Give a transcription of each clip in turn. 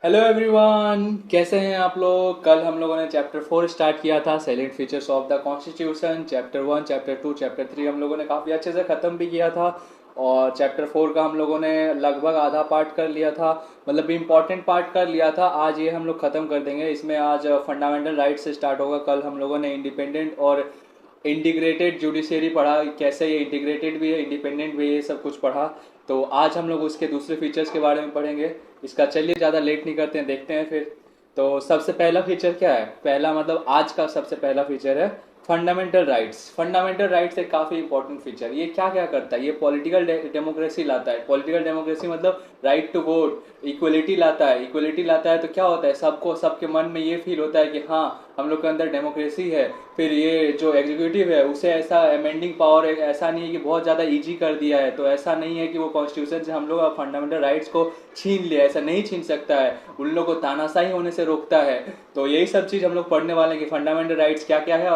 Hello everyone, कैसे हैं आप लोग। कल हम लोगों ने चैप्टर 4 स्टार्ट किया था, salient features of the constitution. Chapter 1, chapter 2, chapter 3 हम लोगों ने काफ़ी अच्छे से ख़त्म भी किया था। और चैप्टर 4 का हम लोगों ने लगभग आधा पार्ट कर लिया था, मतलब इम्पॉर्टेंट पार्ट कर लिया था। आज ये हम लोग ख़त्म कर देंगे। इसमें आज फंडामेंटल राइट से स्टार्ट होगा। कल हम लोगों ने इंडिपेंडेंट और इंटीग्रेटेड जुडिशरी पढ़ा, कैसे ये इंटीग्रेटेड भी है, इंडिपेंडेंट भी है, ये सब कुछ पढ़ा। तो आज हम लोग उसके दूसरे फीचर्स के बारे में पढ़ेंगे। इसका चलिए ज़्यादा लेट नहीं करते हैं, देखते हैं फिर। तो सबसे पहला फीचर क्या है, पहला मतलब आज का सबसे पहला फीचर है फंडामेंटल राइट्स। फंडामेंटल राइट्स एक काफ़ी इंपॉर्टेंट फीचर। ये क्या क्या करता है, ये पॉलिटिकल डेमोक्रेसी लाता है। पॉलिटिकल डेमोक्रेसी मतलब राइट टू वोट, इक्वलिटी लाता है। इक्वलिटी लाता है तो क्या होता है, सबको, सबके मन में ये फील होता है कि हाँ, हम लोग के अंदर डेमोक्रेसी है। फिर ये जो एग्जीक्यूटिव है उसे ऐसा अमेंडिंग पावर, ऐसा नहीं है कि बहुत ज़्यादा इजी कर दिया है, तो ऐसा नहीं है कि वो कॉन्स्टिट्यूशन से हम लोग फंडामेंटल राइट्स को छीन लिया, ऐसा नहीं छीन सकता है। उन लोगों को तानाशाही होने से रोकता है। तो यही सब चीज़ हम लोग पढ़ने वाले हैं कि फंडामेंटल राइट्स क्या क्या है,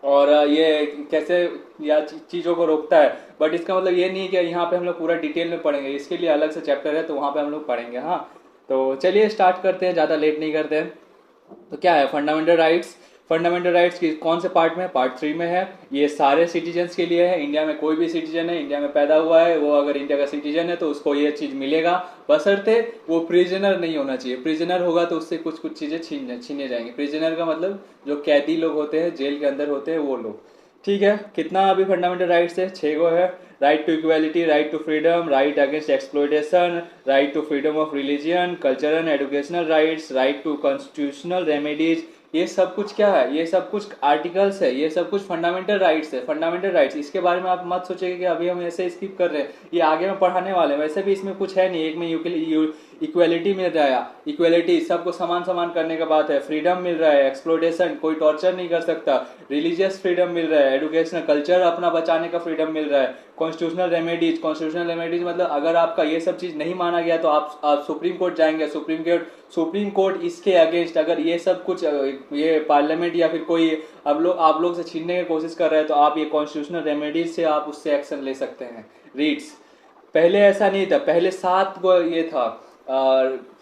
और ये कैसे या चीज़ों को रोकता है। बट इसका मतलब ये नहीं है कि यहाँ पे हम लोग पूरा डिटेल में पढ़ेंगे, इसके लिए अलग से चैप्टर है, तो वहाँ पे हम लोग पढ़ेंगे। हाँ, तो चलिए स्टार्ट करते हैं, ज़्यादा लेट नहीं करते हैं। तो क्या है फंडामेंटल राइट्स। फंडामेंटल राइट्स की कौन से पार्ट में है, पार्ट 3 में है। ये सारे सिटीजन्स के लिए है। इंडिया में कोई भी सिटीजन है, इंडिया में पैदा हुआ है, वो अगर इंडिया का सिटीजन है तो उसको ये चीज़ मिलेगा, बशर्ते वो प्रिजनर नहीं होना चाहिए। प्रिजनर होगा तो उससे कुछ कुछ चीज़ें छीने जाएंगी। प्रिजनर का मतलब जो कैदी लोग होते हैं, जेल के अंदर होते हैं, वो लोग। ठीक है, कितना अभी फंडामेंटल राइट्स है, 6 गो है। Right to equality, right to freedom, right against exploitation, right to freedom of religion, cultural and educational rights, right to constitutional remedies. ये सब कुछ क्या है, ये सब कुछ आर्टिकल्स है, ये सब कुछ फंडामेंटल राइट्स है। फंडामेंटल राइट्स, इसके बारे में आप मत सोचिए कि अभी हम ऐसे स्किप कर रहे हैं, ये आगे में पढ़ाने वाले हैं। वैसे भी इसमें कुछ है नहीं। एक में इक्वेलिटी मिल रहा है, इक्वेलिटी सबको समान समान करने का बात है। फ्रीडम मिल रहा है, एक्सप्लोटेशन, कोई टॉर्चर नहीं कर सकता। रिलीजियस फ्रीडम मिल रहा है, एजुकेशनल, कल्चर अपना बचाने का फ्रीडम मिल रहा है। कॉन्स्टिट्यूशनल रेमेडीज, कॉन्स्टिट्यूशनल रेमेडीज मतलब अगर आपका ये सब चीज़ नहीं माना गया तो आप सुप्रीम कोर्ट जाएंगे। सुप्रीम कोर्ट इसके अगेंस्ट अगर ये सब कुछ ये पार्लियामेंट या फिर कोई आप लोग से छीनने की कोशिश कर रहे हैं तो आप ये कॉन्स्टिट्यूशनल रेमेडीज से आप उससे एक्शन ले सकते हैं। रीड्स, पहले ऐसा नहीं था, पहले 7 गो ये था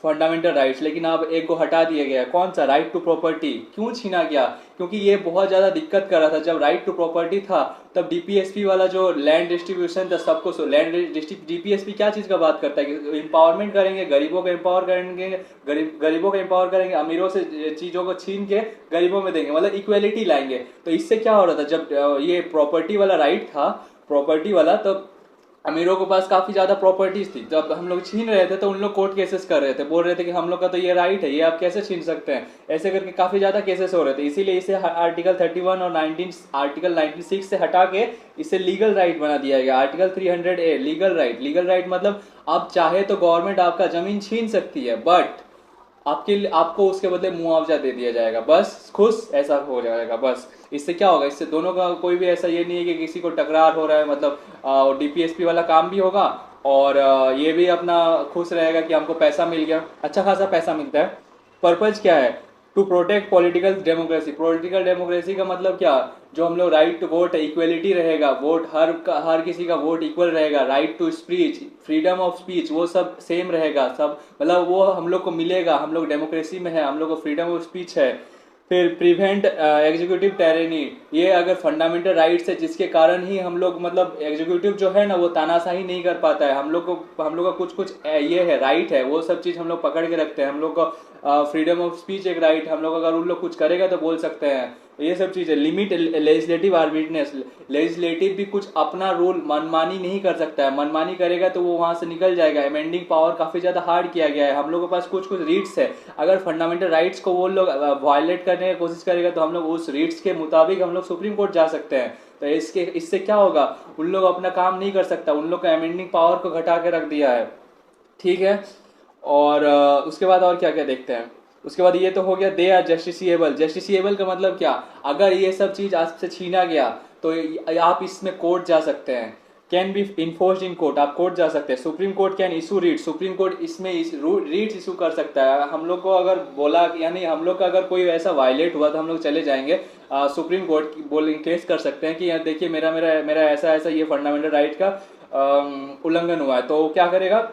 फंडामेंटल राइट्स, लेकिन अब एक को हटा दिया गया। कौन सा, राइट टू प्रॉपर्टी। क्यों छीना गया, क्योंकि ये बहुत ज़्यादा दिक्कत कर रहा था। जब राइट टू प्रॉपर्टी था तब डीपीएसपी वाला जो लैंड डिस्ट्रीब्यूशन था, सबको लैंड डीपीएसपी क्या चीज़ का बात करता है कि एम्पावरमेंट करेंगे, गरीबों को एम्पावर करेंगे, गरीबों को एम्पावर करेंगे, अमीरों से चीज़ों को छीन के गरीबों में देंगे, मतलब इक्वेलिटी लाएंगे। तो इससे क्या हो रहा था, जब ये प्रॉपर्टी वाला राइट था, प्रॉपर्टी वाला, तब अमीरों के पास काफी ज्यादा प्रॉपर्टीज थी। जब हम लोग छीन रहे थे तो उन लोग कोर्ट केसेस कर रहे थे, बोल रहे थे कि हम लोग का तो ये राइट है, ये आप कैसे छीन सकते हैं। ऐसे करके काफी ज्यादा केसेस हो रहे थे। इसीलिए इसे आर्टिकल 31 और 19, आर्टिकल 96 से हटा के इसे लीगल राइट बना दिया गया। Article 300A legal right. Legal right मतलब आप चाहे तो गवर्नमेंट आपका जमीन छीन सकती है, बट आपको उसके बदले मुआवजा दे दिया जाएगा। बस खुश, ऐसा हो जाएगा बस। इससे क्या होगा, इससे दोनों का कोई भी ऐसा ये नहीं है कि किसी को टकरार हो रहा है, मतलब डीपीएसपी वाला काम भी होगा और ये भी अपना खुश रहेगा कि हमको पैसा मिल गया, अच्छा खासा पैसा मिलता है। पर्पज क्या है, to protect political democracy. Political democracy का मतलब क्या, जो हम लोग राइट टू वोट है, इक्वेलिटी रहेगा, वोट हर किसी का वोट इक्वल रहेगा। Right to speech, freedom of speech, वो सब सेम रहेगा, सब मतलब वो हम लोग को मिलेगा। हम लोग डेमोक्रेसी में है, हम लोग को फ्रीडम ऑफ स्पीच है। फिर प्रिवेंट एग्जीक्यूटिव टेरेनी, ये अगर फंडामेंटल राइट्स है जिसके कारण ही हम लोग, मतलब एग्जीक्यूटिव जो है ना वो तानाशाही नहीं कर पाता है। हम लोग का कुछ कुछ ये है, राइट है, वो सब चीज़ हम लोग पकड़ के रखते हैं। हम लोग का फ्रीडम ऑफ स्पीच एक राइट, हम लोग अगर उन लोग कुछ करेगा तो बोल सकते हैं। ये सब चीज़ है। लिमिट लेजिस्लेटिव आर्बिटनेस, लेजिस्लेटिव भी कुछ अपना रूल मनमानी नहीं कर सकता है। मनमानी करेगा तो वो वहां से निकल जाएगा। अमेंडिंग पावर काफी ज्यादा हार्ड किया गया है। हम लोग के पास कुछ कुछ रीट्स है, अगर फंडामेंटल राइट्स को वो लोग वायलेट करने की कोशिश करेगा तो हम लोग उस रीट्स के मुताबिक हम लोग सुप्रीम कोर्ट जा सकते हैं। तो इससे क्या होगा, उन लोग अपना काम नहीं कर सकता, उन लोग का अमेंडिंग पावर को घटा के रख दिया है। ठीक है, और उसके बाद और क्या क्या देखते हैं। उसके बाद ये तो हो गया, दे आर जस्टिसिएबल। जस्टिसिएबल का मतलब क्या, अगर ये सब चीज आपसे छीना गया तो आप इसमें कोर्ट जा सकते हैं। Can be enforced in court, आप कोर्ट जा सकते हैं। Supreme court can issue writ, supreme court इसमें रीट्स इशू कर सकता है। हम लोग को अगर बोला, यानी हम लोग का अगर कोई ऐसा वायलेट हुआ तो हम लोग चले जाएंगे सुप्रीम कोर्ट, बोल केस कर सकते हैं कि यार देखिए मेरा ऐसा ऐसा ये फंडामेंटल राइट का उल्लंघन हुआ है। तो क्या करेगा,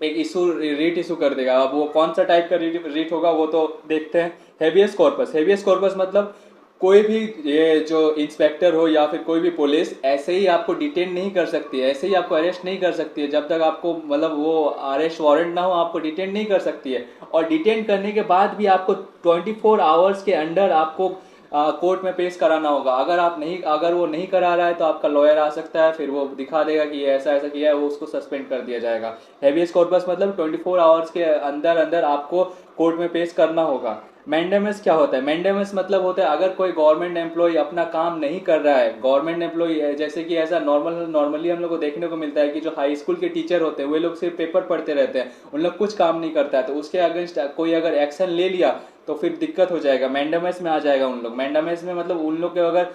एक इशू रीट इशू कर देगा। अब वो कौन सा टाइप का रीट होगा वो तो देखते हैं। हेबियस कॉर्पस, हेबियस कॉर्पस मतलब कोई भी ये जो इंस्पेक्टर हो या फिर कोई भी पुलिस ऐसे ही आपको डिटेन नहीं कर सकती है, ऐसे ही आपको अरेस्ट नहीं कर सकती है। जब तक आपको मतलब वो अरेस्ट वारंट ना हो आपको डिटेन नहीं कर सकती है। और डिटेन करने के बाद भी आपको 24 आवर्स के अंडर आपको कोर्ट में पेश कराना होगा। अगर वो नहीं करा रहा है तो आपका लॉयर आ सकता है, फिर वो दिखा देगा कि ये ऐसा ऐसा किया है, वो उसको सस्पेंड कर दिया जाएगा। हेबियस कॉर्पस मतलब 24 आवर्स के अंदर अंदर आपको कोर्ट में पेश करना होगा। मैंडेमस क्या होता है? मैंडेमस मतलब होता है अगर कोई गवर्नमेंट एम्प्लॉय अपना काम नहीं कर रहा है, गवर्नमेंट एम्प्लॉय जैसे कि ऐसा नॉर्मली हम लोग को देखने को मिलता है कि जो हाई स्कूल के टीचर होते हैं वे लोग सिर्फ पेपर पढ़ते रहते हैं, उन लोग कुछ काम नहीं करता है, तो उसके अगेंस्ट कोई अगर एक्शन ले लिया तो फिर दिक्कत हो जाएगा, मैंडेमस में आ जाएगा उन लोग। मैंडेमस में मतलब उन लोग के अगर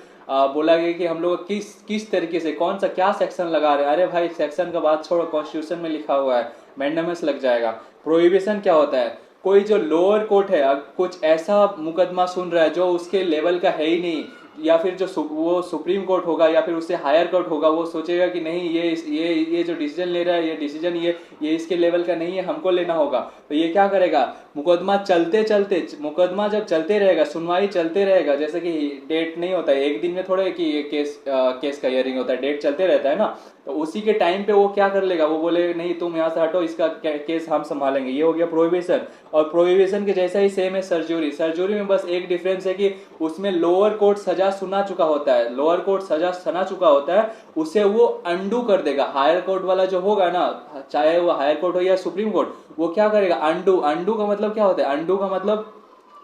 बोला गया कि हम लोग किस किस तरीके से कौन सा क्या सेक्शन लगा रहे हैं, अरे भाई सेक्शन का बात छोड़ो, कॉन्स्टिट्यूशन में लिखा हुआ है, मैंडेमस लग जाएगा। प्रोहिबिशन क्या होता है? कोई जो लोअर कोर्ट है कुछ ऐसा मुकदमा सुन रहा है जो उसके लेवल का है ही नहीं, या फिर जो वो सुप्रीम कोर्ट होगा या फिर उससे हायर कोर्ट होगा, वो सोचेगा कि नहीं ये जो डिसीजन ले रहा है ये डिसीजन ये इसके लेवल का नहीं है, हमको लेना होगा। तो ये क्या करेगा? मुकदमा जब चलते रहेगा, सुनवाई चलते रहेगा, जैसे कि डेट नहीं होता है एक दिन में थोड़े कि ये केस का हियरिंग होता है, डेट चलते रहता है ना, तो उसी के टाइम पे वो क्या कर लेगा, वो बोले नहीं तुम यहाँ से हटो, इसका केस हम संभालेंगे। ये हो गया प्रोहिबिशन। और प्रोहिबिशन के जैसा ही सेम है सर्जरी। सर्जरी में बस एक डिफरेंस है कि उसमें लोअर कोर्ट सजा सुना चुका होता है, लोअर कोर्ट सजा सुना चुका होता है, उसे वो अंडू कर देगा। हायर कोर्ट वाला जो होगा ना, चाहे वो हायर कोर्ट हो या सुप्रीम कोर्ट, वो क्या करेगा? अंडू। अंडू का मतलब क्या होता है? अंडू का मतलब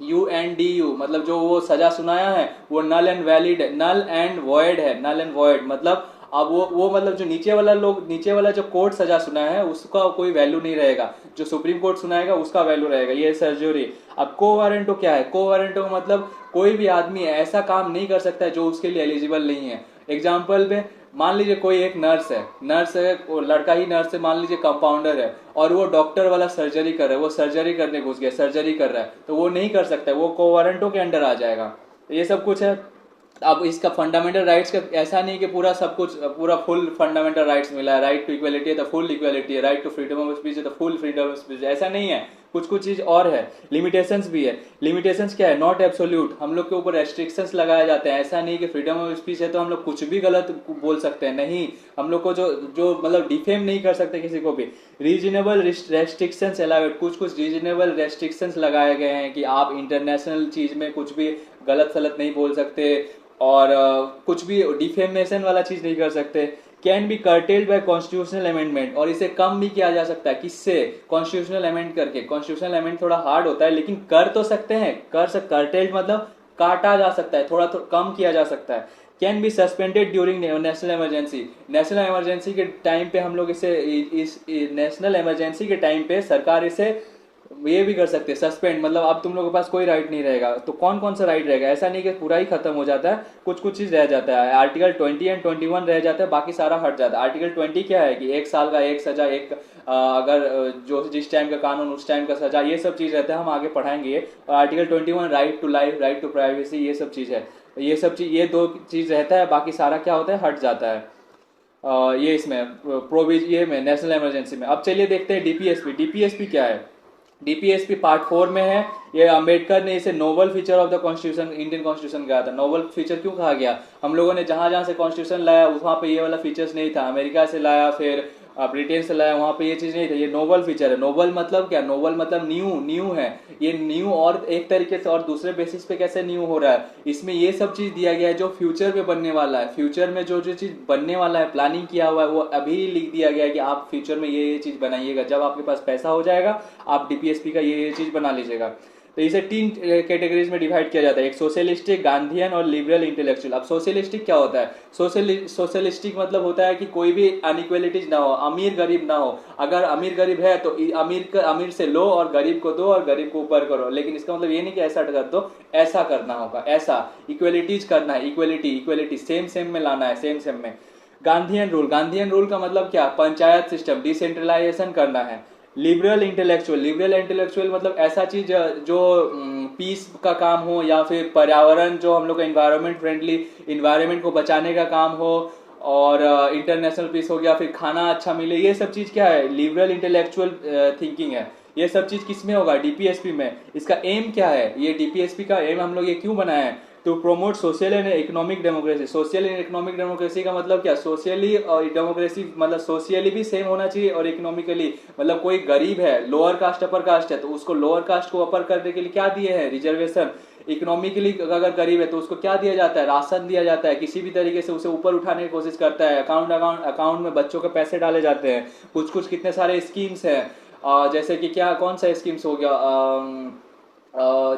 UNDU, मतलब जो वो सजा सुनाया है वो नल एंड वैलिड है, नल एंड वॉइड है। नल एंड वॉइड मतलब अब वो मतलब जो नीचे वाला जो कोर्ट सजा सुनाया है उसका कोई वैल्यू नहीं रहेगा, जो सुप्रीम कोर्ट सुनाएगा उसका वैल्यू रहेगा। ये सर्जरी। अब को वारंटो क्या है? को वारंटो मतलब कोई भी आदमी ऐसा काम नहीं कर सकता है जो उसके लिए एलिजिबल नहीं है। एग्जाम्पल पे मान लीजिए कोई एक नर्स है, वो लड़का ही नर्स है, मान लीजिए कंपाउंडर है, और वो डॉक्टर वाला सर्जरी कर रहा है, वो सर्जरी करने घुस गया, सर्जरी कर रहा है, तो वो नहीं कर सकता है, वो को वारंटो के अंडर आ जाएगा। तो ये सब कुछ है। अब इसका फंडामेंटल राइट्स का ऐसा नहीं कि पूरा सब कुछ पूरा फुल फंडामेंटल राइट्स मिला है, राइट टू इक्वलिटी है तो फुल इक्वलिटी है, right to freedom of speech है तो फुल फ्रीडम ऑफ स्पीच, ऐसा नहीं है। कुछ कुछ चीज और है, लिमिटेशंस भी है। लिमिटेशंस क्या है? नॉट एब्सोल्यूट, हम लोग के ऊपर रेस्ट्रिक्शंस लगाए जाते हैं। ऐसा नहीं कि फ्रीडम ऑफ स्पीच है तो हम लोग कुछ भी गलत बोल सकते हैं, नहीं। हम लोग को जो जो मतलब डिफेम नहीं कर सकते किसी को भी। रीजनेबल रेस्ट्रिक्शंस अलाउड, कुछ कुछ रीजनेबल रेस्ट्रिक्शंस लगाए गए हैं कि आप इंटरनेशनल चीज में कुछ भी गलत सलत नहीं बोल सकते, और कुछ भी डिफेमेशन वाला चीज नहीं कर सकते। Can be curtailed by constitutional amendment, और इसे कम भी किया जा सकता है। किससे? कॉन्स्टिट्यूशनल अमेंड करके। कॉन्स्टिट्यूशनल अमेंड थोड़ा हार्ड होता है लेकिन कर तो सकते हैं, कर्टेल्ड मतलब काटा जा सकता है, थोड़ा तो कम किया जा सकता है। Can be suspended during national emergency, national emergency के टाइम पे हम लोग इसे इस नेशनल इमरजेंसी के टाइम पे सरकार इसे ये भी कर सकते हैं सस्पेंड, मतलब अब तुम लोगों के पास कोई राइट नहीं रहेगा। तो कौन कौन सा राइट रहेगा? ऐसा नहीं कि पूरा ही खत्म हो जाता है, कुछ कुछ चीज रह जाता है। आर्टिकल 20 एंड 21 रह जाता है, बाकी सारा हट जाता है। आर्टिकल 20 क्या है कि 1 साल का एक सजा, अगर जो जिस टाइम का कानून उस टाइम का सजा, ये सब चीज रहता है, हम आगे पढ़ाएंगे ये। और article 21 right to life, right to privacy, ये सब चीज है। ये सब चीज, ये दो चीज रहता है, बाकी सारा क्या होता है? हट जाता है। ये इसमें ये में नेशनल इमरजेंसी में। अब चलिए देखते हैं डीपीएसपी। डीपीएसपी क्या है? डीपीएसपी पार्ट 4 में है। ये अंबेडकर ने इसे noble feature of the constitution, Indian constitution कहा था। नोबल फीचर क्यों कहा गया? हम लोगों ने जहां जहां से कॉन्स्टिट्यूशन लाया वहां पे ये वाला फीचर्स नहीं था। अमेरिका से लाया, फिर ब्रिटेन से लाया, वहां पे ये चीज नहीं था। ये नोबल फीचर है। नोबल मतलब क्या? नोबल मतलब न्यू है। ये न्यू और एक तरीके से और दूसरे बेसिस पे कैसे न्यू हो रहा है? इसमें ये सब चीज दिया गया है जो फ्यूचर में बनने वाला है। फ्यूचर में जो जो चीज बनने वाला है, प्लानिंग किया हुआ है, वो अभी लिख दिया गया है कि आप फ्यूचर में ये चीज बनाइएगा। जब आपके पास पैसा हो जाएगा आप डीपीएसपी का ये चीज बना लीजिएगा। तो इसे 3 कैटेगरीज में डिवाइड किया जाता है, एक सोशलिस्टिक, गांधीयन और लिबरल इंटेलेक्चुअल। अब सोशलिस्टिक क्या होता है? सोशलिस्टिक मतलब होता है कि कोई भी अनइक्वलिटीज ना हो, अमीर गरीब ना हो। अगर अमीर गरीब है तो अमीर से लो और गरीब को दो और गरीब को ऊपर करो, लेकिन इसका मतलब ये नहीं कि ऐसा कर दो, ऐसा करना होगा, ऐसा इक्वलिटीज करना है, इक्वलिटी सेम सेम में लाना है, सेम सेम में। गांधीयन रूल का मतलब क्या? पंचायत सिस्टम, डिसेंट्रलाइजेशन करना है। लिबरल इंटेलेक्चुअल मतलब ऐसा चीज जो पीस का काम हो, या फिर पर्यावरण, जो हम लोग का इन्वायरमेंट फ्रेंडली, इन्वायरमेंट को बचाने का काम हो, और इंटरनेशनल पीस हो गया, फिर खाना अच्छा मिले, ये सब चीज क्या है, लिबरल इंटेलेक्चुअल थिंकिंग है। ये सब चीज किस में होगा, डीपीएसपी में। इसका एम क्या है, ये डीपीएसपी का एम हम लोग ये क्यों बनाए हैं, to promote social and economic democracy. Social and economic democracy का मतलब क्या, सोशली और डेमोक्रेसी मतलब सोशली भी सेम होना चाहिए और इकोनॉमिकली, मतलब कोई गरीब है, लोअर कास्ट अपर कास्ट है, तो उसको लोअर कास्ट को अपर करने के लिए क्या दिए हैं, रिजर्वेशन। इकोनॉमिकली अगर गरीब है तो उसको क्या दिया जाता है, राशन दिया जाता है, किसी भी तरीके से उसे ऊपर उठाने की कोशिश करता है, अकाउंट अकाउंट अकाउंट में बच्चों के पैसे डाले जाते हैं, कुछ कुछ कितने सारे स्कीम्स हैं, जैसे कि क्या, कौन सा स्कीम्स हो गया,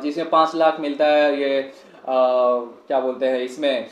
जिसमें 5 लाख मिलता है, ये क्या बोलते हैं इसमें,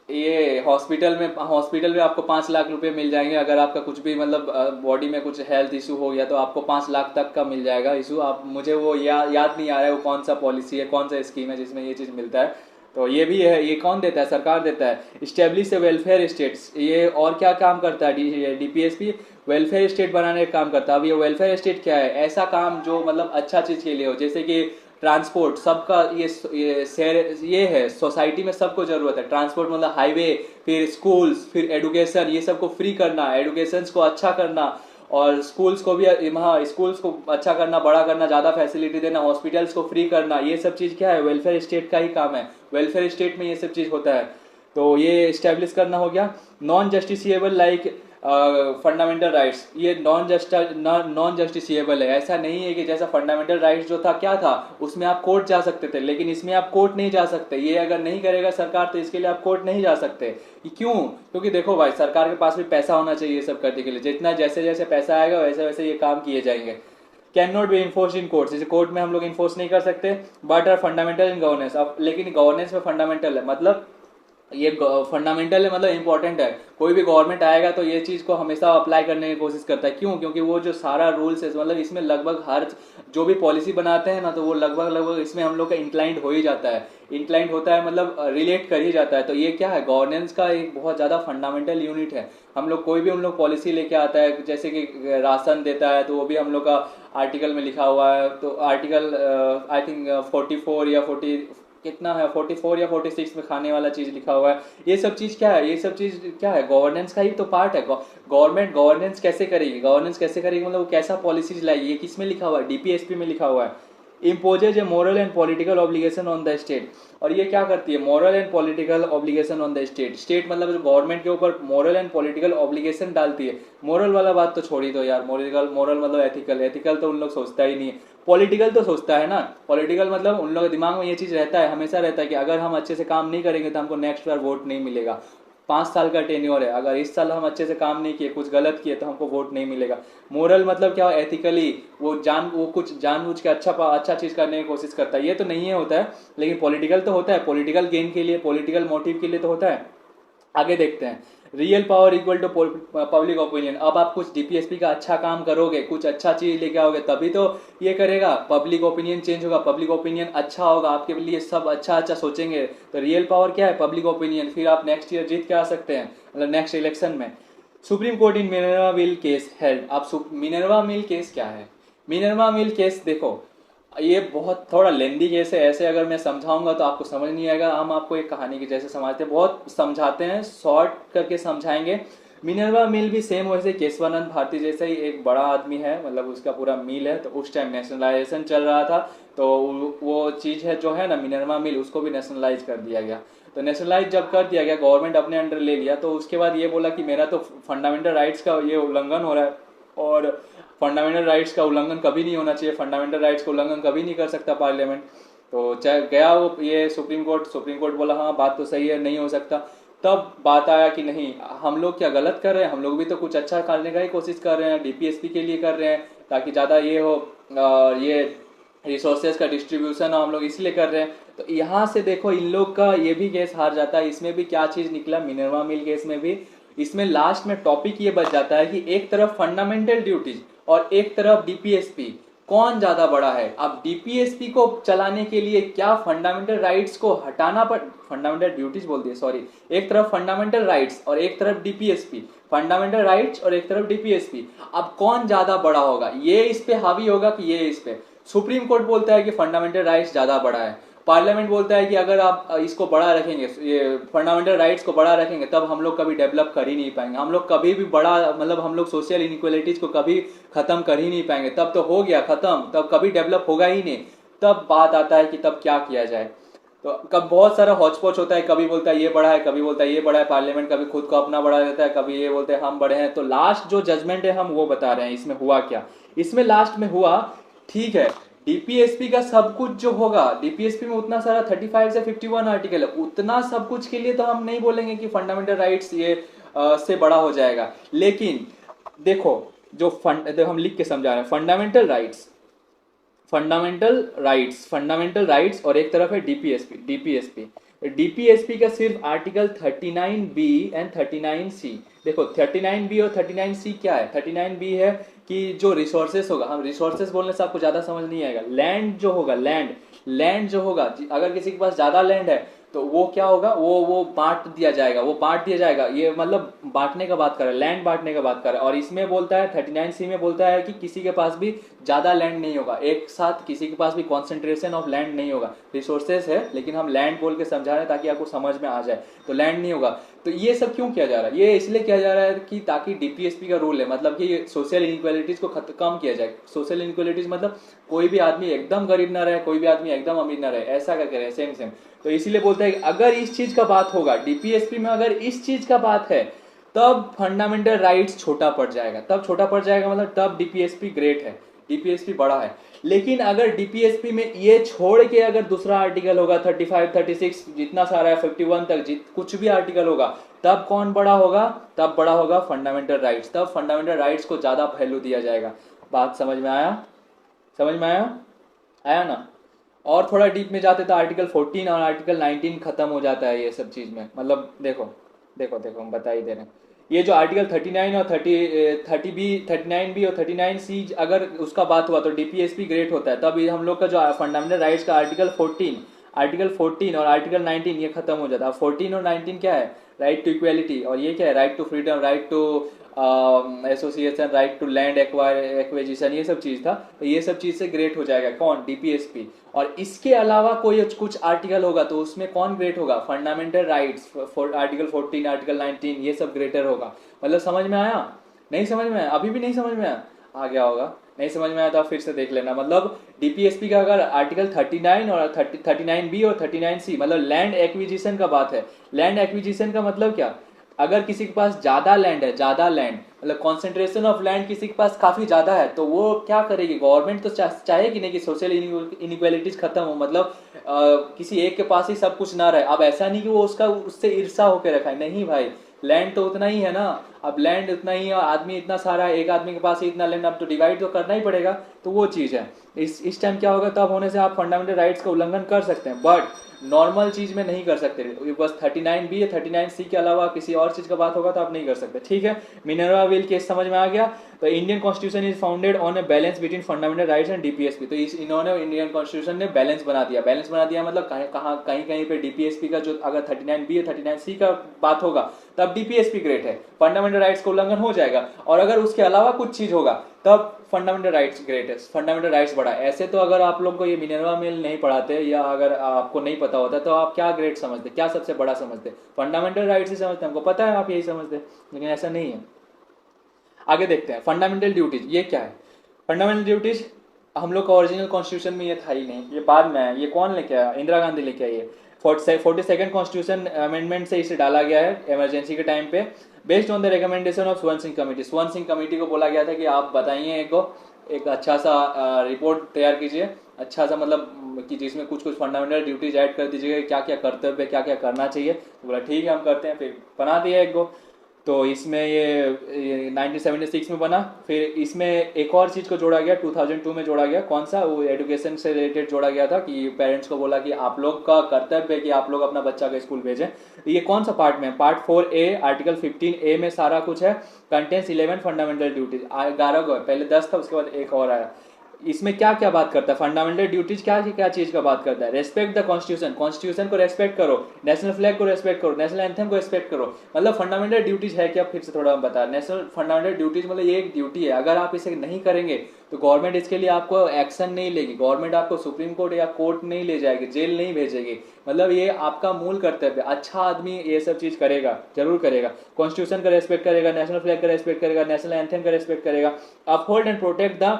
ये हॉस्पिटल में आपको 5 लाख रुपए मिल जाएंगे, अगर आपका कुछ भी मतलब बॉडी में कुछ हेल्थ इशू हो गया तो आपको 5 लाख तक का मिल जाएगा इशू। आप मुझे वो याद नहीं आ रहा है वो कौन सा पॉलिसी है, कौन सा स्कीम है जिसमें ये चीज़ मिलता है। तो ये भी है, ये कौन देता है, सरकार देता है। इस्टेब्लिश वेलफेयर स्टेट्स, ये और क्या काम करता है डीपीएसपी, वेलफेयर स्टेट बनाने का काम करता है। अब ये वेलफेयर स्टेट क्या है, ऐसा काम जो मतलब अच्छा चीज के लिए हो, जैसे कि ट्रांसपोर्ट सबका, ये है सोसाइटी में सबको जरूरत है ट्रांसपोर्ट, मतलब हाईवे, फिर स्कूल्स, फिर एडुकेशन, ये सबको फ्री करना, एडुकेशन को अच्छा करना, और स्कूल्स को भी, हाँ स्कूल्स को अच्छा करना, बड़ा करना, ज़्यादा फैसिलिटी देना, हॉस्पिटल्स को फ्री करना, ये सब चीज़ क्या है, वेलफेयर स्टेट का ही काम है। वेलफेयर स्टेट में ये सब चीज़ होता है। तो ये स्टैब्लिश करना हो गया। Non justiciable like fundamental rights, ये नॉन जस्टिसिएबल है। ऐसा नहीं है कि जैसा फंडामेंटल राइट्स जो था क्या था, उसमें आप कोर्ट जा सकते थे, लेकिन इसमें आप कोर्ट नहीं जा सकते। ये अगर नहीं करेगा सरकार तो इसके लिए आप कोर्ट नहीं जा सकते। क्यों, क्योंकि देखो भाई, सरकार के पास भी पैसा होना चाहिए ये सब करने के लिए, जितना जैसे जैसे पैसा आएगा वैसे वैसे ये काम किए जाएंगे। Can not be enforce in court, जैसे कोर्ट में हम लोग इन्फोर्स नहीं कर सकते, but are fundamental in governance. अब लेकिन गवर्नेंस में फंडामेंटल है, मतलब ये फंडामेंटल है, मतलब इंपॉर्टेंट है। कोई भी गवर्नमेंट आएगा तो ये चीज को हमेशा अप्लाई करने की कोशिश करता है। क्यों, क्योंकि वो जो सारा रूल्स है, मतलब इसमें लगभग हर जो भी पॉलिसी बनाते हैं ना, तो वो लगभग लगभग इसमें हम लोग का इंक्लाइंड हो ही जाता है। इंक्लाइंड होता है मतलब रिलेट कर ही जाता है। तो ये क्या है, गवर्नेंस का एक बहुत ज्यादा फंडामेंटल यूनिट है। हम लोग कोई भी हम लोग पॉलिसी लेके आता है, जैसे कि राशन देता है तो वो भी हम लोग का आर्टिकल में लिखा हुआ है। तो आर्टिकल आई थिंक 44 या 40 कितना है, 44 या 46 में खाने वाला चीज लिखा हुआ है। ये सब चीज क्या है, ये सब चीज क्या है, गवर्नेंस का ही तो पार्ट है। गवर्नमेंट गवर्नेंस कैसे करेगी, गवर्नेंस कैसे करेगी, मतलब वो कैसा पॉलिसीज लाएगी, ये किस में लिखा हुआ है, डीपीएसपी में लिखा हुआ है। Imposes A moral and political obligation on the state. और ये क्या करती है, moral and political obligation on the state. State मतलब जो गवर्नमेंट के ऊपर मोरल एंड पॉलिटिकल ऑब्लिगेशन डालती है। मोरल वाला बात तो छोड़ ही दो यार, मोरल मोरल मतलब एथिकल, एथिकल तो उन लोग सोचता ही नहीं है। पॉलिटिकल तो सोचता है ना, पॉलिटिकल मतलब उन लोगों के दिमाग में ये चीज रहता है, हमेशा रहता है कि अगर हम अच्छे से काम नहीं करेंगे तो हमको नेक्स्ट बार वोट नहीं मिलेगा। 5 साल का टेन्योर है, अगर इस साल हम अच्छे से काम नहीं किए, कुछ गलत किए, तो हमको वोट नहीं मिलेगा। मोरल मतलब क्या, एथिकली वो कुछ जानबूझ के अच्छा चीज करने की कोशिश करता है, ये तो नहीं है होता है। लेकिन पॉलिटिकल तो होता है, पॉलिटिकल गेन के लिए, पॉलिटिकल मोटिव के लिए तो होता है। आगे देखते हैं, real power equal to public opinion. अब आप कुछ डीपीएसपी का अच्छा काम करोगे, कुछ अच्छा चीज लेके आओगे, तभी तो ये करेगा, पब्लिक ओपिनियन चेंज होगा, पब्लिक ओपिनियन अच्छा होगा, आपके लिए सब अच्छा अच्छा सोचेंगे। तो रियल पावर क्या है, पब्लिक ओपिनियन। फिर आप नेक्स्ट ईयर जीत के आ सकते हैं, मतलब नेक्स्ट इलेक्शन में। सुप्रीम कोर्ट इन मिनर्वा मिल केस हेल्ड। आप मिनर्वा मिल केस क्या है, मिनर्वा मिल केस देखो, ये बहुत थोड़ा लेंदी केस है। ऐसे अगर मैं समझाऊंगा तो आपको समझ नहीं आएगा, हम आपको एक कहानी की जैसे समझते हैं, बहुत समझाते हैं, शॉर्ट करके समझाएंगे। मिनर्वा मिल भी सेम वैसे केशवानंद भारती जैसे ही एक बड़ा आदमी है, मतलब उसका पूरा मिल है। तो उस टाइम नेशनलाइजेशन चल रहा था, तो वो चीज है जो है ना मिनर्वा मिल, उसको भी नेशनलाइज कर दिया गया। तो नेशनलाइज जब कर दिया गया, गवर्नमेंट अपने अंडर ले लिया, तो उसके बाद ये बोला कि मेरा तो फंडामेंटल राइट्स का ये उल्लंघन हो रहा है, और फंडामेंटल राइट्स का उल्लंघन कभी नहीं होना चाहिए, फंडामेंटल राइट्स का उल्लंघन कभी नहीं कर सकता पार्लियामेंट। तो चाहे गया वो ये सुप्रीम कोर्ट बोला हाँ बात तो सही है, नहीं हो सकता। तब बात आया कि नहीं, हम लोग क्या गलत कर रहे हैं, हम लोग भी तो कुछ अच्छा करने का ही कोशिश कर रहे हैं, डीपीएसपी के लिए कर रहे हैं ताकि ज़्यादा ये हो, ये रिसोर्सेज का डिस्ट्रीब्यूशन हो, हम लोग इसलिए कर रहे हैं। तो यहाँ से देखो इन लोग का ये भी केस हार जाता है। इसमें भी क्या चीज़ निकला, मिनर्वा मिल केस में भी, इसमें लास्ट में टॉपिक ये बच जाता है कि एक तरफ फंडामेंटल ड्यूटीज और एक तरफ डीपीएसपी, कौन ज्यादा बड़ा है। अब डीपीएसपी को चलाने के लिए क्या फंडामेंटल राइट्स को हटाना पड़, फंडामेंटल ड्यूटीज बोल दिए सॉरी, एक तरफ फंडामेंटल राइट्स और एक तरफ डीपीएसपी, फंडामेंटल राइट्स और एक तरफ डीपीएसपी। अब कौन ज्यादा बड़ा होगा, ये इस पे हावी होगा कि ये इस पे। सुप्रीम कोर्ट बोलता है कि फंडामेंटल राइट्स ज्यादा बड़ा है, पार्लियामेंट बोलता है कि अगर आप इसको बड़ा रखेंगे, ये फंडामेंटल राइट्स को बड़ा रखेंगे, तब हम लोग कभी डेवलप कर ही नहीं पाएंगे, हम लोग कभी भी बड़ा मतलब हम लोग सोशल इनइक्वालिटीज को कभी खत्म कर ही नहीं पाएंगे, तब तो हो गया खत्म, तब कभी डेवलप होगा ही नहीं। तब बात आता है कि तब क्या किया जाए। तो कब बहुत सारा हौच-पौच होता है, कभी बोलता है ये बड़ा है, कभी बोलता है ये बड़ा है, पार्लियामेंट कभी खुद को अपना बड़ा देता है, कभी ये बोलते हैं हम बड़े हैं। तो लास्ट जो जजमेंट है हम वो बता रहे हैं इसमें हुआ क्या। इसमें लास्ट में हुआ, ठीक है, डीपीएसपी का सब कुछ जो होगा, डीपीएसपी में उतना सारा 35 से 51 आर्टिकल है, उतना सब कुछ के लिए तो हम नहीं बोलेंगे कि फंडामेंटल राइट्स ये से बड़ा हो जाएगा। लेकिन देखो जो हम लिख के समझा रहे हैं, फंडामेंटल राइट्स और एक तरफ है डीपीएसपी का सिर्फ आर्टिकल 39B एंड 39C। देखो 39B और 39C क्या है। 39B है कि जो रिसोर्सेस होगा, हम रिसोर्सेस बोलने से आपको ज्यादा समझ नहीं आएगा, लैंड जो होगा, लैंड जो होगा, अगर किसी के पास ज्यादा लैंड है तो वो क्या होगा, वो बांट दिया जाएगा, ये मतलब बांटने का बात कर रहा है, लैंड बांटने का बात कर रहा है। और इसमें बोलता है 39C में बोलता है कि किसी के पास भी ज्यादा लैंड नहीं होगा, एक साथ किसी के पास भी कॉन्सेंट्रेशन ऑफ लैंड नहीं होगा। रिसोर्सेस है लेकिन हम लैंड बोल के समझा रहे हैं ताकि आपको समझ में आ जाए, तो लैंड नहीं होगा। तो ये सब क्यों किया जा रहा है, ये इसलिए किया जा रहा है कि ताकि डीपीएसपी का रूल है, मतलब कि सोशल इनइक्वालिटीज को कम किया जाए। सोशल इनइक्वालिटीज मतलब कोई भी आदमी एकदम गरीब ना रहे, कोई भी आदमी एकदम अमीर ना रहे, ऐसा करके रहे, सेम। तो इसीलिए बोलते हैं कि अगर इस चीज का बात होगा डीपीएसपी में, अगर इस चीज का बात है, तब फंडामेंटल राइट्स छोटा पड़ जाएगा, मतलब तब डीपीएसपी ग्रेट है, डीपीएसपी बड़ा है। लेकिन अगर डीपीएसपी में ये छोड़ के अगर दूसरा आर्टिकल होगा 35, 36 जितना सारा है 51 तक कुछ भी आर्टिकल होगा, तब कौन बड़ा होगा, तब बड़ा होगा फंडामेंटल राइट्स, तब फंडामेंटल राइट्स को ज्यादा वैल्यू दिया जाएगा। बात समझ में आया ना। और थोड़ा डीप में जाते तो आर्टिकल 14 और आर्टिकल 19 खत्म हो जाता है ये सब चीज में। मतलब देखो हम बता ही दे रहे हैं, ये जो आर्टिकल 39 और 39B और 39C अगर उसका बात हुआ तो डीपीएसपी ग्रेट होता है। तब हम लोग का जो फंडामेंटल राइट्स का आर्टिकल 14 और आर्टिकल 19 ये खत्म हो जाता है। 14 और 19 क्या है, राइट टू इक्वेलिटी, और ये क्या है, right to freedom, right to association, right to land acquisition, ये सब चीज था। तो ये सब चीज से ग्रेट हो जाएगा कौन, डीपीएसपी। और इसके अलावा कोई कुछ आर्टिकल होगा तो उसमें कौन ग्रेट होगा, फंडामेंटल राइट्स, आर्टिकल 14, आर्टिकल 19, ये सब ग्रेटर होगा। मतलब समझ में आया, नहीं समझ में आया, अभी भी नहीं समझ में आया, आ गया होगा, नहीं समझ में आया तो फिर से देख लेना। मतलब डीपीएसपी का अगर आर्टिकल 39 और 39B और 39C मतलब लैंड एक्विजिशन का बात है। लैंड एक्विजिशन का मतलब क्या, अगर किसी के पास ज्यादा लैंड है, मतलब कॉन्सेंट्रेशन ऑफ लैंड किसी के पास काफी ज्यादा है, तो वो क्या करेगी, गवर्नमेंट तो चाहेगी नहीं कि सोशल इनइक्वालिटीज खत्म हो, मतलब किसी एक के पास ही सब कुछ ना रहे। अब ऐसा नहीं कि वो उससे ईर्षा होकर रखा है, नहीं भाई, लैंड तो उतना ही है ना, अब लैंड उतना ही है, आदमी इतना सारा है, एक आदमी के पास ही इतना लैंड, अब तो डिवाइड तो करना ही पड़ेगा। तो वो चीज है, इस टाइम क्या होगा, तब होने से आप फंडामेंटल राइट्स का उल्लंघन कर सकते हैं, बट नॉर्मल चीज में नहीं कर सकते। बस 39B या 39C के अलावा किसी और चीज का बात होगा तो आप नहीं कर सकते, ठीक है। मिनर्वा विल केस समझ में आ गया। तो Indian constitution is founded on a balance between fundamental rights and DPSP. तो इन्होंने इंडियन कॉन्स्टिट्यूशन ने बैलेंस बना दिया, मतलब कहीं पे डीपीएसपी का जो अगर 39B या 39C का बात होगा तब डीपीएसपी ग्रेट है, फंडामेंटल राइट्स का उल्लंघन हो जाएगा। और अगर उसके अलावा कुछ चीज होगा तब फंडामेंटल राइट्स ग्रेट है, फंडामेंटल राइट्स बड़ा। ऐसे तो अगर आप लोग को ये मिनर्वा मिल नहीं पढ़ाते या अगर आपको नहीं पता होता तो आप क्या ग्रेट समझते, क्या सबसे बड़ा समझते, फंडामेंटल राइट्स ही समझते, हमको पता है आप यही समझते, लेकिन ऐसा नहीं है। आगे देखते हैं फंडामेंटल ड्यूटीज, ये क्या है। फंडामेंटल ड्यूटीज हम लोग का ओरिजिनल कॉन्स्टिट्यूशन में ये था ही नहीं, ये बाद में है। ये कौन लेके आया, इंदिरा गांधी लेके आई है। 42nd कॉन्स्टिट्यूशन अमेंडमेंट से इसे डाला गया है इमरजेंसी के टाइम पे, based on the recommendation of स्वर्ण सिंह कमेटी। स्वर्ण सिंह कमेटी को बोला गया था कि आप बताइए एक अच्छा सा रिपोर्ट तैयार कीजिए, अच्छा सा मतलब कि जिसमें कुछ फंडामेंटल ड्यूटीज ऐड कर दीजिएगा, क्या क्या कर्तव्य, क्या क्या करना चाहिए। तो बोला ठीक है हम करते हैं, फिर बना दिया एक गो। तो इसमें ये 1976 में बना। फिर इसमें एक और चीज़ को जोड़ा गया, 2002 में जोड़ा गया, कौन सा, वो एजुकेशन से रिलेटेड जोड़ा गया था कि पेरेंट्स को बोला कि आप लोग का कर्तव्य है कि आप लोग अपना बच्चा को स्कूल भेजें। तो ये कौन सा पार्ट में, पार्ट 4A आर्टिकल 15A में सारा कुछ है। कंटेंस 11 फंडामेंटल ड्यूटीज, 11 को, पहले 10 था उसके बाद एक और आया। इसमें क्या क्या बात करता है, फंडामेंटल ड्यूटीज क्या क्या चीज का बात करता है, रेस्पेक्ट द कॉन्स्टिट्यूशन, कॉन्स्टिट्यूशन को रेस्पेक्ट करो, नेशनल फ्लैग को रेस्पेक्ट करो, नेशनल एंथम को रेस्पेक्ट करो। मतलब फंडामेंटल ड्यूटीज है क्या, फिर से थोड़ा हम बता, नेशनल फंडामेंटल ड्यूटीज मतलब ये एक ड्यूटी है, अगर आप इसे नहीं करेंगे तो गवर्नमेंट इसके लिए आपको एक्शन नहीं लेगी, गवर्नमेंट आपको सुप्रीम कोर्ट या कोर्ट नहीं ले जाएगी, जेल नहीं भेजेगी। मतलब ये आपका मूल कर्तव्य, अच्छा आदमी ये सब चीज करेगा, जरूर करेगा, कॉन्स्टिट्यूशन का रेस्पेक्ट करेगा, नेशनल फ्लैग का रेस्पेक्ट करेगा, नेशनल एंथम का रेस्पेक्ट करेगा, uphold and protect the,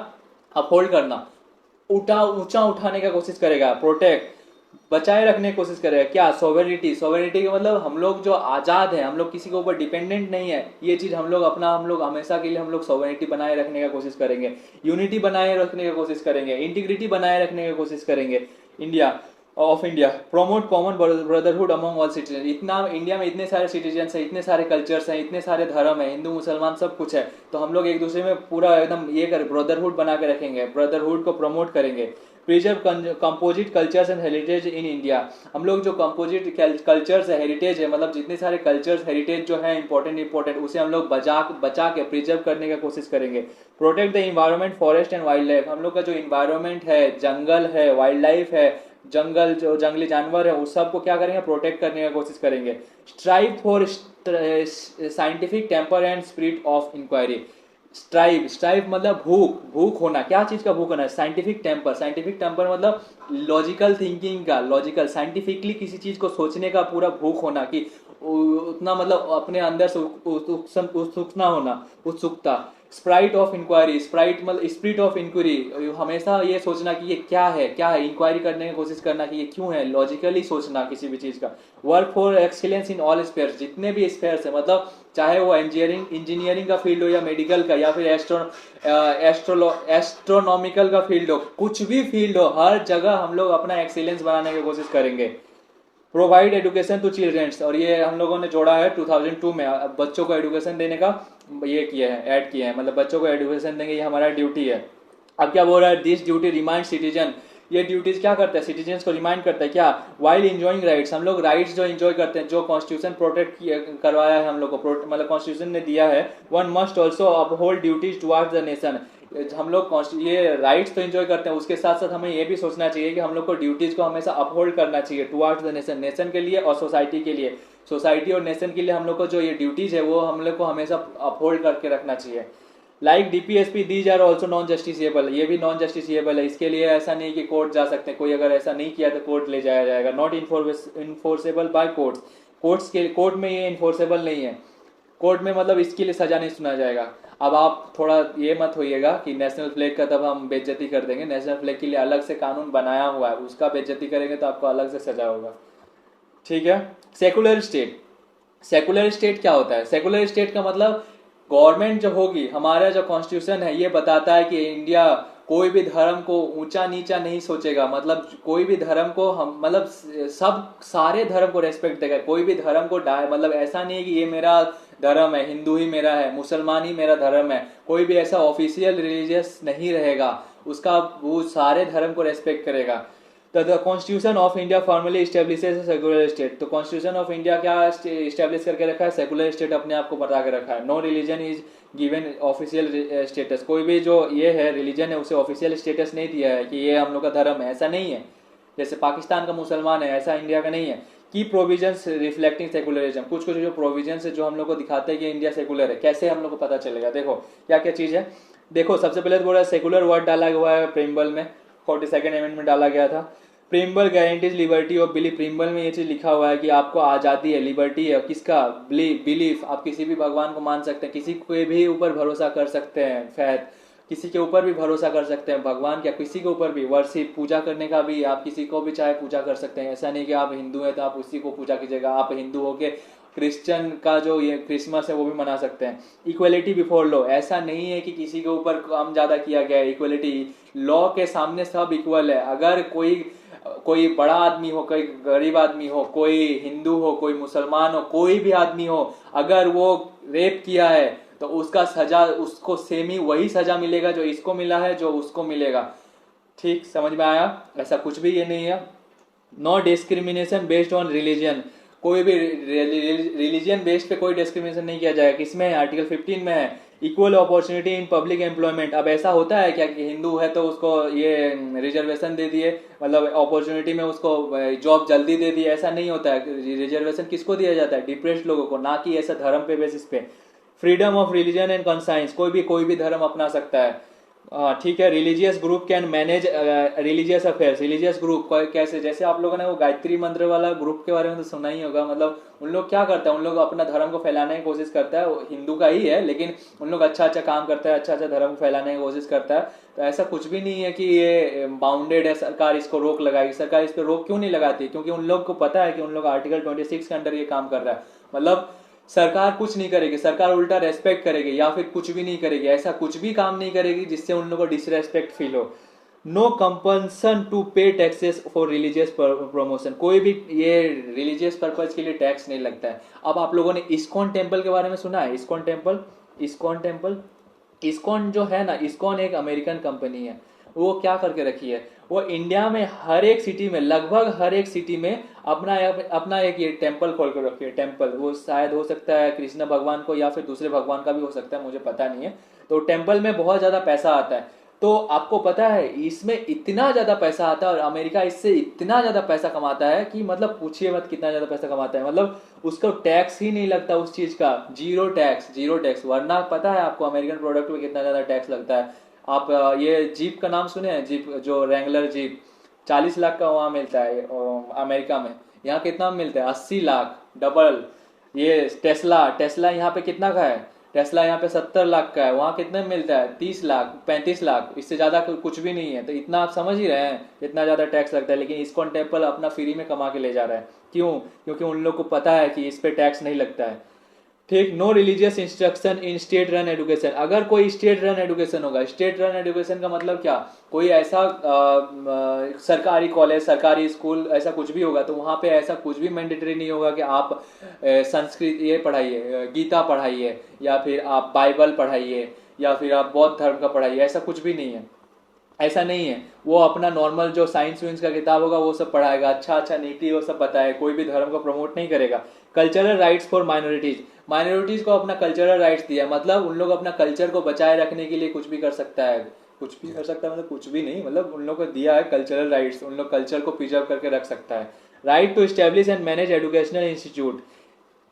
uphold करना, ऊंचा उठाने का कोशिश करेगा, प्रोटेक्ट बचाए रखने की कोशिश करेगा, क्या, सोवेरिटी, सोवेरिटी का मतलब हम लोग जो आजाद है, हम लोग किसी के ऊपर डिपेंडेंट नहीं है, ये चीज हम लोग अपना, हम लोग हमेशा के लिए हम लोग सोवेरिटी बनाए रखने का कोशिश करेंगे, यूनिटी बनाए रखने की कोशिश करेंगे, इंटीग्रिटी बनाए रखने की कोशिश करेंगे India of India, promote common brotherhood among all citizen. इतना इंडिया में इतने सारे सिटीजन हैं, इतने सारे कल्चर्स हैं, इतने सारे धर्म है, हिंदू मुसलमान सब कुछ है, तो हम लोग एक दूसरे में पूरा एकदम ये कर ब्रदरहुड बना के रखेंगे, ब्रदरहुड को प्रमोट करेंगे। Preserve composite cultures and heritage in India, हम लोग जो कंपोजिट कल्चर्स है, हेरिटेज है, मतलब जितने सारे कल्चर्स हेरिटेज जो है इंपॉर्टेंट उसे हम लोग बचा के प्रिजर्व करने का कोशिश करेंगे। Protect the environment, forest and wild life, हम लोग का जो इन्वायरमेंट है, जंगल है, वाइल्ड लाइफ है, जंगल जो जंगली जानवर है उस सब को क्या करेंगे, प्रोटेक्ट करने की कोशिश करेंगे। Strive for scientific temper and spirit of inquiry, strive, strive मतलब भूख, भूख होना, क्या चीज का भूख होना है, साइंटिफिक टेम्पर, साइंटिफिक टेम्पर मतलब लॉजिकल थिंकिंग का, लॉजिकल साइंटिफिकली किसी चीज को सोचने का पूरा भूख होना, कि उतना मतलब अपने अंदर से उत्सुकना होना, उत्सुकता। स्प्राइट ऑफ इंक्वायरी, स्प्राइट मतलब स्पिरिट ऑफ इंक्वायरी, हमेशा ये सोचना कि ये क्या है, क्या है, इंक्वायरी करने की कोशिश करना कि ये क्यों है, लॉजिकली सोचना किसी भी चीज का। Work for excellence in all spheres, जितने भी स्पेयर्स है, मतलब चाहे वो इंजीनियरिंग का फील्ड हो या मेडिकल का या फिर एस्ट्रोनॉमिकल का फील्ड हो, कुछ भी फील्ड हो, हर जगह हम लोग अपना एक्सीलेंस बनाने की कोशिश करेंगे। प्रोवाइड एजुकेशन टू चिल्ड्रेंस, और ये हम लोगों ने जोड़ा है 2002 में, बच्चों को एजुकेशन देने का ये किया है, ऐड किया है, मतलब बच्चों को एजुकेशन देंगे, ये हमारा ड्यूटी है। अब क्या बोल रहा है, दिस ड्यूटी रिमाइंड सिटीजन, ये ड्यूटीज क्या करता है, सिटीजन्स को रिमाइंड करता है, क्या, वाइल इंजॉइंग राइट्स, हम लोग राइट्स जो एंजॉय करते हैं, जो कॉन्स्टिट्यूशन प्रोटेक्ट करवाया है हम लोग को, मतलब कॉन्स्टिट्यूशन ने दिया है, one must also uphold duties towards the nation, हम लोग ये राइट्स तो एंजॉय करते हैं, उसके साथ साथ हमें ये भी सोचना चाहिए कि हम लोग को ड्यूटीज को हमेशा अपहोल्ड करना चाहिए टुवर्ड्स द नेशन, नेशन के लिए और सोसाइटी के लिए, सोसाइटी और नेशन के लिए हम लोग को जो ये ड्यूटीज है वो हम लोग को हमेशा अपहोल्ड करके रखना चाहिए। Like DPSP these are also non justiciable, ये भी नॉन जस्टिसिएबल है, इसके लिए ऐसा नहीं कि कोर्ट जा सकते हैं, कोई अगर ऐसा नहीं किया तो कोर्ट ले जाया जाएगा। Not enforceable by courts, court में ये इन्फोर्सेबल नहीं है, कोर्ट में मतलब इसके लिए सजा नहीं सुना जाएगा। अब आप थोड़ा ये मत होइएगा कि नेशनल फ्लैग का तब हम बेइज्जती कर देंगे, नेशनल फ्लैग के लिए अलग से कानून बनाया हुआ है, उसका बेइज्जती करेंगे तो आपको अलग से सजा होगा, ठीक है। सेकुलर स्टेट, सेकुलर स्टेट क्या होता है, सेकुलर स्टेट का मतलब गवर्नमेंट जो होगी, हमारा जो कॉन्स्टिट्यूशन है ये बताता है कि इंडिया कोई भी धर्म को ऊंचा नीचा नहीं सोचेगा, मतलब कोई भी धर्म को हम मतलब सब सारे धर्म को रेस्पेक्ट देगा, कोई भी धर्म को मतलब ऐसा नहीं है कि ये मेरा धर्म है, हिंदू ही मेरा है, मुसलमान ही मेरा धर्म है, कोई भी ऐसा ऑफिशियल रिलीजियस नहीं रहेगा, उसका वो सारे धर्म को रेस्पेक्ट करेगा। तो the constitution of India formally establishes a secular state, तो कॉन्स्टिट्यूशन ऑफ इंडिया क्या स्टेब्लिश करके रखा है, सेकुलर स्टेट अपने आप को बता के रखा है। No religion is given official status, कोई भी जो ये है रिलीजन है उसे ऑफिशियल स्टेटस नहीं दिया है कि ये हम लोग का धर्म है, ऐसा नहीं है, जैसे पाकिस्तान का मुसलमान है ऐसा इंडिया का नहीं है। की प्रोविजंस रिफ्लेक्टिंग सेकुलरिज्म, कुछ कुछ जो प्रोविजंस है जो हम लोग को दिखाते हैं कि इंडिया सेकुलर है, कैसे हम लोग को पता चलेगा, देखो क्या क्या चीज है। देखो सबसे पहले तो बोल रहा है सेकुलर वर्ड डाला हुआ है प्रीम्बल में, 42nd अमेंडमेंट डाला गया था। प्रीम्बल गारंटीज लिबर्टी ऑफ बिलीफ, प्रीम्बल में ये चीज लिखा हुआ है कि आपको आजादी है, लिबर्टी है, किसका, बिलीफ, आप किसी भी भगवान को मान सकते हैं, किसी के भी ऊपर भरोसा कर सकते हैं, फैथ, किसी के ऊपर भी भरोसा कर सकते हैं, भगवान क्या किसी के ऊपर भी, वर्शिप पूजा करने का भी, आप किसी को भी चाहे पूजा कर सकते हैं, ऐसा नहीं कि आप हिंदू हैं तो आप उसी को पूजा कीजिएगा, आप हिंदू हो के क्रिश्चियन का जो ये क्रिसमस है वो भी मना सकते हैं। इक्वलिटी बिफोर लॉ, ऐसा नहीं है कि किसी के ऊपर कम ज्यादा किया गया है, इक्वलिटी, लॉ के सामने सब इक्वल है, अगर कोई बड़ा आदमी हो, कोई गरीब आदमी हो, कोई हिंदू हो, कोई मुसलमान हो, कोई भी आदमी हो, अगर वो रेप किया है तो उसका सजा उसको सेम ही वही सजा मिलेगा जो इसको मिला है, जो उसको मिलेगा, ठीक, समझ में आया, ऐसा कुछ भी ये नहीं है। No discrimination based on religion, कोई भी रिलीजन बेस्ड पे कोई डिस्क्रिमिनेशन नहीं किया जाएगा, किसमें है, आर्टिकल 15 में है। Equal opportunity in public employment. अब ऐसा होता है क्या कि हिंदू है तो उसको ये रिजर्वेशन दे दिए, मतलब अपॉर्चुनिटी में उसको जॉब जल्दी दे दी, ऐसा नहीं होता है। रिजर्वेशन किसको दिया जाता है? डिप्रेस्ड लोगों को, ना कि ऐसा धर्म पे बेसिस पे। Freedom of religion and conscience, कोई भी धर्म अपना सकता है। ठीक है। Religious group can manage religious affairs. Religious group कैसे, जैसे आप लोगों ने वो गायत्री मंत्र वाला ग्रुप के बारे में तो सुना ही होगा। मतलब उन लोग क्या करते हैं, उन लोग अपना धर्म को फैलाने की कोशिश करता है, वो हिंदू का ही है लेकिन उन लोग अच्छा अच्छा काम करता है, अच्छा अच्छा धर्म को फैलाने की कोशिश करता है। तो ऐसा कुछ भी नहीं है कि ये बाउंडेड है, सरकार इसको रोक लगाएगी। सरकार इस पर रोक क्यों नहीं लगाती? क्योंकि उन लोग को पता है कि उन लोग आर्टिकल 26 के अंडर ये काम कर रहा है। मतलब सरकार कुछ नहीं करेगी, सरकार उल्टा रेस्पेक्ट करेगी या फिर कुछ भी नहीं करेगी, ऐसा कुछ भी काम नहीं करेगी जिससे उन लोगों को डिसरेस्पेक्ट फील हो। नो कंपल्सन टू पे टैक्सेस फॉर रिलीजियस प्रमोशन, कोई भी ये रिलीजियस पर्पज के लिए टैक्स नहीं लगता है। अब आप लोगों ने इस्कॉन टेम्पल के बारे में सुना है? ISKCON temple, ISKCON temple, ISKCON जो है ना, इस्कॉन एक अमेरिकन कंपनी है। वो क्या करके रखी है, वो इंडिया में हर एक सिटी में, लगभग हर एक सिटी में अपना अपना एक ये टेम्पल खोल कर रखी है। टेम्पल वो शायद हो सकता है कृष्ण भगवान को या फिर दूसरे भगवान का भी हो सकता है, मुझे पता नहीं है। तो टेम्पल में बहुत ज्यादा पैसा आता है। तो आपको पता है इसमें इतना ज्यादा पैसा आता है और अमेरिका इससे इतना ज्यादा पैसा कमाता है कि मतलब पूछिए मत कितना ज्यादा पैसा कमाता है। मतलब उसको टैक्स ही नहीं लगता उस चीज का, जीरो टैक्स, जीरो टैक्स। वरना पता है आपको अमेरिकन प्रोडक्ट में कितना ज्यादा टैक्स लगता है? आप ये जीप का नाम सुने हैं? जीप जो रेंगलर जीप 40 लाख का वहां मिलता है अमेरिका में। यहाँ कितना मिलता है? 80 लाख, डबल। ये टेस्ला, टेस्ला यहाँ पे कितना का है? टेस्ला यहाँ पे 70 लाख का है, वहां कितने में मिलता है? 30 लाख, 35 लाख, इससे ज्यादा कुछ भी नहीं है। तो इतना आप समझ ही रहे हैं इतना ज्यादा टैक्स लगता है, लेकिन इस्कॉन टेम्पल अपना फ्री में कमा के ले जा रहा है। क्यों? क्योंकि उन लोग को पता है कि इस पे टैक्स नहीं लगता है। ठीक। No religious instruction in state run education. अगर कोई स्टेट रन एजुकेशन होगा, स्टेट रन एजुकेशन का मतलब क्या, कोई ऐसा सरकारी कॉलेज, सरकारी स्कूल, ऐसा कुछ भी होगा तो वहां पे ऐसा कुछ भी मैंडेटरी नहीं होगा कि आप संस्कृत ये पढ़ाइए, गीता पढ़ाइए, या फिर आप बाइबल पढ़ाइए, या फिर आप बौद्ध धर्म का पढ़ाइए, ऐसा कुछ भी नहीं है। ऐसा नहीं है। वो अपना नॉर्मल जो साइंस वाइंस का किताब होगा वो सब पढ़ाएगा, अच्छा अच्छा नीति वो सब बताए, कोई भी धर्म को प्रमोट नहीं करेगा। Cultural rights for minorities, minorities को अपना कल्चरल राइट्स दिया, मतलब उन लोग अपना कल्चर को बचाए रखने के लिए कुछ भी कर सकता है। कुछ भी कर सकता है मतलब कुछ भी नहीं, मतलब उन लोग को दिया है कल्चरल राइट्स, उन लोग कल्चर को प्रिजर्व करके रख सकता है। Right to establish and manage educational institute.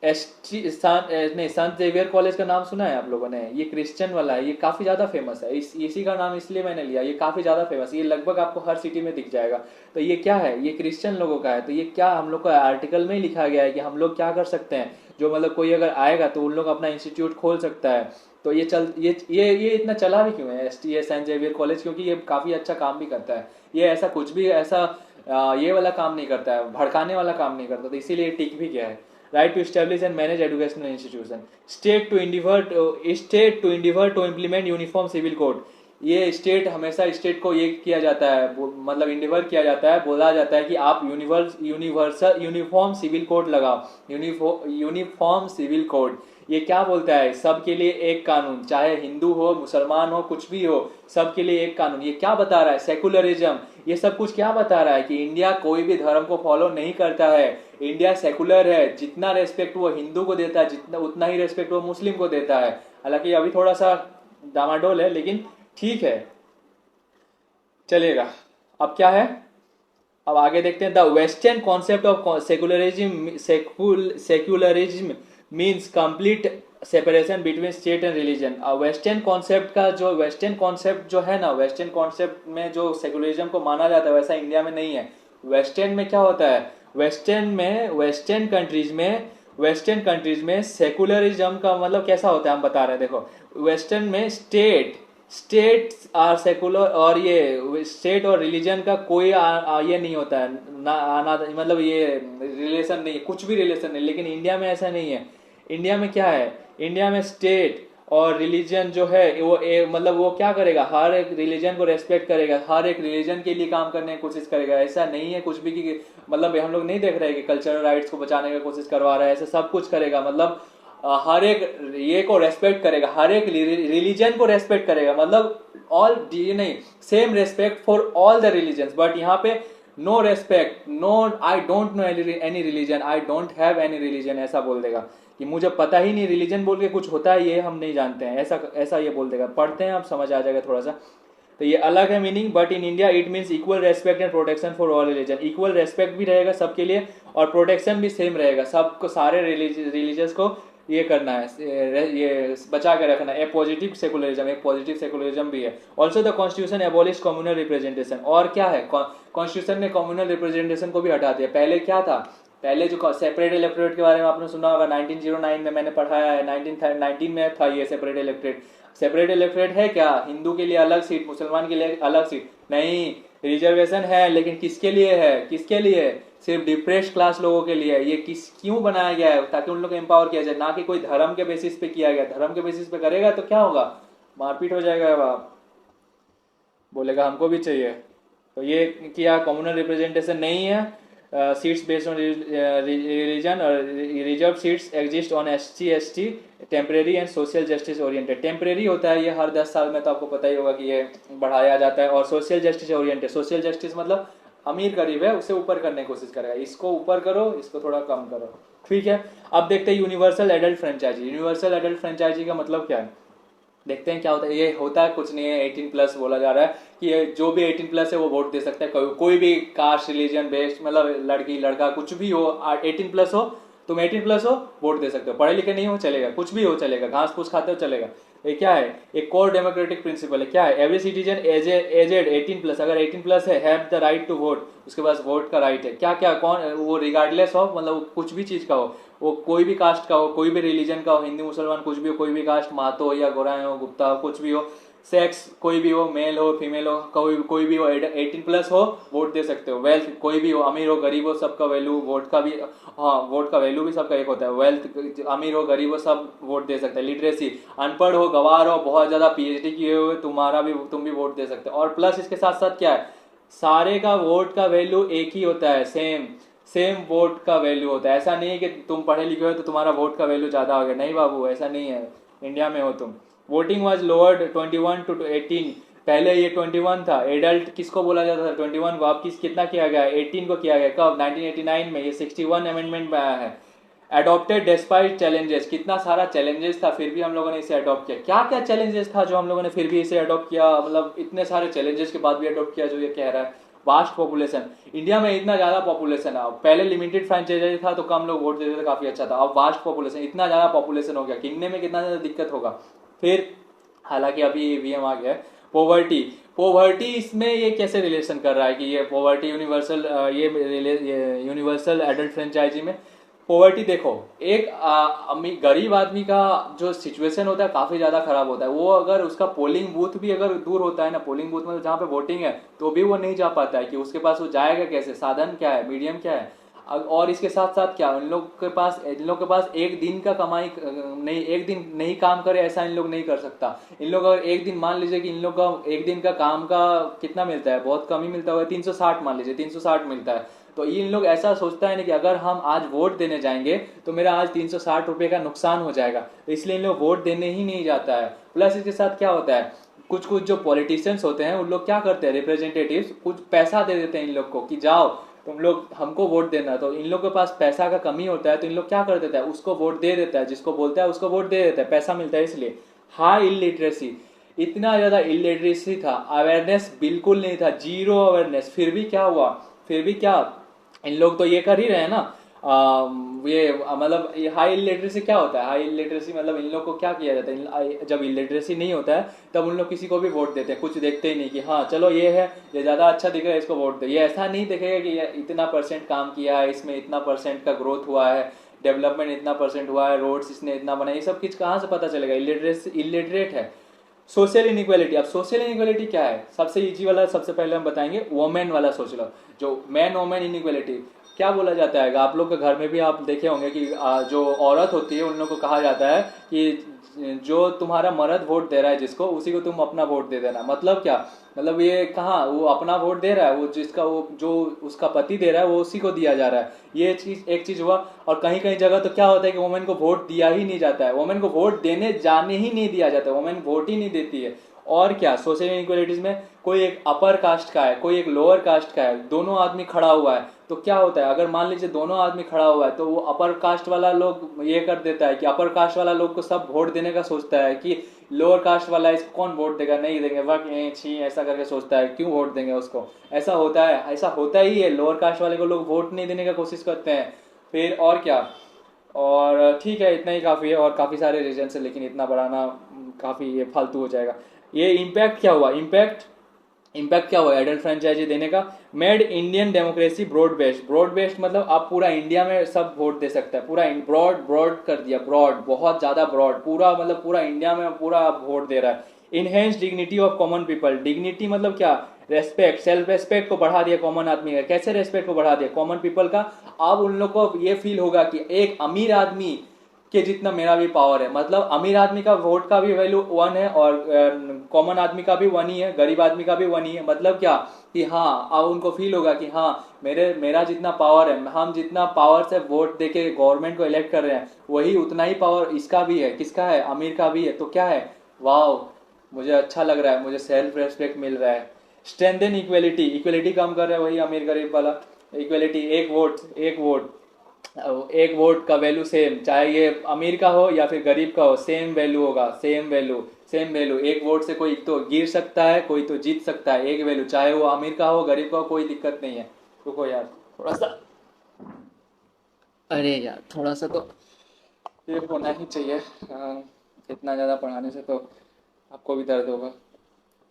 नहीं, संत जेवियर कॉलेज का नाम सुना है आप लोगों ने? ये क्रिश्चियन वाला है, ये काफी ज्यादा फेमस है। इसी का नाम इसलिए मैंने लिया, ये काफी ज्यादा फेमस, ये लगभग आपको हर सिटी में दिख जाएगा। तो ये क्या है? ये क्रिश्चियन लोगों का है। तो ये क्या हम लोग का आर्टिकल में ही लिखा गया है कि हम लोग क्या कर सकते हैं, जो मतलब कोई अगर आएगा तो उन लोग अपना इंस्टीट्यूट खोल सकता है। तो ये चल ये इतना चला भी क्यों है STA सेंट जेवियर कॉलेज? क्योंकि ये काफी अच्छा काम भी करता है। ये ऐसा कुछ भी ऐसा ये वाला काम नहीं करता है, भड़काने वाला काम नहीं करता, तो इसीलिए टिक भी गया है। Right to establish and manage educational institution. State to endeavour to implement uniform civil code. ये स्टेट हमेशा स्टेट को ये किया जाता है, मतलब इंडिवर किया जाता है, बोला जाता है कि आप यूनिवर्सल यूनिफॉर्म सिविल कोड लगाओ। यूनिफॉर्म सिविल कोड ये क्या बोलता है? सबके लिए एक कानून, चाहे हिंदू हो, मुसलमान हो, कुछ भी हो, सबके लिए एक कानून। ये क्या बता रहा है? सेकुलरिज्म। ये सब कुछ क्या बता रहा है कि इंडिया कोई भी धर्म को फॉलो नहीं करता है, इंडिया सेकुलर है। जितना रेस्पेक्ट वो हिंदू को देता है, जितना उतना ही रेस्पेक्ट वो मुस्लिम को देता है। हालांकि अभी थोड़ा सा डामाडोल है लेकिन ठीक है, चलेगा। अब क्या है, अब आगे देखते हैं। The western concept of secularism means complete separation between state and religion. Western concept का जो वेस्टर्न कॉन्सेप्ट जो है ना, वेस्टर्न कॉन्सेप्ट में जो सेक्युलरिज्म को माना जाता है वैसा इंडिया में नहीं है। वेस्टर्न में क्या होता है, वेस्टर्न कंट्रीज में सेकुलरिज्म का मतलब कैसा होता है हम बता रहे हैं। देखो, वेस्टर्न में स्टेट आर सेकुलर, और ये स्टेट और रिलीजन का कोई ये नहीं होता है ना, मतलब ये रिलेशन नहीं है, कुछ भी रिलेशन नहीं। लेकिन इंडिया में ऐसा नहीं है। इंडिया में क्या है, इंडिया में स्टेट और रिलीजन जो है वो मतलब वो क्या करेगा, हर एक रिलीजन को रेस्पेक्ट करेगा, हर एक रिलीजन के लिए काम करने की कोशिश करेगा। ऐसा नहीं है कुछ भी कि मतलब हम लोग नहीं देख रहे कि कल्चरल राइट्स को बचाने की कोशिश करवा रहा है, ऐसा सब कुछ करेगा। मतलब हर एक ये को रेस्पेक्ट करेगा, हर एक रिलीजन को रेस्पेक्ट करेगा, मतलब ऑल नहीं, same respect for all the religion. But यहाँ पे no respect, no, I don't know any religion, I don't have any religion, ऐसा बोल देगा। कि मुझे पता ही नहीं, रिलीजन बोल के कुछ होता है ये हम नहीं जानते हैं, ऐसा ऐसा ये बोल देगा। पढ़ते हैं आप समझ आ जाएगा थोड़ा सा। तो ये अलग है meaning, but in India it means equal respect and protection for all religion. Equal respect भी रहेगा सबके लिए और प्रोटेक्शन भी सेम रहेगा, सबको सारे रिलीजियस को ये करना है, ये बचा के रखना है। ए पॉजिटिव सेकुलरिज्म, एक पॉजिटिव सेकुलरिज्म भी है। Also the constitution abolish communal representation. और क्या है, कॉन्स्टिट्यूशन ने कम्युनल रिप्रेजेंटेशन को भी हटा दिया। पहले क्या था, पहले जो सेपरेट इलेक्टोरेट के बारे में आपने सुना होगा, 1909 में मैंने पढ़ाया है, 1919 में था ये सेपरेट इलेक्टोरेट। सेपरेट इलेक्टोरेट है क्या, हिंदू के लिए अलग सीट, मुसलमान के लिए अलग सीट नहीं। रिजर्वेशन है, लेकिन किसके लिए है, किसके लिए, सिर्फ डिप्रेस्ड क्लास लोगों के लिए। ये क्यों बनाया गया है, ताकि उन लोग को एम्पावर किया जाए, ना कि कोई धर्म के बेसिस पे किया गया। धर्म के बेसिस पे करेगा तो क्या होगा, मारपीट हो जाएगा, बाप बोलेगा हमको भी चाहिए। तो ये किया, कम्युनल रिप्रेजेंटेशन नहीं है। Seats based on religion, reserve seats exist on SC ST, temporary and social justice oriented. Temporary होता है ये, हर 10 साल में, तो आपको पता ही होगा कि ये बढ़ाया जाता है। और social justice oriented, social justice मतलब अमीर गरीब है उसे ऊपर करने की कोशिश करेगा, इसको ऊपर करो, इसको थोड़ा कम करो, ठीक है। अब देखते हैं universal adult franchise. Universal adult franchise का मतलब क्या है, देखते हैं क्या होता है। ये होता है कुछ नहीं है, 18+ बोला जा रहा है कि जो भी 18+ है वो वोट दे सकता है। कोई भी कास्ट रिलीजन बेस्ड, मतलब लड़की लड़का कुछ भी हो, 18+ हो, तुम 18+ हो, वोट दे सकते हो। पढ़े लिखे नहीं हो चलेगा, कुछ भी हो चलेगा, घास फूस खाते हो चलेगा। ये क्या है, एक कोर डेमोक्रेटिक प्रिंसिपल है। क्या है, एवरी सिटीजन एजेड 18+, अगर 18+ है, have the right to vote, उसके पास वोट का राइट है। क्या क्या, कौन वो, रिगार्डलेस ऑफ, मतलब कुछ भी चीज का हो, वो कोई भी कास्ट का हो, कोई भी रिलीजन का हो, हिंदू मुसलमान कुछ भी हो, कोई भी कास्ट, महतो हो या गोराएं हो, गुप्ता हो, कुछ भी हो, सेक्स कोई भी हो, मेल हो फीमेल हो, कोई भी हो, 18+ हो, वोट दे सकते हो। वेल्थ कोई भी हो, अमीर हो गरीब हो, सबका वैल्यू वोट का भी, हाँ वोट का वैल्यू भी सबका एक होता है। वेल्थ अमीर हो गरीब हो सब वोट दे सकते हैं। लिटरेसी, अनपढ़ हो गवार हो, बहुत ज्यादा PhD किए हुए, तुम भी वोट दे सकते हो। और प्लस इसके साथ साथ क्या है, सारे का वोट का वैल्यू एक ही होता है, सेम सेम वोट का वैल्यू होता है। ऐसा नहीं है कि तुम पढ़े लिखे हो तो तुम्हारा वोट का वैल्यू ज्यादा हो गया, नहीं बाबू, ऐसा नहीं है। इंडिया में हो तुम। वोटिंग वाज लोअर्ड 21 to 18, पहले ये 21 था। एडल्ट किसको बोला जाता था, 21 को, अब कितना किया गया, 18 को किया गया। कब, 1989 में, ये 61 अमेंडमेंट में आया है। अडॉप्टेड डिस्पाइट चैलेंजेस, कितना सारा चैलेंजेस था फिर भी हम लोगों ने इसे अडॉप्ट किया। क्या क्या चैलेंजेस था जो हम लोगों ने फिर भी इसे अडॉप्ट किया, मतलब इतने सारे चैलेंजेस के बाद भी अडॉप्ट किया, जो ये कह रहा है। वास्ट पॉपुलेशन, इंडिया में इतना ज्यादा पॉपुलेशन है। पहले लिमिटेड फ्रेंचाइजी था तो कम लोग वोट देते थे, काफी अच्छा था। अब वास्ट पॉपुलेशन, इतना ज्यादा पॉपुलेशन हो गया, गिनने में कितना ज्यादा दिक्कत होगा। फिर हालांकि अभी EVM आ गया है। पोवर्टी, पोवर्टी इसमें ये कैसे रिलेशन कर रहा है कि ये पोवर्टी यूनिवर्सल, ये यूनिवर्सल एडल्ट फ्रेंचाइजी में पोवर्टी। देखो, एक गरीब आदमी का जो सिचुएशन होता है काफी ज्यादा खराब होता है। वो अगर उसका पोलिंग बूथ भी अगर दूर होता है ना, पोलिंग बूथ मतलब जहाँ पे वोटिंग है, तो भी वो नहीं जा पाता है। कि उसके पास वो जाएगा कैसे, साधन क्या है, मीडियम क्या है। और इसके साथ साथ क्या, इन लोग के पास एक दिन का कमाई नहीं, एक दिन नहीं काम करे ऐसा इन लोग नहीं कर सकता। इन लोग अगर एक दिन, मान लीजिए कि इन लोग का एक दिन का काम का कितना मिलता है, बहुत कम ही मिलता होगा, 360 मान लीजिए, 360 मिलता है। तो इन लोग ऐसा सोचता है ना कि अगर हम आज वोट देने जाएंगे तो मेरा आज 360 रुपए का नुकसान हो जाएगा, तो इसलिए इन लोग वोट देने ही नहीं जाता है। प्लस इसके साथ क्या होता है, कुछ कुछ जो पॉलिटिशियंस होते हैं उन लोग क्या करते हैं, रिप्रेजेंटेटिव्स कुछ पैसा दे देते हैं इन लोग को कि जाओ तुम लोग हमको वोट देना। तो इन लोग के पास पैसा का कमी होता है, तो इन लोग क्या कर देता है, उसको वोट दे देता है, जिसको बोलता है उसको वोट दे देता है, पैसा मिलता है इसलिए। हाई इलिटरेसी, इतना ज्यादा इलिटरेसी था, अवेयरनेस बिल्कुल नहीं था, जीरो अवेयरनेस। फिर भी क्या हुआ, फिर भी क्या, इन लोग तो ये कर ही रहे हैं ना। ये मतलब हाई इलिटरेसी क्या होता है, हाई इलिटरेसी मतलब इन लोग को क्या किया जाता है, जब इलिटरेसी नहीं होता है तब उन लोग किसी को भी वोट देते हैं, कुछ देखते ही नहीं कि हाँ चलो ये है, ये ज्यादा अच्छा दिख रहा है इसको वोट दे। ये ऐसा नहीं देखेगा कि ये इतना % काम किया है, इसमें इतना % का ग्रोथ हुआ है, डेवलपमेंट इतना % हुआ है, रोड्स इसने इतना बनाया, ये सब कुछ कहाँ से पता चलेगा, इलिटरेट है। सोशल इनइक्वालिटी, अब सोशल इनइक्वालिटी क्या है, सबसे इजी वाला सबसे पहले हम बताएंगे, वोमेन वाला सोच लो, जो मैन वोमेन इनइक्वालिटी। क्या बोला जाता है, आप लोग के घर में भी आप देखे होंगे कि जो औरत होती है उन लोग को कहा जाता है कि जो तुम्हारा मर्द वोट दे रहा है जिसको, उसी को तुम अपना वोट दे देना। मतलब क्या, मतलब ये कहाँ वो अपना वोट दे रहा है, वो जिसका वो जो उसका पति दे रहा है वो उसी को दिया जा रहा है। ये चीज एक चीज हुआ। और कहीं कहीं जगह तो क्या होता है कि वुमेन को वोट दिया ही नहीं जाता है, वुमेन को वोट देने जाने ही नहीं दिया जाता है, वुमेन वोट ही नहीं देती है। और क्या, सोशल इनइक्वालिटीज में कोई एक अपर कास्ट का है, कोई एक लोअर कास्ट का है, दोनों आदमी खड़ा हुआ है, तो क्या होता है, अगर मान लीजिए दोनों आदमी खड़ा हुआ है तो वो अपर कास्ट वाला लोग ये कर देता है कि अपर कास्ट वाला लोग को सब वोट देने का सोचता है कि लोअर कास्ट वाला इसको कौन वोट देगा, नहीं देंगे, वक छी ऐसा करके सोचता है, क्यों वोट देंगे उसको। ऐसा होता है, ऐसा होता ही है, लोअर कास्ट वाले को लोग वोट नहीं देने का कोशिश करते हैं। फिर और क्या, और ठीक है इतना ही काफ़ी है, और काफ़ी सारे रीजन है, लेकिन इतना बढ़ाना काफ़ी ये फालतू हो जाएगा। ये इम्पैक्ट क्या हुआ, इम्पैक्ट क्या हुआ एडल्ट फ्रेंचाइजी देने का, made Indian democracy broad based. Broad based मतलब आप पूरा इंडिया में सब वोट दे सकते हैं, पूरा ब्रॉड ब्रॉड कर दिया, ब्रॉड बहुत ज्यादा ब्रॉड, पूरा मतलब पूरा इंडिया में पूरा वोट दे रहा है। Enhance dignity of common people, dignity मतलब क्या, रेस्पेक्ट, सेल्फ रेस्पेक्ट को बढ़ा दिया कॉमन आदमी का। कैसे रेस्पेक्ट को बढ़ा दिया कॉमन पीपल का, अब उन लोग को ये फील होगा कि एक अमीर आदमी के जितना मेरा भी पावर है, मतलब अमीर आदमी का वोट का भी वैल्यू वन है और कॉमन आदमी का भी वन ही है, गरीब आदमी का भी वन ही है। मतलब क्या कि हाँ, अब उनको फील होगा कि हाँ मेरा जितना पावर है, हम जितना पावर से वोट देके गवर्नमेंट को इलेक्ट कर रहे हैं, वही उतना ही पावर इसका भी है, किसका है, अमीर का भी है। तो क्या है, वाह मुझे अच्छा लग रहा है, मुझे सेल्फ रेस्पेक्ट मिल रहा है। स्ट्रेंथन इक्वेलिटी, इक्वेलिटी कम कर रहा है वही अमीर गरीब वाला। इक्वेलिटी, एक वोट का वैल्यू सेम, चाहे ये अमीर का हो या फिर गरीब का हो, सेम वैल्यू होगा, सेम वैल्यू। एक वोट से कोई तो गिर सकता है, कोई तो जीत सकता है, एक वैल्यू, चाहे वो अमीर का हो गरीब का हो, कोई दिक्कत नहीं है। रुको यार थोड़ा सा, अरे यार थोड़ा सा तो ये होना ही चाहिए। इतना ज़्यादा पढ़ाने से तो आपको भी दर्द होगा।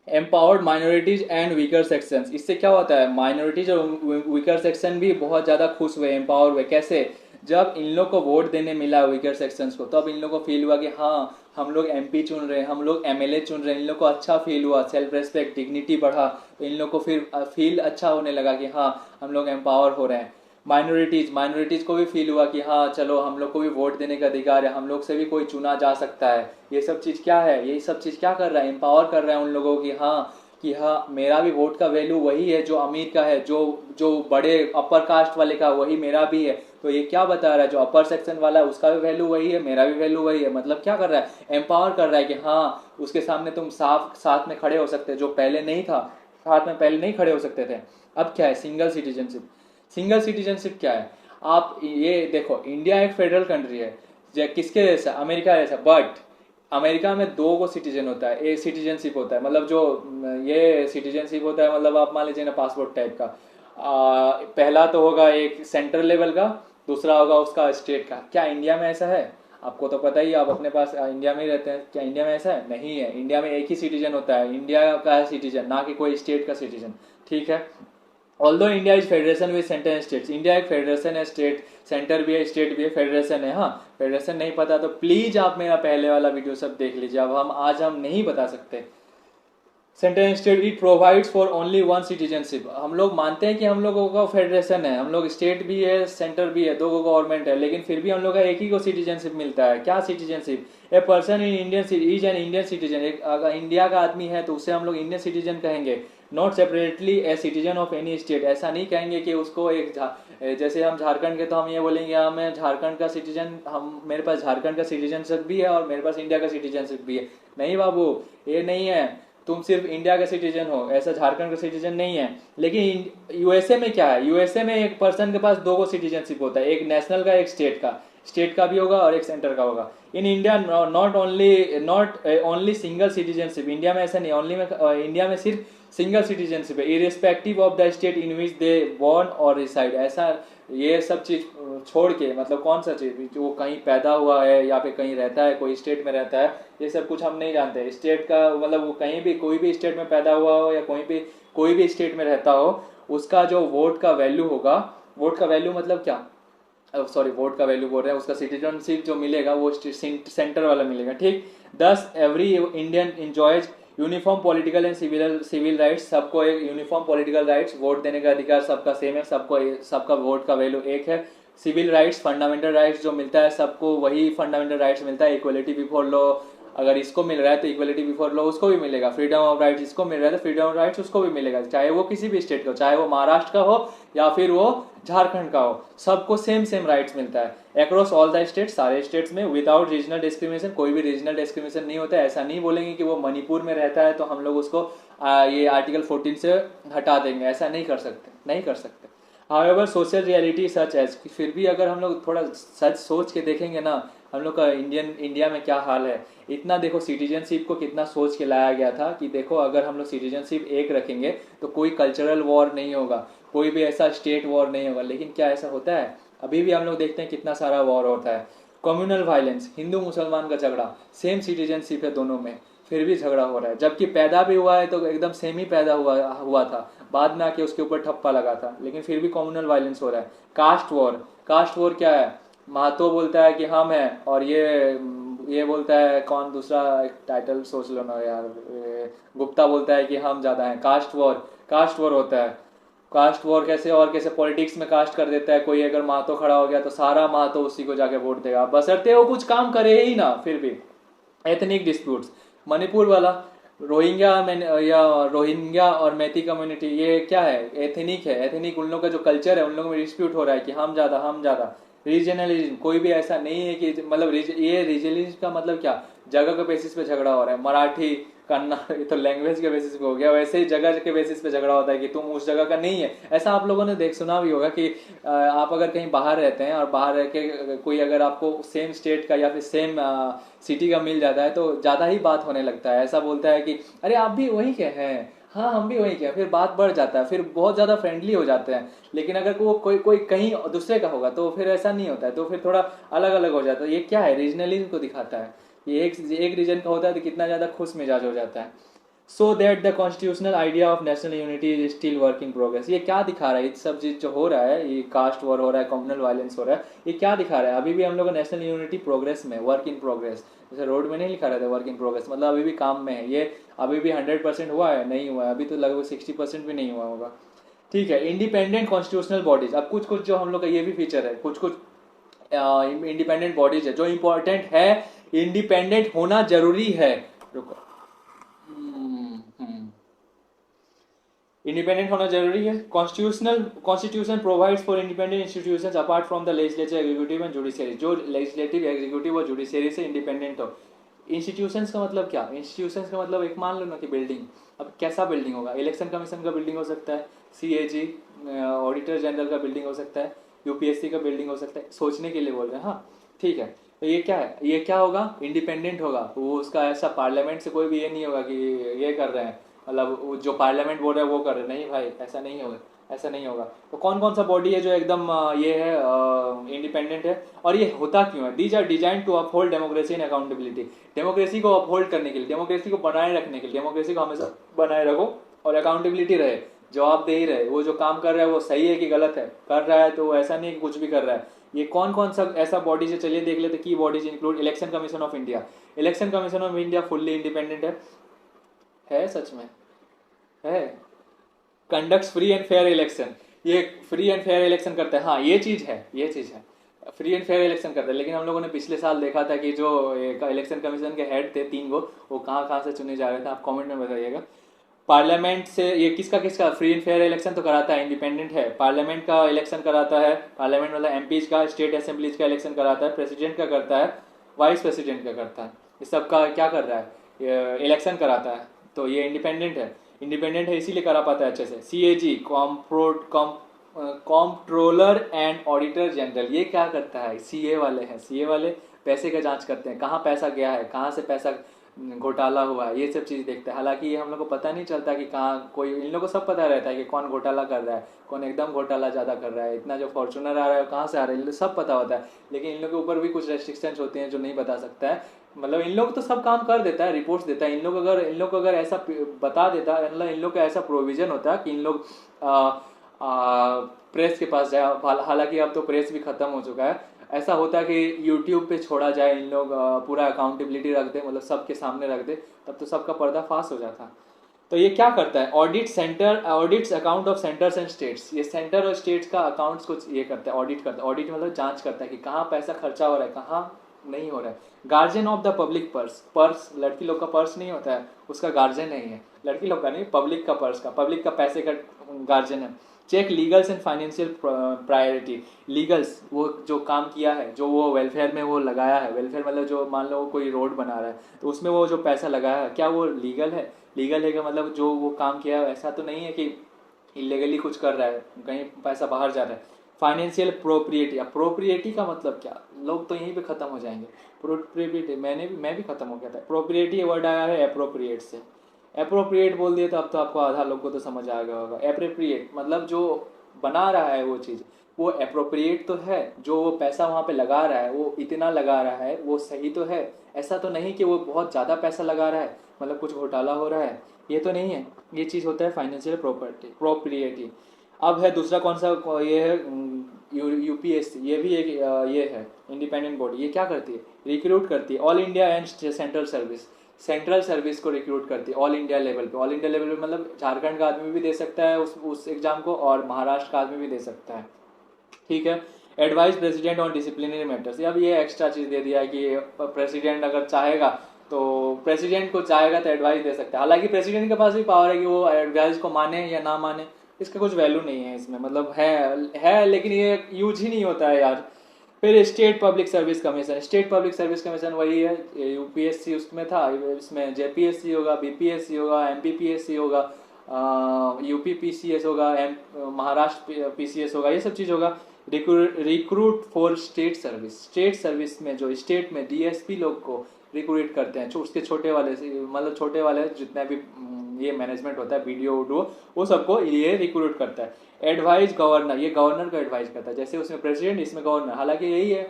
Empowered minorities and weaker sections, इससे क्या होता है, माइनॉरिटीज और वीकर सेक्शन भी बहुत ज़्यादा खुश हुए, एम्पावर हुए। कैसे, जब इन लोग को वोट देने मिला वीकर सेक्शंस को, तब इन लोग को फील हुआ कि हाँ हम लोग एमपी चुन रहे हैं, हम लोग एमएलए चुन रहे हैं, इन लोग को अच्छा फील हुआ, सेल्फ रेस्पेक्ट डिग्निटी बढ़ा, तो इन लोग को फिर फील अच्छा होने लगा कि हाँ हम लोग एम्पावर हो रहे हैं। माइनॉरिटीज को भी फील हुआ कि हाँ चलो हम लोग को भी वोट देने का अधिकार है, हम लोग से भी कोई चुना जा सकता है। ये सब चीज़ क्या है, ये सब चीज़ क्या कर रहा है, एम्पावर कर रहा है उन लोगों की, हाँ कि हाँ मेरा भी वोट का वैल्यू वही है जो अमीर का है, जो जो बड़े अपर कास्ट वाले का वही मेरा भी है। तो ये क्या बता रहा है, जो अपर सेक्शन वाला है उसका भी वैल्यू वही है, मेरा भी वैल्यू वही है। मतलब क्या कर रहा है, एम्पावर कर रहा है कि हाँ उसके सामने तुम साथ में खड़े हो सकते, जो पहले नहीं था, साथ में पहले नहीं खड़े हो सकते थे। अब क्या है, सिंगल सिटीजनशिप। सिंगल सिटीजनशिप क्या है, आप ये देखो, इंडिया एक फेडरल कंट्री है, किसके जैसा, अमेरिका जैसा, बट अमेरिका में दो को सिटीजन होता है, एक सिटीजनशिप होता है, मतलब जो ये सिटीजनशिप होता है, मतलब आप मान लीजिए ना पासपोर्ट टाइप का। पहला तो होगा एक सेंट्रल लेवल का, दूसरा होगा उसका स्टेट का। क्या इंडिया में ऐसा है, आपको तो पता ही, आप अपने पास इंडिया में ही रहते हैं, क्या इंडिया में ऐसा है, नहीं है। इंडिया में एक ही सिटीजन होता है, इंडिया का सिटीजन, ना कि कोई स्टेट का सिटीजन, ठीक है। Although India is federation with centre states, India एक फेडरेशन है, स्टेट सेंटर भी है, स्टेट भी है, फेडरेशन है। हाँ फेडरेशन नहीं पता तो प्लीज आप मेरा पहले वाला वीडियो सब देख लीजिए, अब आज हम नहीं बता सकते। Centre state, it provides for only one citizenship, हम लोग मानते हैं कि हम लोगों का फेडरेशन है, हम लोग स्टेट भी है सेंटर भी है, दो गवर्नमेंट है, लेकिन फिर भी हम लोग का एक ही को सिटीजनशिप मिलता है। क्या citizenship, a person in Indian is an Indian citizen, एक अगर इंडिया का आदमी है तो उसे हम लोग इंडियन सिटीजन कहेंगे। Not separately a citizen of any state, ऐसा नहीं कहेंगे कि उसको एक जैसे हम झारखंड के तो हम ये बोलेंगे हमें झारखंड का सिटीजन, हम मेरे पास झारखंड का सिटीजनशिप भी है और मेरे पास इंडिया का सिटीजनशिप भी है। नहीं बाबू, ये नहीं है, तुम सिर्फ इंडिया का सिटीजन हो, ऐसा झारखंड का सिटीजन नहीं है। लेकिन यूएसए में क्या है, यूएसए में एक पर्सन के पास दो को सिटीजनशिप होता है, एक नेशनल का एक स्टेट का भी होगा और एक सेंटर का होगा। In India not only single citizenship, India में ऐसा नहीं, ओनली में इंडिया में सिर्फ सिंगल सिटीजनशिप है, irrespective of the state in which they born और रिसाइड। ऐसा ये सब चीज छोड़ के, मतलब कौन सा चीज, जो कहीं पैदा हुआ है या फिर कहीं रहता है, कोई स्टेट में रहता है, ये सब कुछ हम नहीं जानते। स्टेट का मतलब वो कहीं भी कोई भी स्टेट में पैदा हुआ हो या कोई भी स्टेट में रहता हो, उसका जो वोट का वैल्यू होगा, वोट का वैल्यू मतलब क्या, सॉरी वोट का वैल्यू बोल रहे हैं, उसका सिटीजनशिप जो मिलेगा वो सेंटर वाला मिलेगा, ठीक। Thus every Indian enjoys uniform political and civil rights, सबको एक यूनिफॉर्म पॉलिटिकल राइट्स, वोट देने का अधिकार सबका सेम है, सबका वोट का वैल्यू एक है। सिविल राइट्स, फंडामेंटल राइट्स जो मिलता है सबको, वही फंडामेंटल राइट्स मिलता है। इक्वलिटी बिफोर लॉ, अगर इसको मिल रहा है तो इक्वलिटी बिफोर लॉ उसको भी मिलेगा। फ्रीडम ऑफ राइट्स इसको मिल रहा है तो फ्रीडम ऑफ राइट्स उसको भी मिलेगा, चाहे वो किसी भी स्टेट का हो, चाहे वो महाराष्ट्र का हो या फिर वो झारखंड का हो, सबको सेम राइट्स मिलता है अक्रॉस ऑल द स्टेट, सारे स्टेट्स में, विदाउट रीजनल डिस्क्रिमिनेशन, कोई भी रीजनल डिस्क्रिमिनेशन नहीं होता है। ऐसा नहीं बोलेंगे कि वो मणिपुर में रहता है तो हम लोग उसको ये आर्टिकल 14 से हटा देंगे, ऐसा नहीं कर सकते। However social reality such as, फिर भी अगर हम लोग थोड़ा सच सोच के देखेंगे ना, हम लोग का इंडिया में क्या हाल है। इतना देखो सिटीजनशिप को कितना सोच के लाया गया था कि देखो अगर हम लोग सिटीजनशिप एक रखेंगे तो कोई कल्चरल वॉर नहीं होगा, कोई भी ऐसा स्टेट वॉर नहीं होगा। लेकिन क्या ऐसा होता है? अभी भी हम लोग देखते हैं कितना सारा वॉर होता है। कम्युनल वायलेंस, हिंदू मुसलमान का झगड़ा, सेम सिटीजनशिप है दोनों में, फिर भी झगड़ा हो रहा है। जबकि पैदा भी हुआ है तो एकदम सेम ही पैदा हुआ हुआ था, बाद में आके उसके ऊपर ठप्पा लगा था, लेकिन फिर भी कम्युनल वायलेंस हो रहा है। कास्ट वॉर, कास्ट वॉर क्या है? महतो बोलता है कि हम हैं, और ये बोलता है कौन दूसरा, एक टाइटल सोच लो ना यार, गुप्ता बोलता है कि हम ज्यादा हैं। कास्ट वॉर, कास्ट वॉर होता है। कास्ट वॉर कैसे? और कैसे पॉलिटिक्स में कास्ट कर देता है, कोई अगर महतो खड़ा हो गया तो सारा महतो उसी को जाके वोट देगा, बशर्ते वो कुछ काम करे ही ना। फिर भी एथनिक डिस्प्यूट्स, मणिपुर वाला, रोहिंग्या और मैती कम्युनिटी, ये क्या है? एथनिक है। एथनिक उन लोगों का जो कल्चर है उन लोगों में डिस्प्यूट हो रहा है कि हम ज्यादा, हम ज्यादा। रीजनलिज्म, कोई भी ऐसा नहीं है कि मतलब ये रीजनलिज्म का मतलब क्या? जगह के बेसिस पे झगड़ा हो रहा है। मराठी, कन्नड़, ये तो लैंग्वेज के बेसिस पे हो गया। वैसे ही जगह के बेसिस पे झगड़ा होता है कि तुम उस जगह का नहीं है। ऐसा आप लोगों ने देख सुना भी होगा कि आप अगर कहीं बाहर रहते हैं और बाहर रह के कोई अगर आपको सेम स्टेट का या फिर सेम सिटी का मिल जाता है तो ज़्यादा ही बात होने लगता है। ऐसा बोलता है कि अरे आप भी वही के हैं, हाँ हम भी वही के हैं, फिर बात बढ़ जाता है, फिर बहुत ज़्यादा फ्रेंडली हो जाते हैं। लेकिन अगर वो कोई कोई कहीं दूसरे का होगा तो फिर ऐसा नहीं होता है, तो फिर थोड़ा अलग अलग हो जाता है। ये क्या है? रीजनलिज्म को दिखाता है। ये एक रीजन का होता है तो कितना ज़्यादा खुश मिजाज हो जाता है। So that the constitutional idea of national unity is still work in progress. ये क्या दिखा रहा है? ये सब चीज जो हो रहा है, ये कास्ट वॉर हो रहा है, कम्युनल वायलेंस हो रहा है, ये क्या दिखा रहा है? अभी भी हम लोग नेशनल यूनिटी प्रोग्रेस में, वर्क इन प्रोग्रेस। जैसे रोड में नहीं लिखा रहता वर्क इन प्रोग्रेस, मतलब अभी भी काम में है। ये अभी भी 100% हुआ है? नहीं हुआ है, अभी तो लगभग 60% भी नहीं हुआ होगा। ठीक है, इंडिपेंडेंट कॉन्स्टिट्यूशनल बॉडीज। अब कुछ कुछ जो हम लोग का ये भी फीचर है, कुछ कुछ इंडिपेंडेंट बॉडीज है जो इंपॉर्टेंट है, इंडिपेंडेंट होना जरूरी है। रुको, इंडिपेंडेंट होना जरूरी है। Constitution provides for independent institutions apart from the legislative, executive and judiciary. जो लेजिस्लेटिव, एग्जीक्यूटिव और जुडिशियरी से इंडिपेंडेंट हो। इंस्टीट्यूशंस का मतलब क्या? इंस्टीट्यूशंस का मतलब एक मान लो ना कि बिल्डिंग। अब कैसा बिल्डिंग होगा? इलेक्शन कमीशन का बिल्डिंग हो सकता है, सीएजी ऑडिटर जनरल का बिल्डिंग हो सकता है, यूपीएससी का बिल्डिंग हो सकता है, सोचने के लिए बोल रहे हैं। हाँ ठीक है, तो ये क्या है? ये क्या होगा? इंडिपेंडेंट होगा। वो उसका ऐसा पार्लियामेंट से कोई भी ये नहीं होगा कि ये कर रहे हैं, मतलब जो पार्लियामेंट बोल रहा है वो कर रहे हैं। नहीं भाई, ऐसा नहीं होगा, ऐसा नहीं होगा। तो कौन कौन सा बॉडी है जो एकदम ये है, इंडिपेंडेंट है? और ये होता क्यों है? These are design to uphold democracy and accountability. Democracy को अपहोल्ड करने के लिए, डेमोक्रेसी को बनाए रखने के लिए, डेमोक्रेसी को हमेशा बनाए रखो और अकाउंटेबिलिटी रहे, जवाबदेही रहे। वो जो काम कर रहा है वो सही है कि गलत है, कर रहा है तो ऐसा नहीं कि कुछ भी कर रहा है। ये कौन कौन सा ऐसा बॉडीज है? चलिए देख लेते। की bodies include election commission of India. Election commission of India fully independent है सच में है। Conducts free and fair election, ये फ्री एंड फेयर इलेक्शन करता है। हाँ ये चीज है, ये चीज है, फ्री एंड फेयर इलेक्शन करता है। लेकिन हम लोगों ने पिछले साल देखा था कि जो इलेक्शन कमीशन के हेड थे 3 वो कहाँ कहाँ से चुने जा रहे थे? आप कमेंट में बताइएगा। पार्लियामेंट से ये किसका किसका फ्री एंड फेयर इलेक्शन तो कराता है, इंडिपेंडेंट है। पार्लियामेंट का इलेक्शन कराता है, पार्लियामेंट मतलब एमपीज का, स्टेट असेंबलीज का इलेक्शन कराता है, प्रेसिडेंट का करता है, वाइस प्रेसिडेंट का करता है। इस सब का क्या कर रहा है? इलेक्शन कराता है। तो ये इंडिपेंडेंट है। इंडिपेंडेंट है इसीलिए करा पाता है अच्छे से। CAG, comptroller and auditor general, ये क्या करता है? सीए वाले हैं। सीए वाले पैसे का जांच करते हैं, कहाँ पैसा गया है, कहाँ से पैसा घोटाला हुआ है, ये सब चीज़ देखते हैं। हालांकि ये हम लोग को पता नहीं चलता कि कहाँ कोई, इन लोगों को सब पता रहता है कि कौन घोटाला कर रहा है, कौन एकदम घोटाला ज़्यादा कर रहा है। इतना जो फॉर्चूनर आ रहा है कहाँ से आ रहा है, इन लोग सब पता होता है। लेकिन इन लोग के ऊपर भी कुछ रेस्ट्रिक्शंस होती हैं जो नहीं बता सकता है। मतलब इन लोग तो सब काम कर देता है, रिपोर्ट्स देता है। इन लोग को अगर ऐसा बता देता है, मतलब इन लोग का ऐसा प्रोविजन होता है कि इन लोग प्रेस के पास जाए। हालांकि अब तो प्रेस भी खत्म हो चुका है। ऐसा होता है कि यूट्यूब पे छोड़ा जाए, इन लोग पूरा अकाउंटेबिलिटी रख दे, मतलब सबके सामने रख दे, तब तो सबका पर्दाफाश हो जाता। तो ये क्या करता है? Audits account of centres and states. ये सेंटर और स्टेट्स का अकाउंट्स को ये करता है, ऑडिट करता है। ऑडिट मतलब जांच करता है कि कहाँ पैसा खर्चा हो रहा है, कहाँ नहीं हो रहा है। Guardian of the public purse. Purse लड़की लोग का पर्स नहीं होता है, उसका गार्जियन नहीं है। लड़की लोग का नहीं, पब्लिक का पर्स का, पब्लिक का पैसे का गार्जियन है। Check legals and financial priority. Legals, वो जो काम किया है, जो वो वेलफेयर में वो लगाया है, वेलफेयर मतलब जो मान लो कोई रोड बना रहा है तो उसमें वो जो पैसा लगाया है क्या वो लीगल है? लीगल है का मतलब जो वो काम किया है ऐसा तो नहीं है कि इलीगली कुछ कर रहा है, कहीं पैसा बाहर जा रहा है। फाइनेंशियल प्रोप्रिएटी, अब प्रोप्रिएटी का मतलब क्या, लोग तो यहीं पे खत्म हो जाएंगे। प्रोप्रिएटी मैं भी खत्म हो गया था। प्रोप्रिएटी वर्ड आया है अप्रोप्रिएट से, अप्रोप्रिएट बोल दिए तो अब तो आपको आधा लोग को तो समझ आ गया होगा। अप्रोप्रिएट मतलब जो बना रहा है वो चीज़, वो अप्रोप्रिएट तो है, जो वो पैसा वहाँ पे लगा रहा है वो इतना लगा रहा है वो सही तो है, ऐसा तो नहीं कि वो बहुत ज़्यादा पैसा लगा रहा है मतलब कुछ घोटाला हो रहा है, ये तो नहीं है। ये चीज़ होता है फाइनेंशियल प्रॉपर्टी प्रोप्रिएटी। अब है दूसरा कौन सा, ये है यूपीएससी, ये भी एक ये है इंडिपेंडेंट बॉडी। ये क्या करती है, रिक्रूट करती है all India and central service, central service को रिक्रूट करती है ऑल इंडिया लेवल पे। ऑल इंडिया लेवल पे मतलब झारखंड का आदमी भी दे सकता है उस एग्जाम को, और महाराष्ट्र का आदमी भी दे सकता है, ठीक है। Advice president on disciplinary matters, अब ये एक्स्ट्रा चीज़ दे दिया है कि प्रेसिडेंट अगर चाहेगा तो प्रेसिडेंट को चाहेगा तो एडवाइस दे सकता है। हालांकि प्रेसिडेंट के पास भी पावर है कि वो एडवाइस को माने या ना माने, इसका कुछ वैल्यू नहीं है इसमें, मतलब है लेकिन ये यूज ही नहीं होता है यार। फिर state public service commission, state public service commission वही है, यूपीएससी उसमें था, इसमें जेपीएससी होगा, बीपीएससी होगा, एमपीपीएससी होगा, यूपीपीसीएस होगा, महाराष्ट्र पीसीएस होगा, ये सब चीज़ होगा। Recruit for state service, state service में जो स्टेट में डीएसपी लोग को रिक्रूट करते हैं, उसके छोटे वाले से मतलब छोटे वाले जितने भी ये मैनेजमेंट होता है बीडीओ उडीओ, वो सबको ये रिक्रूट करता है। एडवाइस गवर्नर, ये गवर्नर को एडवाइस करता है, जैसे उसमें प्रेसिडेंट इसमें गवर्नर, हालांकि यही है,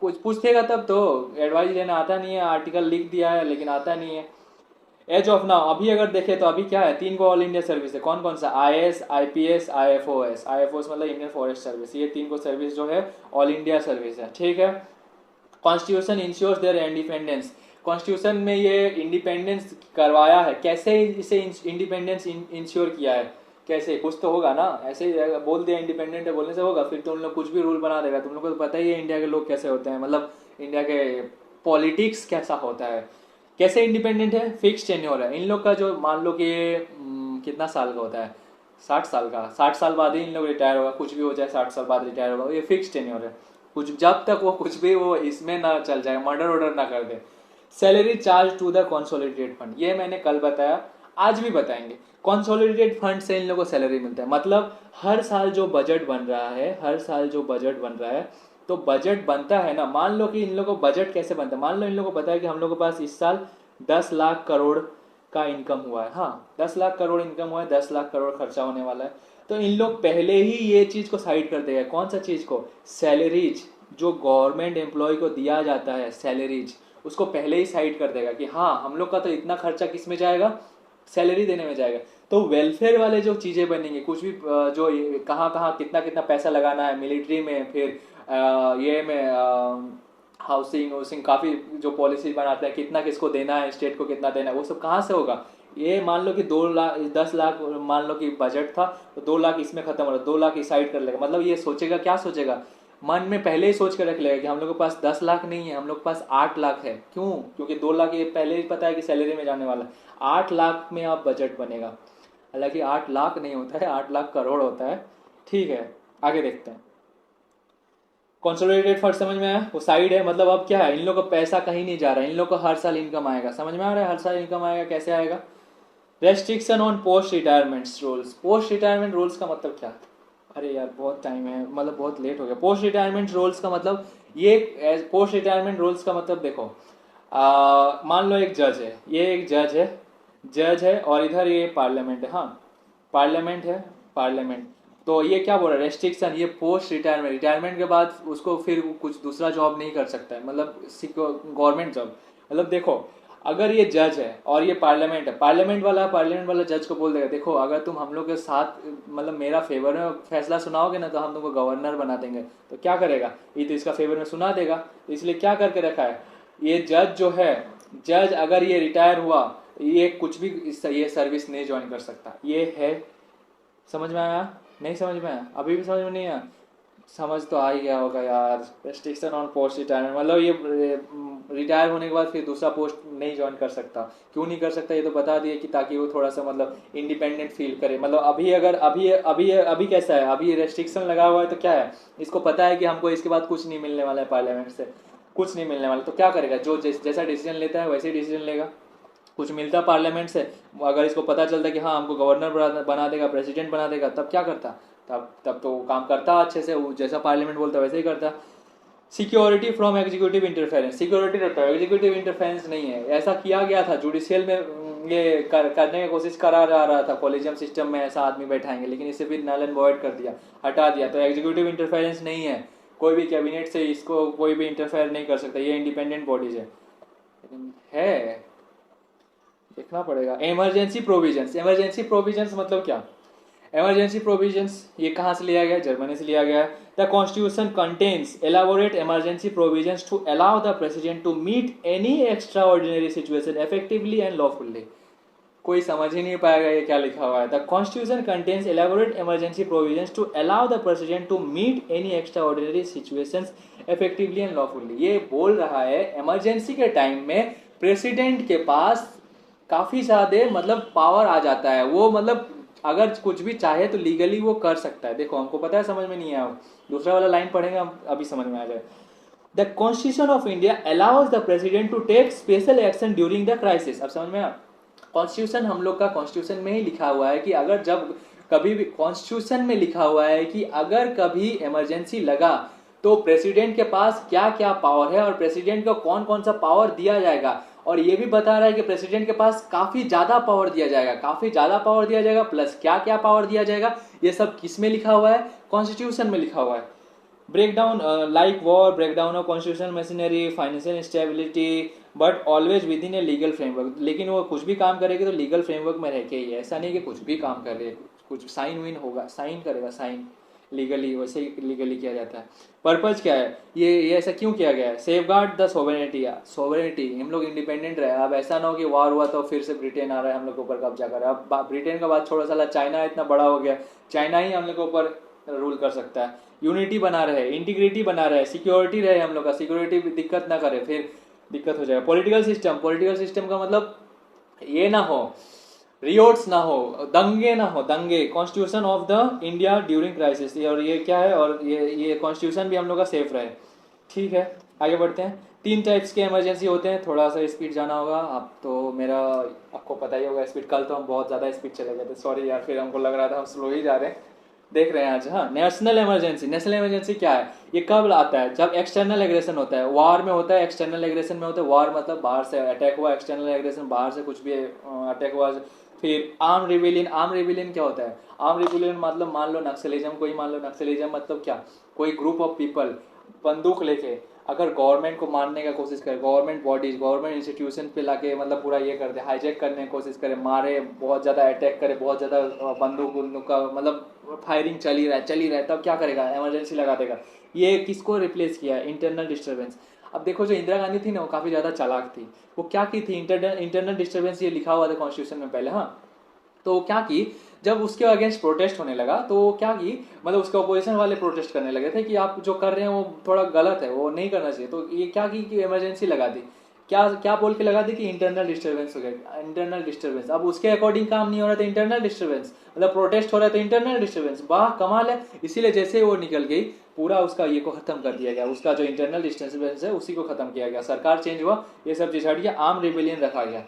पूछेगा तब तो एडवाइस लेना आता नहीं है, आर्टिकल लिख दिया है लेकिन आता नहीं है। एज ऑफ नाउ अभी अगर देखें तो अभी क्या है, 3 को ऑल इंडिया सर्विस है, कौन कौन सा, आईएएस आईपीएस आईएफओएस, आईएफओएस मतलब इंडियन फॉरेस्ट सर्विस, ये 3 को सर्विस जो है ऑल इंडिया सर्विस है, ठीक है। Constitution insures their independence, constitution में ये इंडिपेंडेंस करवाया है, कैसे इसे इंडिपेंडेंस इंश्योर किया है, कैसे, कुछ तो होगा ना, ऐसे बोल दिया इंडिपेंडेंट है बोलने से होगा, फिर तो उन लोग कुछ भी रूल बना देगा। तुम लोग को तो पता ही है इंडिया के लोग कैसे होते हैं, मतलब इंडिया के पॉलिटिक्स कैसा होता है। कैसे इंडिपेंडेंट है, फिक्स टेन्योर है इन लोग का, जो मान लो कि कितना साल का होता है, 60 साल का, 60 साल बाद ही इन लोग रिटायर होगा, कुछ भी हो जाए 60 साल बाद रिटायर होगा, ये फिक्स टेन्योर है, कुछ जब तक वो कुछ भी वो इसमें ना चल जाए, मर्डर वर्डर ना कर दे। Salary charge to the consolidated fund, ये मैंने कल बताया, आज भी बताएंगे। कॉन्सोलिडेटेड फंड से इन लोगों को सैलरी मिलता है, मतलब हर साल जो बजट बन रहा है, हर साल जो बजट बन रहा है, तो बजट बनता है ना, मान लो कि इन लोगों को बजट कैसे बनता है, मान लो इन लोगों को पता है कि हम लोग के पास इस साल 10 लाख करोड़ का इनकम हुआ है, हाँ 10 लाख करोड़ इनकम हुआ है, 10 लाख करोड़ खर्चा होने वाला है, तो इन लोग पहले ही ये चीज को साइड कर देगा, कौन सा चीज को, सैलरीज, जो गवर्नमेंट एम्प्लॉय को दिया जाता है सैलरीज, उसको पहले ही साइड कर देगा कि हाँ हम लोग का तो इतना खर्चा किस में जाएगा, सैलरी देने में जाएगा। तो वेलफेयर वाले जो चीजें बनेंगी, कुछ भी जो कहाँ कहाँ कितना कितना पैसा लगाना है मिलिट्री में, फिर ये में हाउसिंग हाउसिंग काफ़ी जो पॉलिसी बनाते हैं, कितना किसको देना है, स्टेट को कितना देना है, वो सब कहाँ से होगा। ये मान लो कि 2 लाख 10 लाख मान लो कि बजट था, तो 2 लाख इसमें खत्म हो रहा है, 2 लाख इस साइड कर लेगा, मतलब ये सोचेगा, क्या सोचेगा, मन में पहले ही सोच कर रख लेगा कि हम लोग के पास 10 लाख नहीं है, हम लोग के पास 8 लाख है, क्यों, क्योंकि 2 लाख ये पहले ही पता है कि सैलरी में जाने वाला है, 8 लाख में आप बजट बनेगा। हालांकि 8 लाख नहीं होता है, 8 लाख करोड़ होता है, ठीक है। आगे देखते हैं, कंसोलिडेटेड फंड समझ में आया, वो साइड है, मतलब अब क्या है, इन लोगों को पैसा कहीं नहीं जा रहा है, इन लोग को हर साल इनकम आएगा, समझ में आ रहा है, हर साल इनकम आएगा, कैसे आएगा। Restriction on post retirement rules, post retirement rules का मतलब क्या, अरे यार बहुत टाइम है, मतलब बहुत लेट हो गया। पोस्ट रिटायरमेंट रूल्स का मतलब ये, पोस्ट रिटायरमेंट रूल्स का मतलब देखो, मान लो एक जज है, ये एक जज है और इधर ये पार्लियामेंट है, हाँ पार्लियामेंट है, पार्लियामेंट, तो ये क्या बोल रहा है, रेस्ट्रिक्शन, ये पोस्ट रिटायरमेंट, रिटायरमेंट के बाद उसको फिर कुछ दूसरा जॉब नहीं कर सकता है, मतलब गवर्नमेंट जॉब। मतलब देखो अगर ये जज है और ये पार्लियामेंट है, पार्लियामेंट वाला जज को बोल देगा, देखो अगर तुम हम लोग के साथ मतलब मेरा फेवर में फैसला सुनाओगे ना तो हम तुमको गवर्नर बना देंगे, तो क्या करेगा, ये तो इसका फेवर में सुना देगा, इसलिए क्या करके रखा है, ये जज जो है, जज अगर ये रिटायर हुआ, ये कुछ भी ये सर्विस नहीं ज्वाइन कर सकता, ये है। समझ में आया, नहीं समझ में आया, अभी भी समझ में नहीं आया, समझ तो आ ही गया होगा यार। रेस्ट्रिक्शन ऑन पोस्ट रिटायरमेंट मतलब ये रिटायर होने के बाद फिर दूसरा पोस्ट नहीं ज्वाइन कर सकता, क्यों नहीं कर सकता, ये तो बता दिए कि ताकि वो थोड़ा सा मतलब इंडिपेंडेंट फील करे। मतलब अभी अगर अभी कैसा है, अभी रेस्ट्रिक्शन लगा हुआ है तो क्या है, इसको पता है कि हमको इसके बाद कुछ नहीं मिलने वाला है, पार्लियामेंट से कुछ नहीं मिलने वाला, तो क्या करेगा, जो जैसा डिसीजन लेता है वैसे ही डिसीजन लेगा। कुछ मिलता पार्लियामेंट से, अगर इसको पता चलता कि हाँ हमको गवर्नर बना देगा, प्रेसिडेंट बना देगा, तब क्या करता? तब तो वो काम करता अच्छे से, वो जैसा पार्लियामेंट बोलता वैसे ही करता। Security from executive interference, security रहता है, एग्जीक्यूटिव इंटरफेरेंस नहीं है। ऐसा किया गया था जुडिशियल में, ये करने की कोशिश करा जा रहा था, कॉलेजियम सिस्टम में ऐसा आदमी बैठाएंगे, लेकिन इसे फिर नल एंड वॉइड कर दिया, हटा दिया। तो एग्जीक्यूटिव इंटरफेरेंस नहीं है, कोई भी कैबिनेट से इसको कोई भी इंटरफेयर नहीं कर सकता, ये इंडिपेंडेंट बॉडीज है। देखना पड़ेगा। इमरजेंसी प्रोविजंस, इमरजेंसी प्रोविजंस मतलब क्या? इमरजेंसी प्रोविजंस ये कहाँ से लिया गया? जर्मनी से लिया गया है। The constitution contains elaborate emergency provisions to allow the president to meet any extraordinary situation effectively and lawfully. कोई समझ ही नहीं पाएगा ये क्या लिखा हुआ है। The constitution contains elaborate emergency provisions to allow the president to meet any extraordinary situations effectively and lawfully. ये बोल रहा है इमरजेंसी के टाइम में प्रेसिडेंट के पास काफी ज्यादा मतलब पावर आ जाता है, वो मतलब अगर कुछ भी चाहे तो लीगली वो कर सकता है। देखो हमको पता है, समझ में नहीं आया, दूसरा वाला लाइन पढ़ेंगे हम, अभी समझ में आ जाए। The constitution of India allows the president to take special action during the crisis. अब समझ में आया? कॉन्स्टिट्यूशन हम लोग का कॉन्स्टिट्यूशन में ही लिखा हुआ है कि अगर जब कभी भी कॉन्स्टिट्यूशन में लिखा हुआ है कि अगर कभी इमरजेंसी लगा तो प्रेसिडेंट के पास क्या क्या पावर है और प्रेसिडेंट को कौन कौन सा पावर दिया जाएगा। और ये भी बता रहा है कि प्रेसिडेंट के पास काफी ज्यादा पावर दिया जाएगा, काफी ज्यादा पावर दिया जाएगा, प्लस क्या क्या पावर दिया जाएगा, ये सब किस में लिखा हुआ है? कॉन्स्टिट्यूशन में लिखा हुआ है। Breakdown like war, breakdown of constitutional machinery, financial instability, but always with in a legal framework. लेकिन वो कुछ भी काम करेगी तो लीगल फ्रेमवर्क में रह के ही है, ऐसा नहीं कि कुछ भी काम कर रहे, कुछ साइन विन होगा, साइन करेगा, साइन लीगली, वैसे ही लीगली किया जाता है। पर्पज क्या है? ये ऐसा क्यों किया गया है? Safe guard the sovereignty, sovereignty, हम लोग इंडिपेंडेंट रहे। अब ऐसा ना हो कि वार हुआ तो फिर से ब्रिटेन आ रहा है हम लोग के ऊपर कब्जा कर रहा है। अब ब्रिटेन का बात छोड़ो, साला चाइना इतना बड़ा हो गया, चाइना ही हम लोग के ऊपर रूल कर सकता है। यूनिटी बना रहे, इंटीग्रिटी बना रहे, सिक्योरिटी रहे हम लोग का, सिक्योरिटी दिक्कत ना करे, फिर दिक्कत हो जाएगा। पॉलिटिकल सिस्टम, पॉलिटिकल सिस्टम का मतलब ये ना हो, रियोट्स ना हो, दंगे ना हो, दंगे। Constitution of the India during crisis, और ये क्या है, और ये कॉन्स्टिट्यूशन भी हम लोग का सेफ रहे। ठीक है, आगे बढ़ते हैं। 3 टाइप्स के इमरजेंसी होते हैं, थोड़ा सा स्पीड जाना होगा। अब तो मेरा आपको पता ही होगा स्पीड, कल तो हम बहुत ज़्यादा स्पीड चले गए थे, सॉरी यार, फिर हमको लग रहा था हम स्लो ही जा रहे हैं। देख रहे हैं आज। हाँ, नेशनल इमरजेंसी। नेशनल इमरजेंसी क्या है? ये कब आता है? जब एक्सटर्नल एग्रेशन होता है, वार में होता है, एक्सटर्नल एग्रेशन में होता है। वार मतलब बाहर से अटैक हुआ, एक्सटर्नल एग्रेशन बाहर से कुछ भी अटैक हुआ। फिर आर्म रिबेलियन, आर्म रिबेलियन क्या होता है? आर्म रिबेलियन मतलब मान लो नक्सलिज्म, कोई मान लो नक्सलिज्म मतलब क्या? कोई ग्रुप ऑफ पीपल बंदूक लेके अगर गवर्नमेंट को मारने का कोशिश करे, गवर्नमेंट बॉडीज, गवर्नमेंट इंस्टीट्यूशन पे लाके मतलब पूरा ये कर दे, हाईजैक करने की कोशिश करे, मारे, बहुत ज़्यादा अटैक करे, बहुत ज़्यादा बंदूक का मतलब फायरिंग चल ही रहा है, तब क्या करेगा? इमरजेंसी लगा देगा। ये किसको रिप्लेस किया? Internal disturbance. अब देखो जो इंदिरा गांधी थी ना, वो काफ़ी ज़्यादा चालाक थी। वो क्या की थी? इंटरनल डिस्टर्बेंस, ये लिखा हुआ था कॉन्स्टिट्यूशन में पहले। हाँ, तो क्या की, जब उसके अगेंस्ट प्रोटेस्ट होने लगा तो क्या की, मतलब उसके अपोजिशन वाले प्रोटेस्ट करने लगे थे कि आप जो कर रहे हैं वो थोड़ा गलत है, वो नहीं करना चाहिए। तो ये क्या की कि इमरजेंसी लगा दी। क्या क्या बोल के लगा दी कि इंटरनल डिस्टर्बेंस हो गया, इंटरनल डिस्टर्बेंस। अब उसके अकॉर्डिंग काम नहीं हो रहा था, इंटरनल डिस्टर्बेंस, मतलब प्रोटेस्ट हो रहा था, इंटरनल डिस्टर्बेंस। वाह कमाल है। इसीलिए जैसे वो निकल गई, पूरा उसका ये को खत्म कर दिया गया, उसका जो इंटरनल डिस्टर्बेंस है उसी को खत्म किया गया। सरकार चेंज हुआ, ये सब चीज हट गया, आर्म रिबेलियन रखा गया।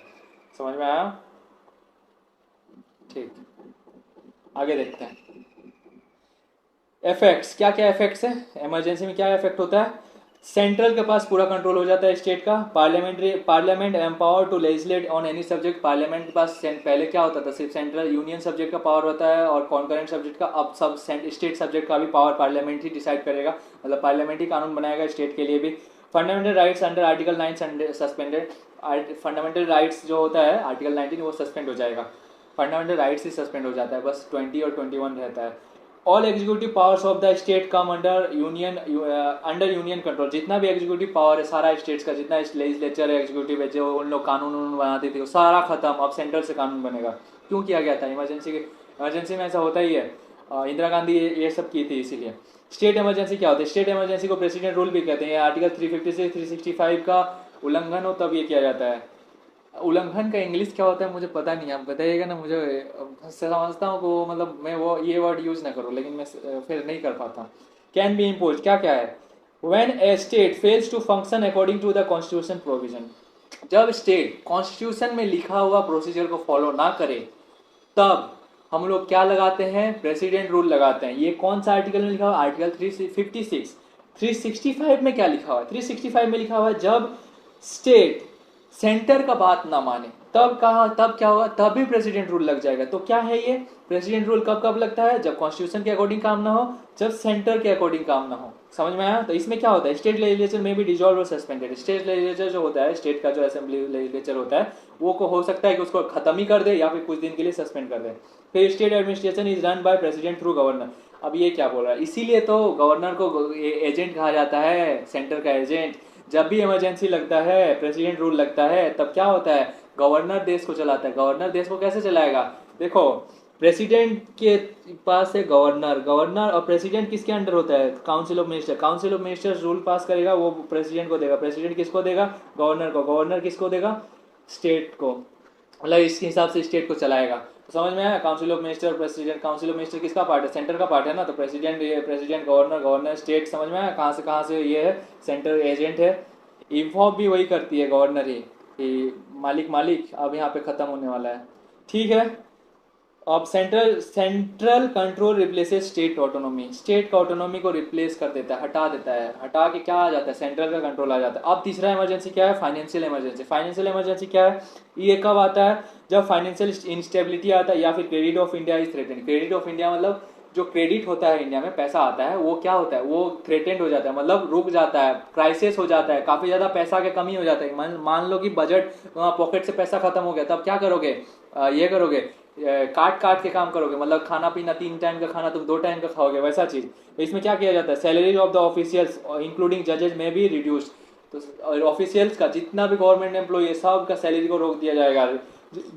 समझ में आया? ठीक, आगे देखते हैं। इफेक्ट्स, क्या क्या इफेक्ट्स है इमरजेंसी में? क्या इफेक्ट होता है? सेंट्रल के पास पूरा कंट्रोल हो जाता है स्टेट का। Parliament empower to legislate on any subject. Parliament के पास पहले क्या होता था? सिर्फ सेंट्रल यूनियन सब्जेक्ट का पावर होता है और कॉन्करेंट सब्जेक्ट का। अब सब स्टेट सब्जेक्ट का भी पावर पार्लियामेंट ही डिसाइड करेगा, मतलब पार्लियामेंट ही कानून बनाएगा स्टेट के लिए भी। Fundamental rights under article 9 suspended. Fundamental rights जो होता है आर्टिकल 19 वो सस्पेंड हो जाएगा। फंडामेंटल राइट्स ही सस्पेंड हो जाता है, बस 20 और 21 रहता है। All executive powers of the state come under union control. जितना भी एग्जीक्यूटिव पावर है सारा स्टेट्स का, जितना लेजिस्लेचर है, एग्जीक्यूटिव है, जो उन लोग कानून बनाते थे वो सारा खत्म, अब सेंट्रल से कानून बनेगा। क्यों किया गया था? इमरजेंसी में ऐसा होता ही है। इंदिरा गांधी ये सब की थी इसीलिए। स्टेट इमरजेंसी क्या होता है? स्टेट इमरजेंसी को प्रेसिडेंट रूल भी कहते हैं। आर्टिकल 356 365 का उल्लंघन हो तब ये किया जाता है। उल्लंघन का इंग्लिश क्या होता है मुझे पता नहीं, आप बताइएगा ना मुझे। समझता हूँ को मतलब मैं वो ये वर्ड यूज ना करूँ, लेकिन मैं फिर नहीं कर पाता। कैन बी इम्पोज क्या क्या है? When a state fails to function according to the constitution provision. जब स्टेट कॉन्स्टिट्यूशन में लिखा हुआ प्रोसीजर को फॉलो ना करे तब हम लोग क्या लगाते हैं, प्रेसिडेंट रूल लगाते हैं। ये कौन सा आर्टिकल में लिखा हुआ, आर्टिकल 356। 365 में क्या लिखा हुआ है, 365 में लिखा हुआ है जब स्टेट सेंटर का बात ना माने तब कहा, तब क्या होगा, तब भी प्रेसिडेंट रूल लग जाएगा। तो क्या है ये प्रेसिडेंट रूल, कब कब लगता है, जब कॉन्स्टिट्यूशन के अकॉर्डिंग काम ना हो, जब सेंटर के अकॉर्डिंग काम ना हो। समझ में आया। तो इसमें क्या होता है, स्टेट लेजिस्लेचर में भी डिजॉल्व और सस्पेंडेड। स्टेट लेजिस्लेचर जो होता है, स्टेट का जो असेंबली लेजिस्लेचर होता है, वो को हो सकता है कि उसको खत्म ही कर दे या फिर कुछ दिन के लिए सस्पेंड कर दे। फिर state administration is run by president through governor. अब ये क्या बोल रहा है, इसीलिए तो गवर्नर को एजेंट कहा जाता है, सेंटर का एजेंट। जब भी इमरजेंसी लगता है, प्रेसिडेंट रूल लगता है, तब क्या होता है, गवर्नर देश को चलाता है। गवर्नर देश को कैसे चलाएगा, देखो प्रेसिडेंट के पास है गवर्नर, गवर्नर और प्रेसिडेंट किसके अंडर होता है, council of minister. Council of minister rule पास करेगा, वो प्रेसिडेंट को देगा। प्रेसिडेंट किसको देगा, गवर्नर को। गवर्नर किसको देगा, स्टेट को। मतलब इसके हिसाब से स्टेट को चलाएगा। तो समझ में आया, council of minister president. Council of minister किसका पार्ट है, सेंटर का पार्ट है ना। तो प्रेसिडेंट, ये प्रेसिडेंट, गवर्नर, गवर्नर, स्टेट। समझ में आया कहाँ से ये है, सेंटर एजेंट है। इन्फॉर्म भी वही करती है, गवर्नर ही, कि मालिक मालिक अब यहाँ पे खत्म होने वाला है। ठीक है। अब central control replaces state autonomy. State का ऑटोनॉमी को रिप्लेस कर देता है, हटा देता है। हटा के क्या आ जाता है, सेंट्रल का कंट्रोल आ जाता है। अब तीसरा इमरजेंसी क्या है, फाइनेंशियल इमरजेंसी। फाइनेंशियल इमरजेंसी क्या है, ये कब आता है, जब फाइनेंशियल इंस्टेबिलिटी आता है या फिर credit of India is threatened. Credit of India मतलब जो क्रेडिट होता है इंडिया में, पैसा आता है, वो क्या होता है, वो थ्रेटेंड हो जाता है, मतलब रुक जाता है, क्राइसिस हो जाता है, काफी ज्यादा पैसा की कमी हो जाता है। मान लो कि बजट, पॉकेट से पैसा खत्म हो गया, तब क्या करोगे, ये करोगे, काट काट के काम करोगे। मतलब खाना पीना 3 टाइम का खाना तुम 2 टाइम का खाओगे, वैसा चीज। तो इसमें क्या किया जाता है, salaries of the officials including जजेज में भी रिड्यूस्ड। तो ऑफिशियल्स का जितना भी गवर्नमेंट एम्प्लॉय है, सब का सैलरी को रोक दिया जाएगा,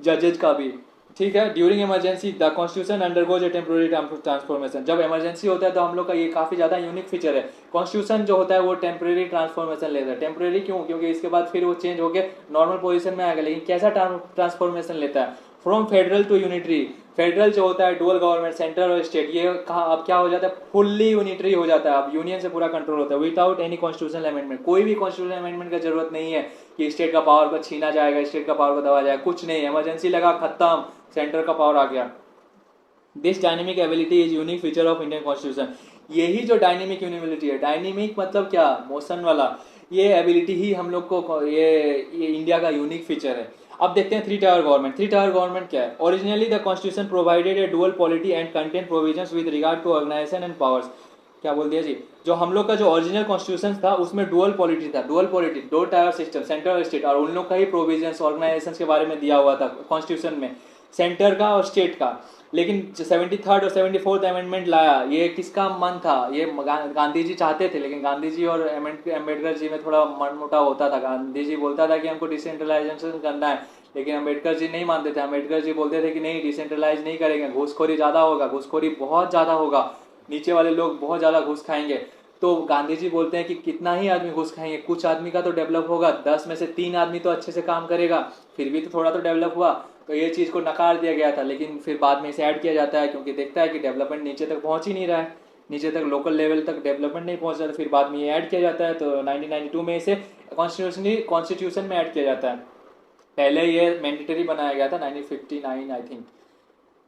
जजेज का भी। ठीक है। During emergency the constitution undergoes A temporary transformation. जब इमरजेंसी होता है तो हम लोग का ये काफी ज्यादा यूनिक फीचर है, कॉन्स्टिट्यूशन जो होता है वो टेम्पोररी ट्रांसफॉर्मेशन लेता है। टेम्पोररी क्यों, क्योंकि इसके बाद फिर वो चेंज होकर नॉर्मल पोजीशन में आएगा। लेकिन कैसा ट्रांसफॉर्मेशन लेता है, from federal to unitary. Federal जो होता है डुअल गवर्नमेंट, सेंट्रल और स्टेट, ये कहा अब क्या हो जाता है, फुल्ली यूनिटरी हो जाता है। अब यूनियन से पूरा कंट्रोल होता है विदाउट एनी कॉन्स्टिट्यूशनल अमेंडमेंट। कोई भी कॉन्स्टिट्यूशनल अमेंडमेंट का जरूरत नहीं है कि स्टेट का पावर को छीना जाएगा, स्टेट का पावर को दबा जाएगा, कुछ नहीं। इमरजेंसी लगा, खत्म, सेंटर का पावर आ गया। This dynamic ability is unique feature of Indian constitution. यही जो डायनेमिक यूनिबिलिटी है, डायनेमिक मतलब क्या, मोशन वाला, ये एबिलिटी ही हम लोग को ये इंडिया का यूनिक फीचर है। अब देखते हैं 3 टायर गवर्नमेंट। 3 टायर गवर्नमेंट क्या है, originally the constitution provided a dual polity and content provisions with regard to organisation and powers. क्या बोल दिया जी, जो हम लोग का जो ओरिजिनल कॉन्स्टिट्यूशन था उसमें डुअल पॉलिटी था। Dual polity, 2 tier system, central और स्टेट, और उन लोग का ही प्रोविजंस ऑर्गेनाइजेशन के बारे में दिया हुआ था कॉन्स्टिट्यूशन में, सेंटर का और स्टेट का। लेकिन 73rd और 74th अमेंडमेंट लाया, ये किसका मन था, ये गांधी जी चाहते थे। लेकिन गांधी जी और अम्बेडकर जी में थोड़ा मनमुटाव होता था। गांधी जी बोलता था कि हमको डिसेंट्रलाइजेशन करना है, लेकिन अम्बेडकर जी नहीं मानते थे। अम्बेडकर जी बोलते थे कि नहीं, डिसेंट्रलाइज नहीं करेंगे, घूसखोरी ज्यादा होगा, घूसखोरी बहुत ज्यादा होगा, नीचे वाले लोग बहुत ज्यादा घूस खाएंगे। तो गांधी जी बोलते हैं कि कितना ही आदमी घुस खाएंगे, कुछ आदमी का तो डेवलप होगा, 10 में से 3 आदमी तो अच्छे से काम करेगा, फिर भी तो थोड़ा तो डेवलप हुआ। तो ये चीज को नकार दिया गया था। लेकिन फिर बाद में इसे ऐड किया जाता है, क्योंकि देखता है कि डेवलपमेंट नीचे तक पहुंच ही नहीं रहा है, नीचे तक लोकल लेवल तक डेवलपमेंट नहीं पहुंच रहा। तो फिर बाद में ये ऐड किया जाता है। तो 1992 में इसे कॉन्स्टिट्यूशन में ऐड किया जाता है। पहले ये मैंडेटरी बनाया गया था 1959 आई थिंक।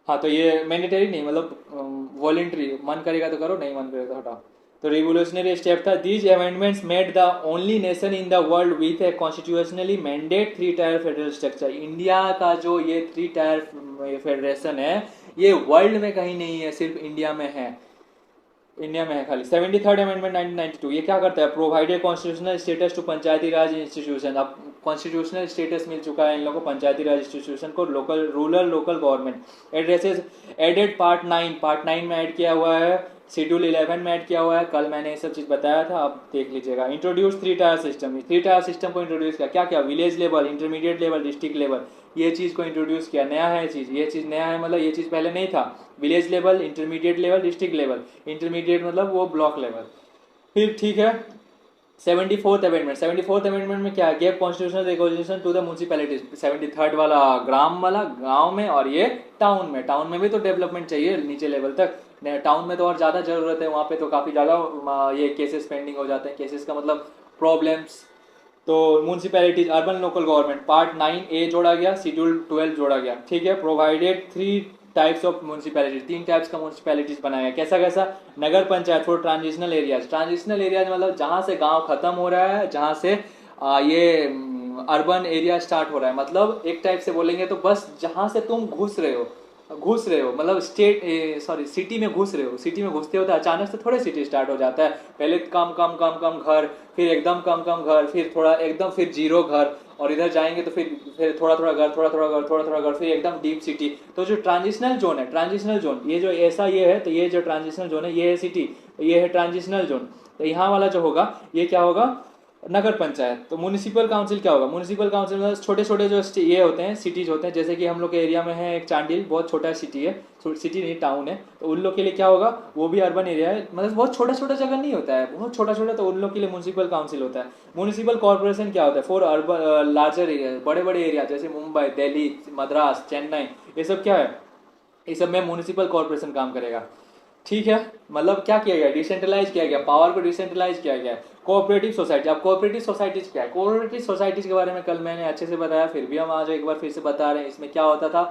हाँ, तो ये मैंडेटरी नहीं, मतलब वॉलेंट्री, मन करेगा तो करो, नहीं मन करेगा तो हटाओ। तो रिवोल्यूशनरी स्टेप था। These amendments made the only nation in the world with A constitutionally mandate 3 tyre federal structure. India का जो ये 3 टायर फेडरेशन है, ये वर्ल्ड में कहीं नहीं है, सिर्फ इंडिया में है, इंडिया में है खाली। 73rd अमेंडमेंट 1992 ये क्या करता है, provided constitutional status to panchayati raj institution. अब कॉन्स्टिट्यूशनल स्टेटस मिल चुका है इन लोगों को, पंचायती राज इंस्टीट्यूशन को, local rural local government. Addresses added part 9 में ऐड किया हुआ है, शेड्यूल 11 में ऐड किया हुआ है। कल मैंने ये सब चीज बताया था, अब देख लीजिएगा। Introduce 3 tier system. 3 tier system को इंट्रोड्यूस किया, क्या क्या, village level, intermediate level, district level, ये चीज को इंट्रोड्यूस किया। नया है चीज, ये चीज नया है, मतलब ये चीज पहले नहीं था। Village level, intermediate level, district level. Intermediate मतलब वो ब्लॉक लेवल। फिर ठीक है, 74th अमेंडमेंट। 74th अमेंडमेंट में क्या है, gave constitutional recognition to the municipalities. 73rd वाला ग्राम वाला, गांव में, और ये टाउन में। टाउन में भी तो डेवलपमेंट चाहिए नीचे लेवल तक, टाउन में तो और ज्यादा जरूरत है, वहां पे तो काफी ज्यादा ये केसेस पेंडिंग हो जाते हैं। केसेस का मतलब प्रॉब्लम्स, तो municipalities urban local government part 9A जोड़ा गया, शेड्यूल 12 जोड़ा गया, ठीक है। Provided 3 types of municipalities, 3 types का म्यूनसिपैलिटीज बनाया गया। कैसा कैसा? Nagar panchayat for transitional areas, transitional areas मतलब जहां से गांव खत्म हो रहा है, जहां से ये अर्बन एरिया स्टार्ट हो रहा है, मतलब एक टाइप से बोलेंगे तो बस जहां से तुम घुस रहे हो मतलब स्टेट सॉरी सिटी में घुस रहे हो, सिटी में घुसते होते अचानक से थोड़े सिटी स्टार्ट हो जाता है, पहले कम कम कम कम घर, फिर एकदम कम कम घर, फिर थोड़ा एकदम, फिर जीरो घर, और इधर जाएंगे तो फिर थोड़ा थोड़ा घर, थोड़ा थोड़ा घर, थोड़ा थोड़ा घर, फिर एकदम डीप सिटी। तो जो ट्रांजिशनल जोन है, ट्रांजिशनल जोन ये जो ऐसा ये है, तो ये जो ट्रांजिशनल जोन है ये है सिटी, ये है ट्रांजिशनल जोन। तो यहाँ वाला जो होगा ये क्या होगा? नगर पंचायत। तो म्यूनिसिपल काउंसिल क्या होगा? म्यूनिसिपल काउंसिल मतलब छोटे छोटे जो ये होते हैं सिटीज होते हैं, जैसे कि हम लोग के एरिया में है एक चांडिल, बहुत छोटा सिटी है, सिटी नहीं टाउन है, तो उन लोग के लिए क्या होगा? वो भी अर्बन एरिया है, मतलब बहुत छोटा छोटा जगह नहीं होता है, बहुत छोटा छोटा, तो उन लोग के लिए म्यूनिसिपल काउंसिल होता है। म्यूनिसिपल कॉर्पोरेशन क्या होता है? फॉर अर्बन लार्जर एरिया, बड़े बड़े एरिया जैसे मुंबई, दिल्ली, मद्रास, चेन्नई, ये सब क्या है? इस सब में म्यूनिसिपल कॉर्पोरेशन काम करेगा, ठीक है। मतलब क्या किया गया? डिसेंट्रलाइज किया गया, पावर को डिसेंट्रलाइज किया गया। कोऑपरेटिव सोसाइटी, अब कोऑपरेटिव सोसाइटीज क्या है? कोऑपरेटिव सोसाइटीज के बारे में कल मैंने अच्छे से बताया, फिर भी हम आज एक बार फिर से बता रहे हैं। इसमें क्या होता था,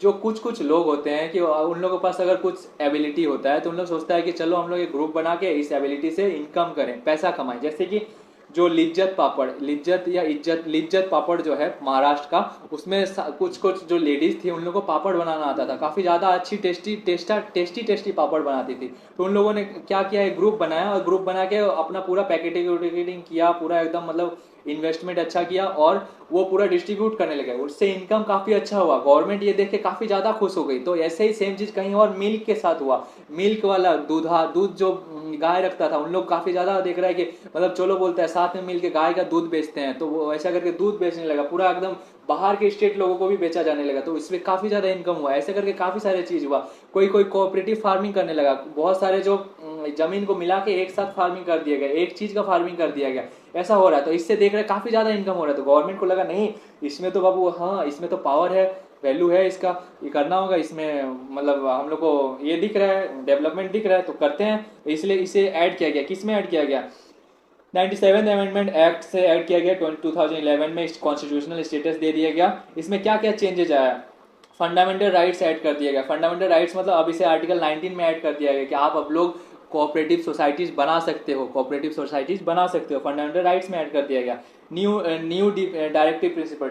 जो कुछ कुछ लोग होते हैं कि उन लोगों के पास अगर कुछ एबिलिटी होता है तो उन लोग सोचता है कि चलो हम लोग एक ग्रुप बना के इस एबिलिटी से इनकम करें, पैसा कमाएं। जैसे कि जो लिज्जत पापड़, लिज्जत या इज्जत, लिज्जत पापड़ जो है महाराष्ट्र का, उसमें कुछ कुछ जो लेडीज थी उन लोगों को पापड़ बनाना आता था, काफी ज्यादा अच्छी टेस्टी पापड़ बनाती थी। तो उन लोगों ने क्या किया, एक ग्रुप बनाया, और ग्रुप बना के अपना पूरा पैकेटिंग किया, पूरा एकदम मतलब इन्वेस्टमेंट अच्छा किया, और वो पूरा डिस्ट्रीब्यूट करने लगे, उससे इनकम काफी अच्छा हुआ। गवर्नमेंट ये देख के काफी ज्यादा खुश हो गई। तो ऐसे ही सेम चीज कहीं और मिल्क के साथ हुआ। मिल्क वाला दूध जो गाय रखता था, उन लोग काफी ज्यादा देख रहा है कि मतलब चलो बोलता है साथ में मिलके गाय का दूध बेचते हैं, तो वो ऐसा करके दूध बेचने लगा, पूरा एकदम बाहर के स्टेट लोगों को भी बेचा जाने लगा, तो इसमें काफी ज्यादा इनकम हुआ। ऐसे करके काफी सारे चीज हुआ। कोई कोई कोऑपरेटिव फार्मिंग करने लगा, बहुत सारे जो जमीन को मिला के एक साथ फार्मिंग कर दिया गया, एक चीज का फार्मिंग कर दिया गया, ऐसा हो रहा है। तो इससे देख रहे काफी ज्यादा इनकम हो रहा है, तो गवर्नमेंट को लगा नहीं इसमें तो बाबू, हाँ इसमें तो पावर है, वैल्यू है इसका, ये करना होगा इसमें, मतलब हम लोग को ये दिख रहा है, डेवलपमेंट दिख रहा है, तो करते हैं। इसलिए इसे ऐड किया गया। किस में ऐड किया गया? 97 अमेंडमेंट एक्ट से ऐड किया गया 2011 में, कॉन्स्टिट्यूशनल स्टेटस दे दिया गया। इसमें क्या क्या चेंजेज आया? फंडामेंटल राइट्स ऐड कर दिया गया। फंडामेंटल राइट्स मतलब अब इसे आर्टिकल 19 में ऐड कर दिया गया कि आप अब लोग कोऑपरेटिव सोसाइटीज बना सकते हो, कोऑपरेटिव सोसाइटीज बना सकते हो, फंडामेंटल राइट्स में ऐड कर दिया गया। न्यू डायरेक्टिव प्रिंसिपल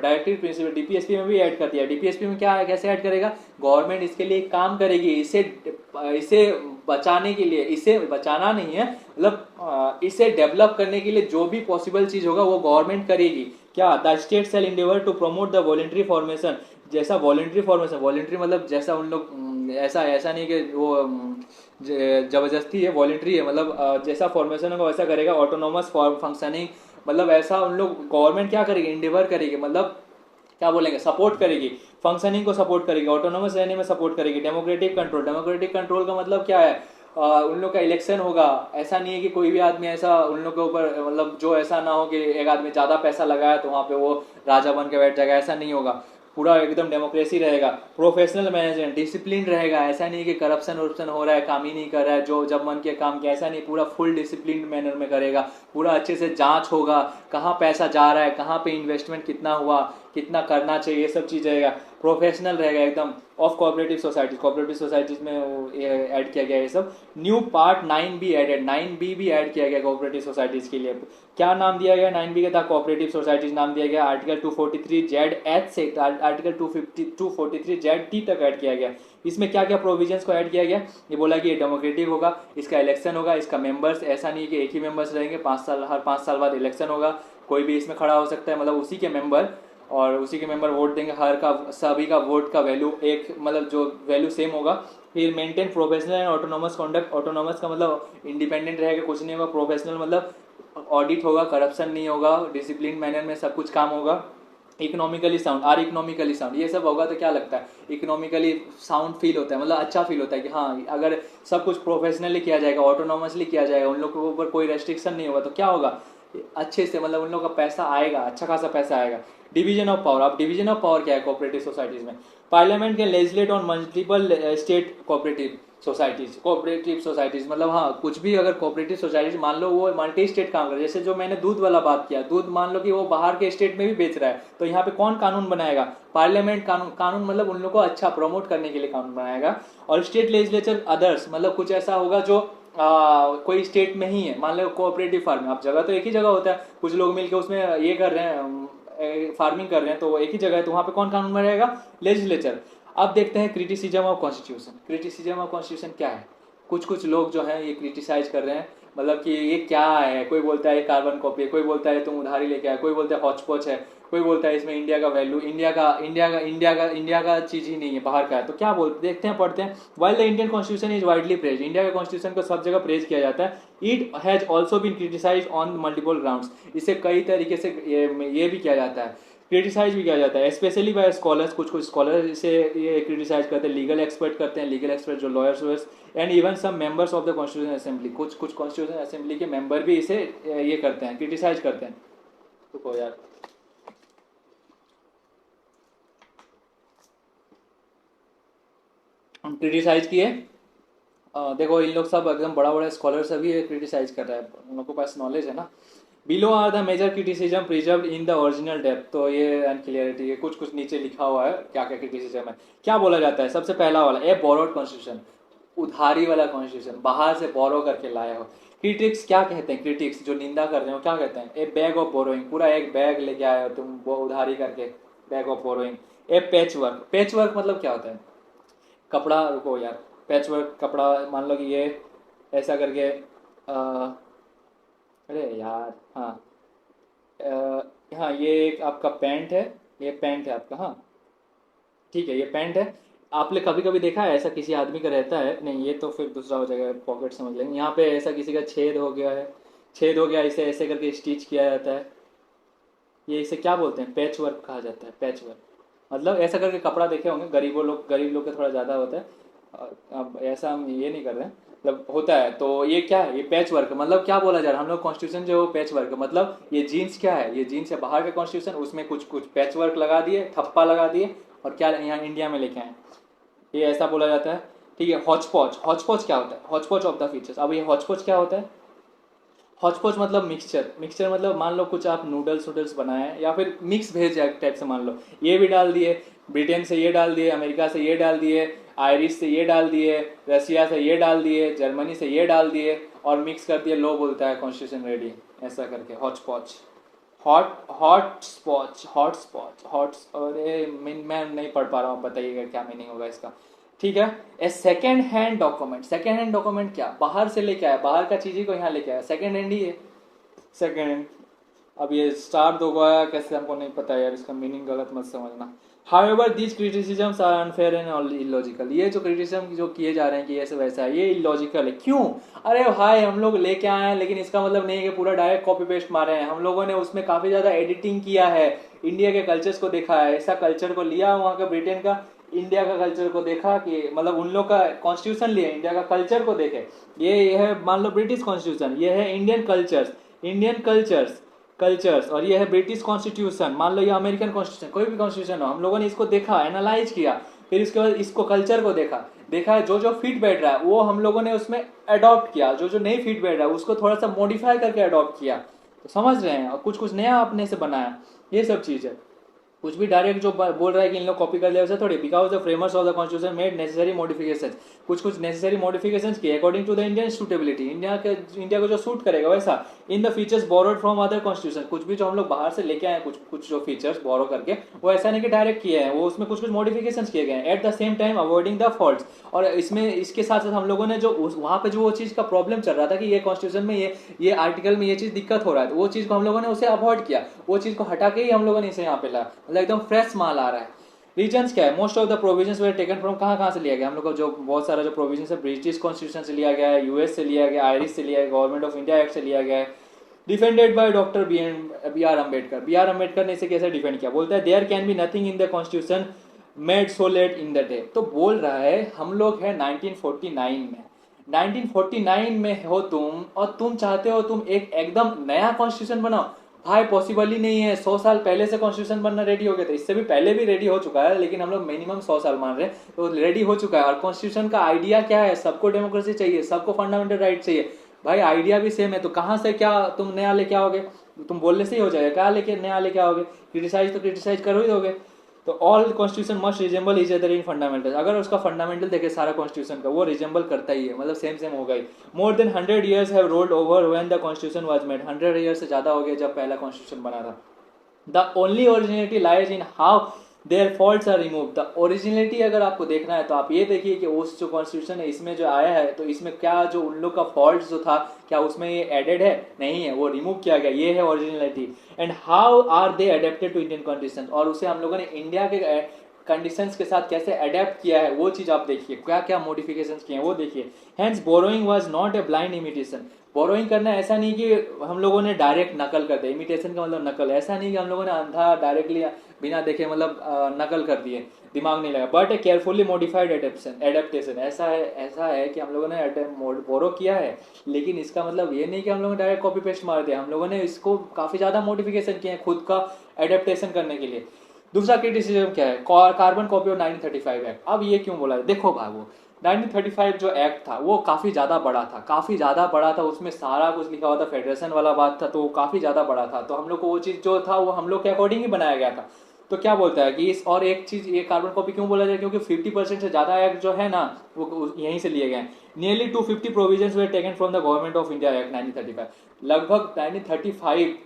डीपीएसपी में भी ऐड कर दिया। डीपीएसपी में क्या है, कैसे ऐड करेगा? गवर्नमेंट इसके लिए काम करेगी, इसे बचाने के लिए, इसे बचाना नहीं है मतलब इसे डेवलप करने के लिए जो भी पॉसिबल चीज होगा वो गवर्नमेंट करेगी। क्या? The state shall endeavour to promote the voluntary formation, जैसा वॉलेंट्री फॉर्मेशन, वॉलेंट्री मतलब जैसा उन लोग ऐसा नहीं कि वो जबरदस्ती है, वॉलेंट्री है, मतलब जैसा फॉर्मेशन होगा वैसा करेगा। ऑटोनोमस फंक्शनिंग मतलब ऐसा उन लोग गवर्नमेंट क्या करेगी, इंडेवर करेगी, मतलब क्या बोलेंगे, सपोर्ट करेगी, फंक्शनिंग को सपोर्ट करेगी, ऑटोनोमस रहने में सपोर्ट करेगी। डेमोक्रेटिक कंट्रोल का मतलब क्या है? उन लोग का इलेक्शन होगा, ऐसा नहीं है कि कोई भी आदमी ऐसा उन लोग के ऊपर मतलब जो ऐसा ना हो कि एक आदमी ज्यादा पैसा लगाया तो वहां पे वो राजा बन के बैठ जाएगा, ऐसा नहीं होगा। पूरा एकदम डेमोक्रेसी रहेगा। प्रोफेशनल मैनेजमेंट, डिसिप्लिन रहेगा, ऐसा नहीं कि करप्शन वर्प्शन हो रहा है, काम ही नहीं कर रहा है, जो जब मन किया काम किया, ऐसा नहीं, पूरा फुल डिसिप्लिन मैनर में करेगा। पूरा अच्छे से जांच होगा, कहाँ पैसा जा रहा है, कहाँ पे इन्वेस्टमेंट कितना हुआ, कितना करना चाहिए, ये सब चीज़ रहेगा। प्रोफेशनल रहेगा एकदम। ऑफ कोऑपरेटिव सोसाइटीज में ऐड किया गया ये सब। New part 9B added, 9B भी ऐड किया गया कोऑपरेटिव सोसाइटीज के लिए। क्या नाम दिया गया 9B के था? कोऑपरेटिव सोसाइटीज नाम दिया गया। आर्टिकल 243Z से आर्टिकल 243Z तक ऐड किया गया। इसमें क्या क्या प्रोविजंस को ऐड किया गया? ये बोला कि ये डेमोक्रेटिक होगा, इसका इलेक्शन होगा, इसका मेंबर्स ऐसा नहीं कि एक ही मेंबर्स रहेंगे, 5 साल, हर 5 साल बाद इलेक्शन होगा, कोई भी इसमें खड़ा हो सकता है, मतलब उसी के मेंबर, और उसी के मेंबर वोट देंगे, हर का सभी का वोट का वैल्यू एक, मतलब जो वैल्यू सेम होगा। फिर maintain professional and autonomous conduct, autonomous का मतलब इंडिपेंडेंट रहेगा, कुछ नहीं होगा। प्रोफेशनल मतलब ऑडिट होगा, करप्शन नहीं होगा, डिसिप्लिन मैनर में सब कुछ काम होगा। इकोनॉमिकली साउंड, ये सब होगा तो क्या लगता है, इकोनॉमिकली साउंड फील होता है, मतलब अच्छा फील होता है कि हाँ अगर सब कुछ प्रोफेशनली किया जाएगा, ऑटोनॉमसली किया जाएगा, उन लोग के ऊपर कोई रेस्ट्रिक्शन नहीं होगा, तो क्या होगा, अच्छे से मतलब उन लोग का पैसा आएगा, अच्छा खासा पैसा आएगा। डिवीजन ऑफ पावर, अब डिवीजन ऑफ पावर क्या है कोऑपरेटिव सोसाइटीज में? Parliament can legislate on multiple state cooperative societies, cooperative societies, मतलब हाँ कुछ भी अगर कोऑपरेटिव सोसाइटीज मान लो वो मल्टी स्टेट काम कर, जैसे जो मैंने दूध वाला बात किया, दूध मान लो कि वो बाहर के स्टेट में भी बेच रहा है, तो यहाँ पे कौन कानून बनाएगा? पार्लियामेंट कानून, कानून मतलब उन लोगों को अच्छा प्रमोट करने के लिए कानून बनाएगा। और स्टेट लेजिस्लेचर अदर्स, मतलब कुछ ऐसा होगा जो कोई स्टेट में ही है, मान लो कोऑपरेटिव फार्मिंग, अब जगह तो एक ही जगह होता है, कुछ लोग मिलकर उसमें ये कर रहे हैं, फार्मिंग कर रहे हैं, तो वो एक ही जगह है, तो वहाँ पे कौन कानून बनाएगा? लेजिस्लेचर। अब देखते हैं criticism of constitution. Criticism of constitution क्या है? कुछ कुछ लोग जो हैं ये क्रिटिसाइज कर रहे हैं, मतलब कि ये क्या है, कोई बोलता है कार्बन कॉपी है, कोई बोलता है तुम उधारी लेके आए, कोई बोलता है हॉच पॉच है, कोई बोलता है इसमें इंडिया का वैल्यू, इंडिया का चीज ही नहीं है, बाहर का है। तो क्या बोलते, देखते हैं, पढ़ते हैं। While the Indian constitution is widely praise, India के कॉन्स्टिट्यूशन को सब जगह प्रेज किया जाता है। It has also been criticise on multiple grounds, इसे कई तरीके से ये भी किया जाता है, क्रिटिसाइज भी किया जाता है, स्पेशली बाय स्कॉलर्स। कुछ कुछ स्कॉलर इसे ये क्रिटिसाइज करते हैं, लीगल एक्सपर्ट करते हैं, लीगल एक्सपर्ट जो lawyers and even some members of the constitution assembly, कुछ कुछ कॉन्स्टिट्यूशन असेंबली के मेंबर भी इसे ये करते हैं, क्रिटिसाइज करते हैं। रुको यार, हम क्रिटिसाइज किए, देखो इन लोग सब एकदम बड़ा बड़ा स्कॉलर सभी क्रिटिसाइज कर रहा है, उन लोगों के पास नॉलेज है ना। Below are the major criticism preserved in the original depth, तो ये अनक्लियरिटी है, कुछ कुछ नीचे लिखा हुआ है क्या क्या क्रिटिसिज्म है। क्या बोला जाता है? सबसे पहला वाला, ए बोरोड कॉन्स्टिट्यूशन, उधारी वाला कॉन्स्टिट्यूशन, बाहर से बोरो करके लाया हो। क्रिटिक्स क्या कहते हैं? क्रिटिक्स जो निंदा कर रहे हो क्या कहते हैं? ए बैग ऑफ बोरोइंग, पूरा एक बैग लेके आए हो तुम वो उधारी करके, bag of borrowing. A patch work, patch work मतलब क्या होता है? कपड़ा, रुको यार, पैच वर्क कपड़ा, मान लो कि ये ऐसा करके अरे यार, हाँ, हाँ ये एक आपका पैंट है, ये पैंट है आपका, हाँ ठीक है, ये पैंट है। आपने कभी कभी देखा है ऐसा किसी आदमी का रहता है, नहीं ये तो फिर दूसरा हो जाएगा, पॉकेट समझ लेंगे। यहाँ पे ऐसा किसी का छेद हो गया है, छेद हो गया, इसे ऐसे करके स्टिच किया जाता है, ये इसे क्या बोलते हैं? पैच वर्क कहा जाता है, पैच वर्क। मतलब ऐसा करके कपड़ा देखे होंगे, गरीब लोग का थोड़ा ज़्यादा होता है, अब ऐसा हम ये नहीं कर रहे हैं, मतलब होता है। तो ये क्या है? ये पैच वर्क, मतलब क्या बोला जा रहा है? हम लोग कॉन्स्टिट्यूशन जो पैच वर्क, मतलब ये जीन्स क्या है? ये जीन्स है बाहर का कॉन्स्टिट्यूशन, उसमें कुछ कुछ पैच वर्क लगा दिए, ठप्पा लगा दिए, और क्या यहाँ इंडिया में लेके आए, ये ऐसा बोला जाता है। ठीक है, हॉच पॉच, हॉच पॉच क्या होता है? हॉच पॉच ऑफ द फीचर्स। अब ये हॉच पॉच क्या होता है? हॉच पॉच मतलब मिक्सचर, मिक्सचर मतलब मान लो कुछ आप नूडल्स वूडल्स बनाए या फिर मिक्स भेज टाइप से, मान लो ये भी डाल दिए, ब्रिटेन से ये डाल दिए, अमेरिका से ये डाल दिए, आयरिश से ये डाल दिए, रसिया से ये डाल दिए, जर्मनी से ये डाल दिए, और मिक्स कर दिए, लो बोलता है कॉन्स्टिट्यूशन रेडी, ऐसा करके हॉच पॉच। हॉट स्पॉच, हॉट स्पॉच, हॉट, अरे मैं नहीं पढ़ पा रहा हूँ, बताइएगा क्या मीनिंग होगा इसका। ठीक है। A second hand document, second hand document क्या? बाहर से लेके आया, बाहर का चीज ही को यहाँ लेके आया, सेकेंड हैंड ही है, सेकेंड हैंड। अब ये स्टार दोगा कैसे हमको नहीं पता यार, इसका मीनिंग गलत मत समझना। However, these criticisms are unfair and illogical, ये जो क्रिटिसिज्म जो किए जा रहे हैं कि ऐसे वैसा है, ये इलॉजिकल है। क्यों? अरे भाई हम लोग लेके आए हैं, लेकिन इसका मतलब नहीं है कि पूरा डायरेक्ट कॉपी पेस्ट मारे हैं, हम लोगों ने उसमें काफी ज्यादा एडिटिंग किया है, इंडिया के कल्चर्स को देखा है, ऐसा कल्चर को लिया वहाँ का ब्रिटेन का, इंडिया का कल्चर को देखा, कि मतलब उन लोग का कॉन्स्टिट्यूशन लिया, इंडिया का कल्चर को देखे। ये है मान लो ब्रिटिश कॉन्स्टिट्यूशन, ये है इंडियन कल्चर्स, इंडियन कल्चर्स, और ये है ब्रिटिश कॉन्स्टिट्यूशन, मान लो ये अमेरिकन कॉन्स्टिट्यूशन, कोई भी कॉन्स्टिट्यूशन हो, हम लोगों ने इसको देखा, एनालाइज किया, फिर इसके बाद इसको कल्चर को देखा, देखा है जो जो फिट बैठ रहा है वो हम लोगों ने उसमें अडॉप्ट किया, जो जो नहीं फिट बैठ रहा है उसको थोड़ा सा मॉडिफाई करके अडॉप्ट किया, तो समझ रहे हैं, और कुछ कुछ नया अपने से बनाया, ये सब चीज़ है। कुछ भी डायरेक्ट जो बोल रहा है कि इन लोग कॉपी कर लिया वैसा थोड़ी, because the framers of the constitution made necessary modifications, कुछ कुछ नेसेसरी मॉडिफिकेशंस किए according to the Indian suitability, India को जो सूट करेगा वैसा, in the features borrowed from other constitution, कुछ भी जो हम लोग बाहर से लेके आए कुछ कुछ जो फीचर्स बोरो करके, वो ऐसा नहीं कि डायरेक्ट किए हैं, वो उसमें कुछ कुछ मॉडिफिकेशंस किए गए हैं, at the same time avoiding the faults. और इसमें इसके साथ साथ हम लोगों ने जो वहां पे जो वो चीज का प्रॉब्लम चल रहा था कि ये कॉन्स्टिट्यूशन में ये आर्टिकल में ये चीज दिक्कत हो रहा है, तो वो चीज को हम लोगों ने उसे अवॉइड किया, वो चीज को हटा के ही हम लोगों ने इसे यहाँ पे लाया, मतलब एकदम फ्रेश माल आ रहा है। रीजंस क्या है? Most of the provisions were taken from, कहाँ से लिया गया? हम लोग को जो बहुत सारा जो प्रोविजंस है ब्रिटिश कॉन्स्टिट्यूशन से लिया गया है, यूएस से लिया गया, आयरिश से लिया गया, गवर्नमेंट ऑफ इंडिया एक्ट से लिया गया है। Defended by doctor B R Ambedkar, B R Ambedkar ने इसे कैसे डिफेंड किया? बोलता है there can be nothing in the constitution made so late in the day, तो बोल रहा है हम लोग है 1949 में, 1949 में हो तुम, और तुम चाहते हो तुम एक एकदम नया कॉन्स्टिट्यूशन बनाओ, भाई पॉसिबल ही नहीं है, 100 साल पहले से कॉन्स्टिट्यूशन बनना रेडी हो गया था, इससे भी पहले भी रेडी हो चुका है, लेकिन हम लोग मिनिमम 100 साल मान रहे हैं, तो रेडी हो चुका है। और कॉन्स्टिट्यूशन का आइडिया क्या है, सबको डेमोक्रेसी चाहिए, सबको फंडामेंटल राइट चाहिए। भाई आइडिया भी सेम है, तो कहाँ से क्या तुम नया लेके आओगे? तुम बोलने से ही हो जाएगा, क्या लेके नया लेके आओगे? क्रिटिसाइज तो क्रिटिसाइज करो ही दोगे। तो all constitution must resemble each other in fundamental. अगर उसका फंडामेंटल देखे सारा कॉन्स्टिट्यूशन का, वो रिजेंबल करता ही है, मतलब सेम सेम होगा ही। More than 100 years have rolled over when the constitution was made. 100 years से ज्यादा हो गया जब पहला कॉन्स्टिट्यूशन बना था। The only originality lies in how their faults are remove. The originality अगर आपको देखना है तो आप ये देखिए कि उस जो कॉन्स्टिट्यूशन है इसमें जो आया है, तो इसमें क्या जो उन लोग का फॉल्ट जो था, क्या उसमें ये एडेड है? नहीं है, वो रिमूव किया गया, ये है originality. And how are they adapted to Indian condition, और उसे हम लोगों ने इंडिया के कंडीशंस के साथ कैसे अडेप्ट किया है, वो चीज आप देखिए, क्या क्या मॉडिफिकेशंस किए हैं वो देखिए। Hence borrowing was not a blind imitation. Borrowing करना ऐसा नहीं कि हम लोगों ने डायरेक्ट नकल कर दिया, इमिटेशन का मतलब नकल, ऐसा नहीं कि हम लोगों ने अंधा डायरेक्टली बिना देखे मतलब नकल कर दिए, दिमाग नहीं लगा। But A carefully modified adaptation, ऐसा है कि हम लोगों ने बोरो किया है, लेकिन इसका मतलब ये नहीं कि हम लोगों ने डायरेक्ट कॉपी पेस्ट मार दिया, हम लोगों ने इसको काफी ज्यादा मॉडिफिकेशन किए हैं खुद का एडेप्टेशन करने के लिए। दूसरा क्रिटिसिज्म क्या है, कार्बन कॉपी ऑफ 1935 एक्ट। अब ये क्यों बोला है, देखो भाई 1935 जो एक्ट था वो काफी ज्यादा बड़ा था, काफी ज्यादा बड़ा था, उसमें सारा कुछ लिखा हुआ था, फेडरेशन वाला बात था, तो वो काफी ज्यादा बड़ा था। तो हम लोग को वो चीज जो था वो हम लोग के अकॉर्डिंग ही बनाया गया था। तो क्या बोलता है कि इस, और एक चीज ये कार्बन कॉपी क्यों बोला जाए, क्योंकि 50% से ज्यादा एक्ट जो है ना वो यहीं से लिए गए हैं। Nearly 250 provisions way taken from the government of India act 1935। लगभग 1935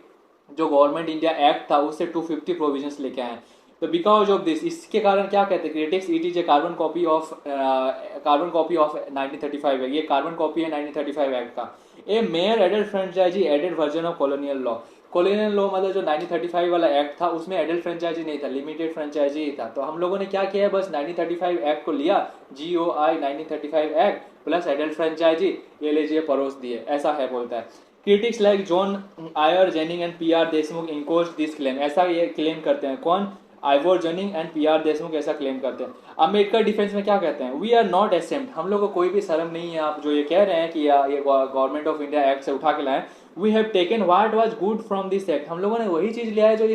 जो गवर्नमेंट इंडिया एक्ट था उससे 250 प्रोविजंस लेके आए हैं। तो बिकॉज ऑफ दिस, इसके कारण क्या कहते हैं critics, it is a carbon copy of 1935 है, ये कार्बन कॉपी है 1935 एक्ट का। A mere adult franchise added version of colonial law. Colonial law मतलब जो 1935 वाला एक्ट था उसमें एडल्ट फ्रेंचाइजी नहीं था, लिमिटेड फ्रेंचाइजी ही था। तो हम लोगों ने क्या किया है, बस 1935 एक्ट को लिया, GOI 1935 act plus adult franchise, ये लीजिए परोस दिए, ऐसा है बोलता है। Critics like John Ivor Jenning and PR Deshmukh invokes this claim. ऐसा ये क्लेम करते हैं कौन, Ivor Jenning and PR Deshmukh ऐसा क्लेम करते हैं। अम्बेडकर डिफेंस में क्या कहते हैं, वी आर नॉट असेम्ड। हम लोग को कोई भी शर्म नहीं है, आप जो ये कह रहे हैं कि ये गवर्नमेंट ऑफ इंडिया एक्ट से उठा के लाए, we have taken what was good from this act. हम लोगों ने वही चीज लिया है जो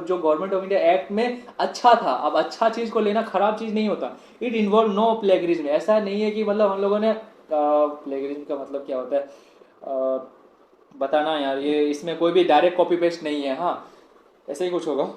जो गवर्नमेंट ऑफ इंडिया एक्ट में अच्छा था। अब अच्छा चीज को लेना खराब चीज नहीं होता। It involve no plagiarism. ऐसा नहीं है कि मतलब हम लोगों ने, प्लेगरिज्म का मतलब क्या होता है बताना यार, ये इसमें कोई भी डायरेक्ट कॉपी पेस्ट नहीं है, हाँ ऐसे ही कुछ होगा।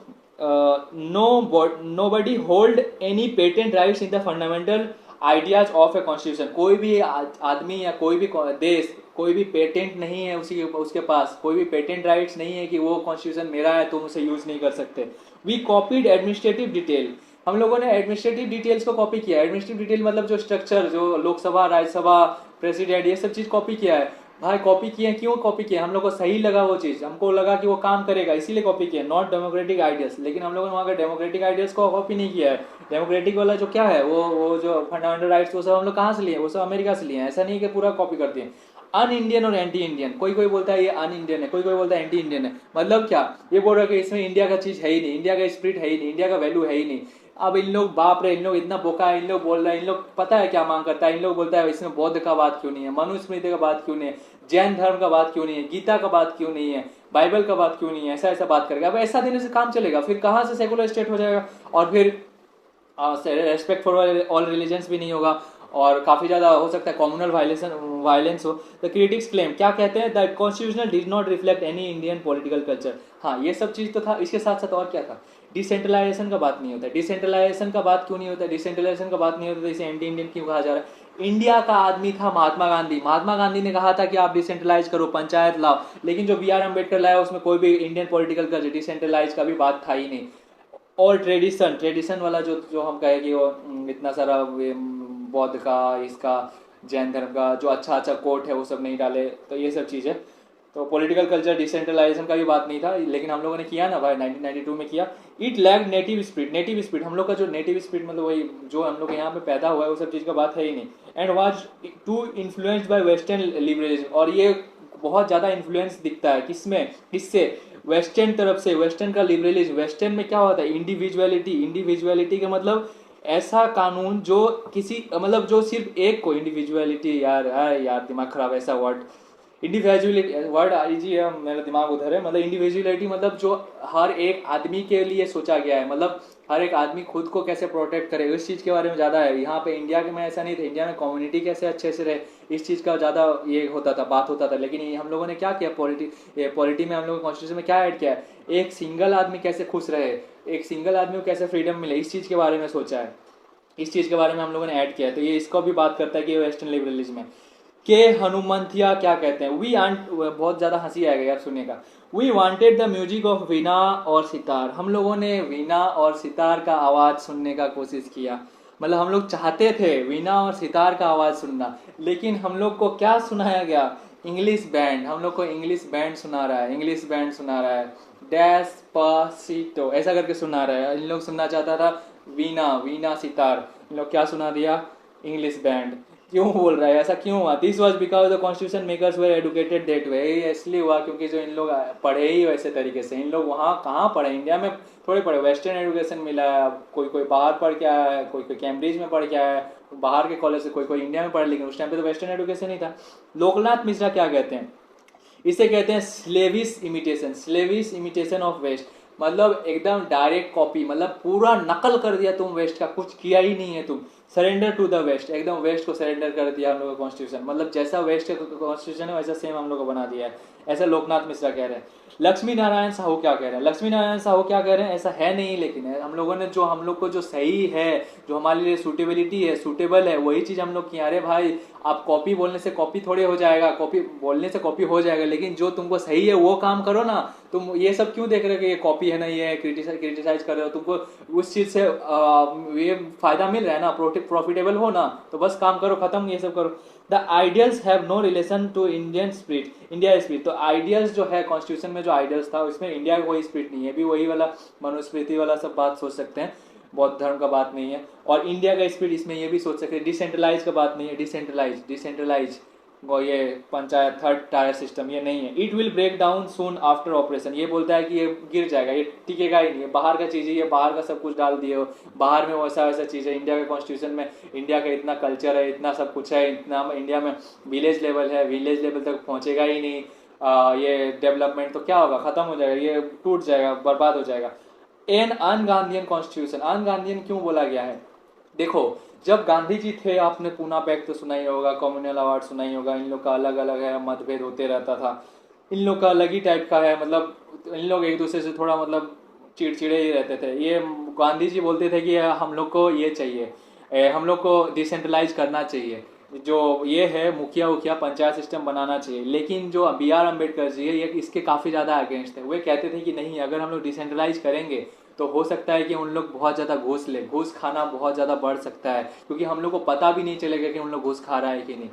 Nobody hold any patent rights in the fundamental ideas of a constitution. कोई भी आदमी या कोई भी देश, कोई भी पेटेंट नहीं है उसके पास, कोई भी पेटेंट राइट्स नहीं है कि वो कॉन्स्टिट्यूशन मेरा है तुम उसे यूज नहीं कर सकते। We copied administrative detail. हम लोगों ने एडमिनिस्ट्रेटिव डिटेल्स को कॉपी किया। एडमिनिस्ट्रेटिव डिटेल मतलब जो स्ट्रक्चर, जो लोकसभा, राज्यसभा, प्रेसिडेंट, ये सब चीज कॉपी किया है। भाई कॉपी किए, क्यों कॉपी किए, हम लोग को सही लगा वो चीज, हमको लगा कि वो काम करेगा इसीलिए कॉपी किया, नॉट डेमोक्रेटिक आइडियाज। लेकिन हम लोगों ने वहाँ के डेमोक्रेटिक आइडियाज को कॉपी नहीं किया है। डेमोक्रेटिक वाला जो क्या है, वो जो फंडामेंटल राइट्स, वो सब हम लोग कहाँ से लिए, वो सब अमेरिका से लिए हैं। ऐसा नहीं कि पूरा कॉपी कर दिए। अन इंडियन और एंटी इंडियन, कोई कोई बोलता है ये अन इंडियन है, कोई कोई बोलता है एंटी इंडियन है। मतलब क्या, ये बोल रहा है कि इसमें इंडिया का चीज है ही नहीं, इंडिया का स्पिरिट है ही नहीं, इंडिया का वैल्यू है ही नहीं। अब इन लोग, बाप रे, इन लोग इतना बोका है, इन लोग बोल रहे हैं, इन लोग पता है क्या मांग करता है, इन लोग बोलता है इसमें बौद्ध का बात क्यों नहीं है, मनुस्मृति का बात क्यों नहीं है, जैन धर्म का बात क्यों नहीं है, गीता का बात क्यों नहीं है, बाइबल का बात क्यों नहीं है, ऐसा ऐसा बात करेगा। अब ऐसा देने से काम चलेगा, फिर कहाँ से सेकुलर स्टेट हो जाएगा, और फिर रेस्पेक्ट फॉर ऑल रिलीजन्स भी नहीं होगा, और काफी ज्यादा हो सकता है कम्युनल वायलेंस हो। द क्रिटिक्स क्लेम, क्या कहते हैं, that constitutional did not reflect any Indian political culture. हाँ ये सब चीज तो था, इसके साथ साथ और क्या था, डिसेंट्रलाइजेशन का बात नहीं होता। डिसेंट्रलाइजेशन का बात क्यों नहीं होता, डिसेंट्रलाइजेशन का बात नहीं होता तो इसे एंटी इंडियन क्यों कहा जा रहा है। इंडिया का आदमी था महात्मा गांधी, महात्मा गांधी ने कहा था कि आप डिसेंट्रलाइज करो, पंचायत लाओ, लेकिन जो BR अम्बेडकर लाया उसमें कोई भी इंडियन पॉलिटिकल कल्चर, डिसेंट्रलाइज का भी बात था ही नहीं। और ट्रेडिशन वाला जो जो हम कहे कि वो इतना सारा बौद्ध का, इसका, जैन धर्म का जो अच्छा अच्छा कोट है वो सब नहीं डाले, तो ये सब चीज़ है। तो पॉलिटिकल कल्चर, डिसेंट्रलाइजेशन का भी बात नहीं था, लेकिन हम लोगों ने किया ना भाई 1992 में किया। It lag native spirit, native spirit, हम लोग का जो नेटिव स्पिरिट मतलब वही जो हम लोग यहाँ पे पैदा हुआ है वो सब चीज़ का बात है ही नहीं। And was too influenced by western liberalism, और ये बहुत ज़्यादा इन्फ्लुएंस दिखता है किसमें, किससे, वेस्टर्न तरफ से। वेस्टर्न का लिबरलिज्म, वेस्टर्न में क्या होता है, इंडिविजुअलिटी। इंडिविजुअलिटी का मतलब ऐसा कानून जो किसी मतलब जो सिर्फ एक को, इंडिविजुअलिटी, यार दिमाग खराब, ऐसा वर्ड, इंडिविजुअलिटी वर्ड आईजी है, मेरा दिमाग उधर है। मतलब इंडिविजुअलिटी मतलब जो हर एक आदमी के लिए सोचा गया है, मतलब हर एक आदमी खुद को कैसे प्रोटेक्ट करे उस चीज़ के बारे में ज़्यादा है। यहाँ पे इंडिया के में ऐसा नहीं था, इंडिया में कम्युनिटी कैसे अच्छे से रहे इस चीज़ का ज़्यादा ये होता था, बात होता था। लेकिन ये हम लोगों ने क्या किया, पॉलिटी में हम लोगों ने कॉन्स्टिट्यूशन में क्या ऐड किया है, एक सिंगल आदमी कैसे खुश रहे, एक सिंगल आदमी को कैसे फ्रीडम मिले, इस चीज़ के बारे में सोचा है, इस चीज़ के बारे में हम लोगों ने ऐड किया है। तो ये इसको भी बात करता है कि वेस्टर्न लिबरलिज्म है। के हनुमंथिया क्या कहते हैं, वी आंट, बहुत ज़्यादा हंसी आएगा यार सुनिएगा। We wanted the music of veena और सितार, हम लोगों ने वीणा और सितार का आवाज़ सुनने का कोशिश किया। मतलब हम लोग चाहते थे वीणा और सितार का आवाज़ सुनना, लेकिन हम लोग को क्या सुनाया गया, इंग्लिश बैंड। हम लोग को इंग्लिश बैंड सुना रहा है, इंग्लिश बैंड सुना रहा है, डेस्पासिटो ऐसा करके सुना रहा है। इन लोग सुनना चाहता था वीणा, वीणा सितार, इन लोग क्या सुना दिया, इंग्लिश बैंड। क्यों बोल रहा है, ऐसा क्यों हुआ, this was because the constitution makers were educated that way, इसलिए हुआ क्योंकि जो इन लोग पढ़े ही वैसे तरीके से। इन लोग वहाँ कहाँ पढ़े, इंडिया में थोड़े पढ़े, वेस्टर्न एजुकेशन मिला है। कोई कोई बाहर पढ़ के आया है, कोई कोई कैम्ब्रिज में पढ़ के आया है, बाहर के कॉलेज से, कोई कोई इंडिया में पढ़ा, लेकिन उस टाइम पे तो वेस्टर्न एजुकेशन ही था। लोकनाथ मिश्रा क्या कहते हैं, इसे कहते हैं स्लेविश इमिटेशन, स्लेविश इमिटेशन ऑफ वेस्ट। मतलब एकदम डायरेक्ट कॉपी, मतलब पूरा नकल कर दिया तुम वेस्ट का, कुछ किया ही नहीं है तुम। सरेंडर टू द वेस्ट, एकदम वेस्ट को सरेंडर कर दिया हम लोग का कॉन्स्टिट्यूशन, मतलब जैसा वेस्ट का कॉन्स्टिट्यूशन है वैसा सेम हम लोग को बना दिया है, ऐसा लोकनाथ मिश्रा कह रहे हैं। लक्ष्मी नारायण साहू क्या कह रहे हैं, लक्ष्मी नारायण साहू क्या कह रहे हैं, ऐसा है नहीं, लेकिन है हम लोगों ने जो, हम लोग को जो सही है, जो हमारे लिए सूटेबिलिटी है, सूटेबल है, वही चीज हम लोग किया। अरे भाई आप कॉपी बोलने से कॉपी थोड़े हो जाएगा, कॉपी बोलने से कॉपी हो जाएगा, लेकिन जो तुमको सही है वो काम करो ना। तुम ये सब क्यों देख रहे हो कि ये कॉपी है, नहीं है, क्रिटिसाइज कर रहे हो, तुमको उस चीज से ये फायदा मिल रहा है ना, प्रॉफिटेबल हो ना, तो बस काम करो, खत्म, ये सब करो। The ideals have no relation to Indian spirit, India spirit. तो आइडियल्स जो है कॉन्स्टिट्यूशन में, जो आइडियल्स था उसमें इंडिया का कोई स्पिरिट नहीं है, भी वही वाला मनुस्मृति वाला सब बात सोच सकते हैं, बौद्ध धर्म का बात नहीं है। और इंडिया का स्पिरिट इसमें ये भी सोच सकते हैं, डिसेंट्रलाइज का बात नहीं है, डिसेंट्रलाइज वो ये पंचायत थर्ड टायर सिस्टम ये नहीं है। It will break down soon after operation, ये बोलता है कि ये गिर जाएगा, ये टिकेगा ही नहीं है, बाहर का चीज़ है, ये बाहर का सब कुछ डाल दिए हो, बाहर में वैसा वैसा चीज़ है। इंडिया के कॉन्स्टिट्यूशन में इंडिया का इतना कल्चर है, इतना सब कुछ है, इतना इंडिया में विलेज लेवल है, विलेज लेवल तक पहुँचेगा ही नहीं। ये डेवलपमेंट तो क्या होगा, खत्म हो जाएगा, ये टूट जाएगा, बर्बाद हो जाएगा। एन अनगांधीयन कॉन्स्टिट्यूशन, अनगांधीयन क्यों बोला गया है, देखो जब गांधी जी थे, आपने पूना पैक्ट तो सुना ही होगा, कम्युनल अवार्ड सुना ही होगा, इन लोग का अलग अलग है, मतभेद होते रहता था, इन लोग का अलग ही टाइप का है, मतलब इन लोग एक दूसरे से थोड़ा मतलब चिड़चिड़े ही रहते थे। ये गांधी जी बोलते थे कि हम लोग को ये चाहिए, हम लोग को डिसेंट्रलाइज करना चाहिए, जो ये है मुखिया उखिया पंचायत सिस्टम बनाना चाहिए। लेकिन जो बी आर अम्बेडकर जी है ये इसके काफ़ी ज़्यादा अगेंस्ट थे, वे कहते थे कि नहीं, अगर हम लोग डिसेंट्रलाइज करेंगे तो हो सकता है कि उन लोग बहुत ज़्यादा घूस ले, घूस खाना बहुत ज़्यादा बढ़ सकता है, क्योंकि हम लोग को पता भी नहीं चलेगा कि उन लोग घूस खा रहा है कि नहीं।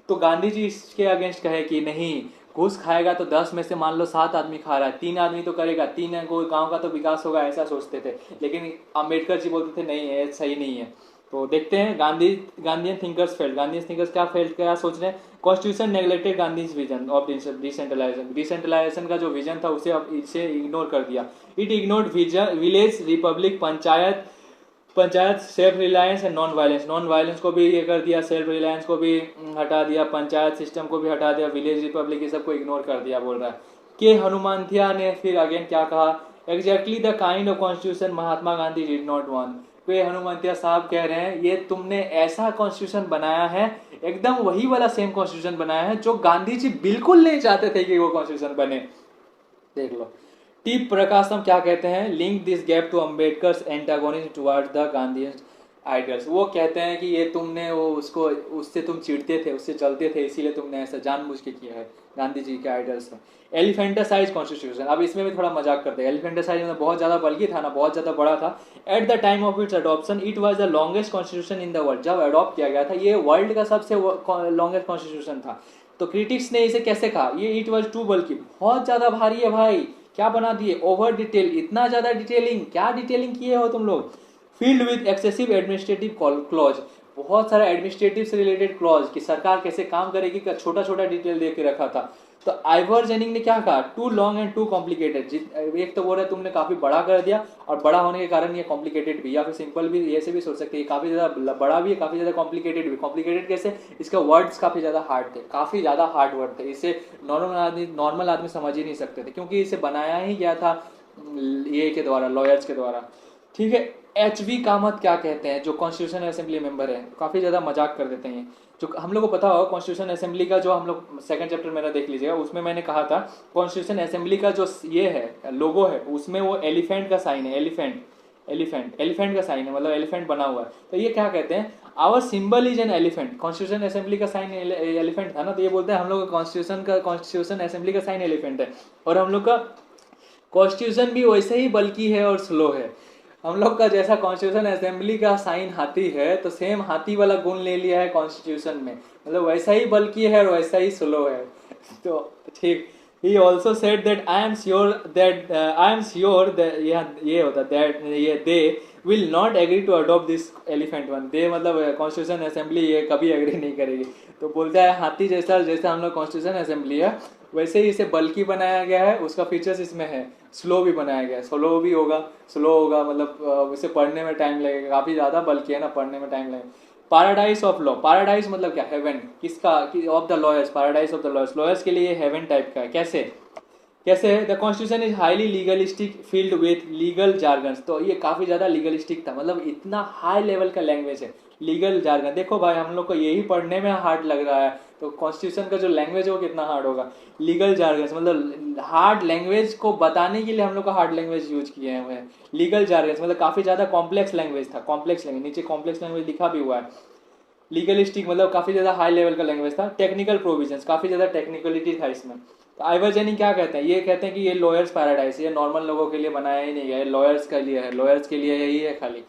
तो गांधी जी इसके अगेंस्ट कहे कि नहीं, घूस खाएगा तो 10 में से मान लो 7 आदमी खा रहा है, 3 आदमी तो करेगा, 3 कोई गांव का तो विकास होगा, ऐसा सोचते थे। लेकिन अम्बेडकर जी बोलते थे नहीं, ये सही नहीं है। तो देखते हैं Gandhian thinkers failed, Gandhian thinkers क्या फेल्ड, क्या सोच रहे हैं, constitution neglected Gandhi's vision of decentralisation, decentralisation का जो विजन था उसे अब इसे इग्नोर कर दिया। It ignored village Republic, panchayat self reliance and non violence, non violence को भी ये कर दिया, सेल्फ रिलायंस को भी हटा दिया, पंचायत सिस्टम को भी हटा दिया, विलेज रिपब्लिक ये सबको इग्नोर कर दिया, बोल रहा है। के हनुमंथिया ने फिर अगेन क्या कहा, exactly the kind of constitution Mahatma Gandhi did not want. वे हनुमंतिया साहब कह रहे हैं ये तुमने ऐसा कॉन्स्टिट्यूशन बनाया है, एकदम वही वाला सेम कॉन्स्टिट्यूशन बनाया है जो गांधी जी बिल्कुल नहीं चाहते थे कि वो कॉन्स्टिट्यूशन बने। देख लो टी प्रकाशम क्या कहते हैं, link this gap to Ambedkar's antagonism towards the Gandhi ideals. वो कहते हैं कि ये तुमने वो उसको, उससे तुम चिढ़ते थे, उससे चलते थे, इसीलिए तुमने ऐसा जानबूझ के किया है, गांधी जी के आइडियल्स है। एलिफेंटासाइज कॉन्स्टिट्यूशन, अब इसमें भी थोड़ा मजाक करते हैं। एलिफेंटासाइज में बहुत ज़्यादा बल्कि था ना, बहुत ज़्यादा बड़ा था। At the time of its adoption it was the longest constitution in the world, जब अडॉप्ट किया गया था ये वर्ल्ड का सबसे लॉन्गेस्ट कॉन्स्टिट्यूशन था। तो क्रिटिक्स ने इसे कैसे कहा, ये इट वाज टू बल्कि, बहुत ज़्यादा भारी है भाई, क्या बना दिए, ओवर डिटेल, इतना ज़्यादा डिटेलिंग, क्या डिटेलिंग किए हो तुम लोग, field with excessive administrative clause, बहुत सारा एडमिनिस्ट्रेटिव से रिलेटेड क्लॉज कि सरकार कैसे काम करेगी का छोटा छोटा डिटेल दे के रखा था। तो आइवर जेनिंग ने क्या कहा, too long and too complicated. एक तो बोल रहा है तुमने काफी बड़ा कर दिया और बड़ा होने के कारण ये कॉम्प्लिकेटेड भी, या फिर सिंपल भी, ऐसे भी सोच सकते हैं काफी ज्यादा बड़ा भी है, काफी ज्यादा कॉम्प्लिकेटेड भी। कॉम्प्लिकेटेड कैसे, इसका वर्ड्स काफी ज्यादा हार्ड थे, काफी ज्यादा हार्ड वर्ड थे, इसे नॉर्मल आदमी समझ ही नहीं सकते थे, क्योंकि इसे बनाया ही गया था ये के द्वारा, लॉयर्स के द्वारा। ठीक है। एच.वी. कामत क्या कहते हैं, जो कॉन्स्टिट्यूशन असेंबली मेंबर है, काफी ज्यादा मजाक कर देते हैं। जो हम लोग को पता होगा कॉन्स्टिट्यूशन असेंबली का, जो हम लोग सेकंड चैप्टर मेरा देख लीजिएगा, उसमें मैंने कहा था कॉन्स्टिट्यूशन असेंबली का जो ये है लोगो है, उसमें वो एलिफेंट का साइन है, एलिफेंट का साइन है, मतलब एलिफेंट बना हुआ है। तो ये क्या कहते हैं, our symbol is an elephant. Constitution assembly का साइन एलिफेंट था ना, तो ये बोलते हैं हम लोग का कॉन्स्टिट्यूशन असेंबली का साइन एलिफेंट है, और हम लोग का कॉन्स्टिट्यूशन भी वैसे ही बल्कि है और स्लो है। हम लोग का जैसा कॉन्स्टिट्यूशन असेंबली का साइन हाथी है, तो सेम हाथी वाला गुण ले लिया है कॉन्स्टिट्यूशन में, मतलब वैसा ही बल्कि है और वैसा ही स्लो है। तो ठीक। He also said that I am sure that ये होता that ये they will not agree to adopt this elephant one। they मतलब कॉन्स्टिट्यूशन असेंबली ये कभी एग्री नहीं करेगी। तो बोलता है हाथी जैसा, जैसे हम लोग कॉन्स्टिट्यूशन असेंबली है वैसे ही इसे बल्कि बनाया गया है, उसका फीचर्स इसमें है, स्लो भी बनाया गया है, स्लो होगा मतलब इसे पढ़ने में टाइम लगेगा, काफी ज्यादा बल्कि है ना, पढ़ने में टाइम लगेगा। पैराडाइज ऑफ लॉ, पैराडाइज मतलब क्या, हेवन, किसका, of the lawyers, paradise of the lawyers, lawyers के लिए हेवन टाइप का है। कैसे कैसे the constitution is highly legalistic field with legal jargons. तो ये काफी ज्यादा लीगलिस्टिक था, मतलब इतना हाई लेवल का लैंग्वेज है, लीगल जार्गन। देखो भाई हम लोग को यही पढ़ने में हार्ड लग रहा है, तो कॉन्स्टिट्यूशन का जो लैंग्वेज है वो कितना हार्ड होगा। लीगल जार्गन्स मतलब हार्ड लैंग्वेज को बताने के लिए हम लोग का हार्ड लैंग्वेज यूज किए हुए हैं। लीगल जार्गन्स मतलब काफी ज्यादा कॉम्प्लेक्स लैंग्वेज था, कॉम्प्लेक्स लैंग्वेज, नीचे कॉम्प्लेक्स लैंग्वेज लिखा भी हुआ है। लीगलिस्टिक मतलब काफी ज्यादा हाई लेवल का लैंग्वेज था। टेक्निकल प्रोविजंस, काफी ज्यादा टेक्निकलिटी था इसमें। तो आइवर जेनिंग क्या कहते हैं, ये कहते हैं कि ये लॉयर्स पैराडाइज, ये नॉर्मल लोगों के लिए बनाया ही नहीं है, लॉयर्स के लिए है, लॉयर्स के लिए ही है खाली।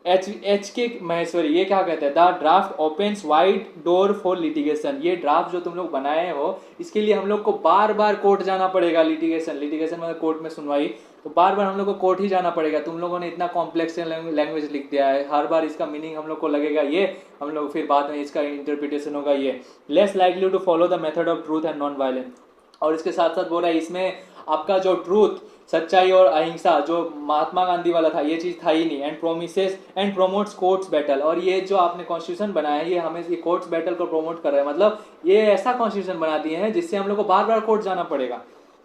एच के महेश्वरी ये क्या कहते हैं, the draft opens wide door for litigation. ये ड्राफ्ट जो तुम लोग बनाए हो इसके लिए हम लोग को बार बार कोर्ट जाना पड़ेगा, लिटिगेशन मतलब कोर्ट में सुनवाई, तो बार बार हम लोग को कोर्ट ही जाना पड़ेगा। तुम लोगों ने इतना कॉम्प्लेक्स लैंग्वेज लिख दिया है, हर बार इसका मीनिंग हम लोग को लगेगा ये, हम लोग फिर बाद में इसका इंटरप्रिटेशन होगा ये। Less likely to follow the method of truth and non violence. और इसके साथ साथ बोल रहा है इसमें आपका जो ट्रूथ, सच्चाई और अहिंसा जो महात्मा गांधी वाला था, ये चीज था ही नहीं। And promises and promotes courts battle, और ये जो आपने कॉन्स्टिट्यूशन बनाया है ये हमें ये कोर्ट्स बैटल को प्रोमोट कर रहा है, मतलब ये ऐसा कॉन्स्टिट्यूशन बना दिए हैं जिससे हम लोग को बार बार कोर्ट जाना पड़ेगा।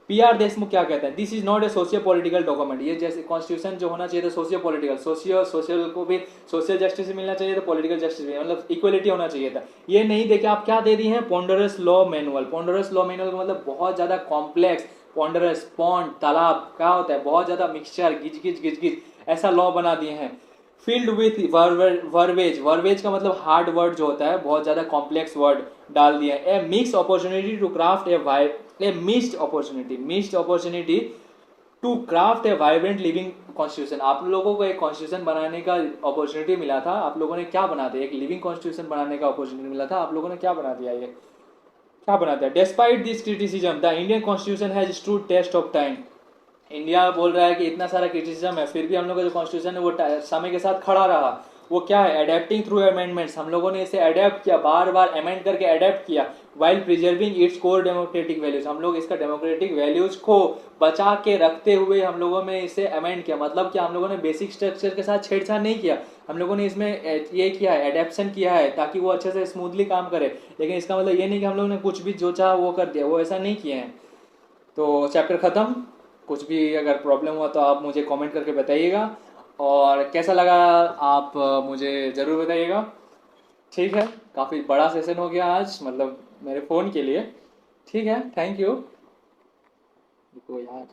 पी.आर. देशमुख क्या कहते हैं, this is not a socio political document. ये जैसे कॉन्स्टिट्यूशन जो होना चाहिए था सोशियो पॉलिटिकल, सोशल को भी सोशल जस्टिस मिलना चाहिए था, पॉलिटिकल जस्टिस भी, मतलब इक्वलिटी होना चाहिए था। ये नहीं देखे आप क्या दे दी है, पोंडरस लॉ मैनुअल। पोंडरस लॉ मैनुअल का मतलब बहुत ज्यादा कॉम्प्लेक्स, पोंडरस पॉन्ड तालाब क्या होता है, बहुत ज्यादा मिक्सचर, गिज ऐसा लॉ बना दिए हैं। फील्ड विथ वर्वेज, वर्वेज का मतलब हार्ड वर्ड जो होता है, बहुत ज्यादा कॉम्प्लेक्स वर्ड डाल दिए। A mix opportunity to craft a missed opportunity to craft a vibrant living constitution. आप लोगों को एक कॉन्स्टिट्यूशन बनाने का अपॉर्चुनिटी मिला था, आप लोगों ने क्या बना दिया, एक लिविंग कॉन्स्टिट्यूशन बनाने का अपॉर्चुनिटी मिला था, आप लोगों ने क्या बना दिया, ये क्या बना दिया। Despite this criticism the Indian constitution has stood test of time. India बोल रहा है कि इतना सारा क्रिटिसिज्म है, फिर भी हम लोग का जो कॉन्स्टिट्यूशन है वो समय के साथ खड़ा रहा। वो क्या है, अडेप्टिंग थ्रू अमेंडमेंट्स, हम लोगों ने इसे अडेप्ट किया, बार बार अमेंड करके अडेप्ट किया, while preserving its core democratic values, हम लोग इसका डेमोक्रेटिक वैल्यूज को बचा के रखते हुए हम लोगों ने इसे अमेंड किया। मतलब क्या, हम लोगों ने बेसिक स्ट्रक्चर के साथ छेड़छाड़ नहीं किया, हम लोगों ने इसमें ये किया है, एडेप्शन किया है ताकि वो अच्छे से स्मूथली काम करे। लेकिन इसका मतलब ये नहीं कि हम लोगों ने कुछ भी जो चाहा वो कर दिया, वो ऐसा नहीं किए हैं। तो चैप्टर खत्म। कुछ भी अगर प्रॉब्लम हुआ तो आप मुझे कमेंट करके बताइएगा, और कैसा लगा आप मुझे ज़रूर बताइएगा। ठीक है, काफ़ी बड़ा सेशन हो गया आज, मतलब मेरे फ़ोन के लिए। ठीक है, थैंक यू। यार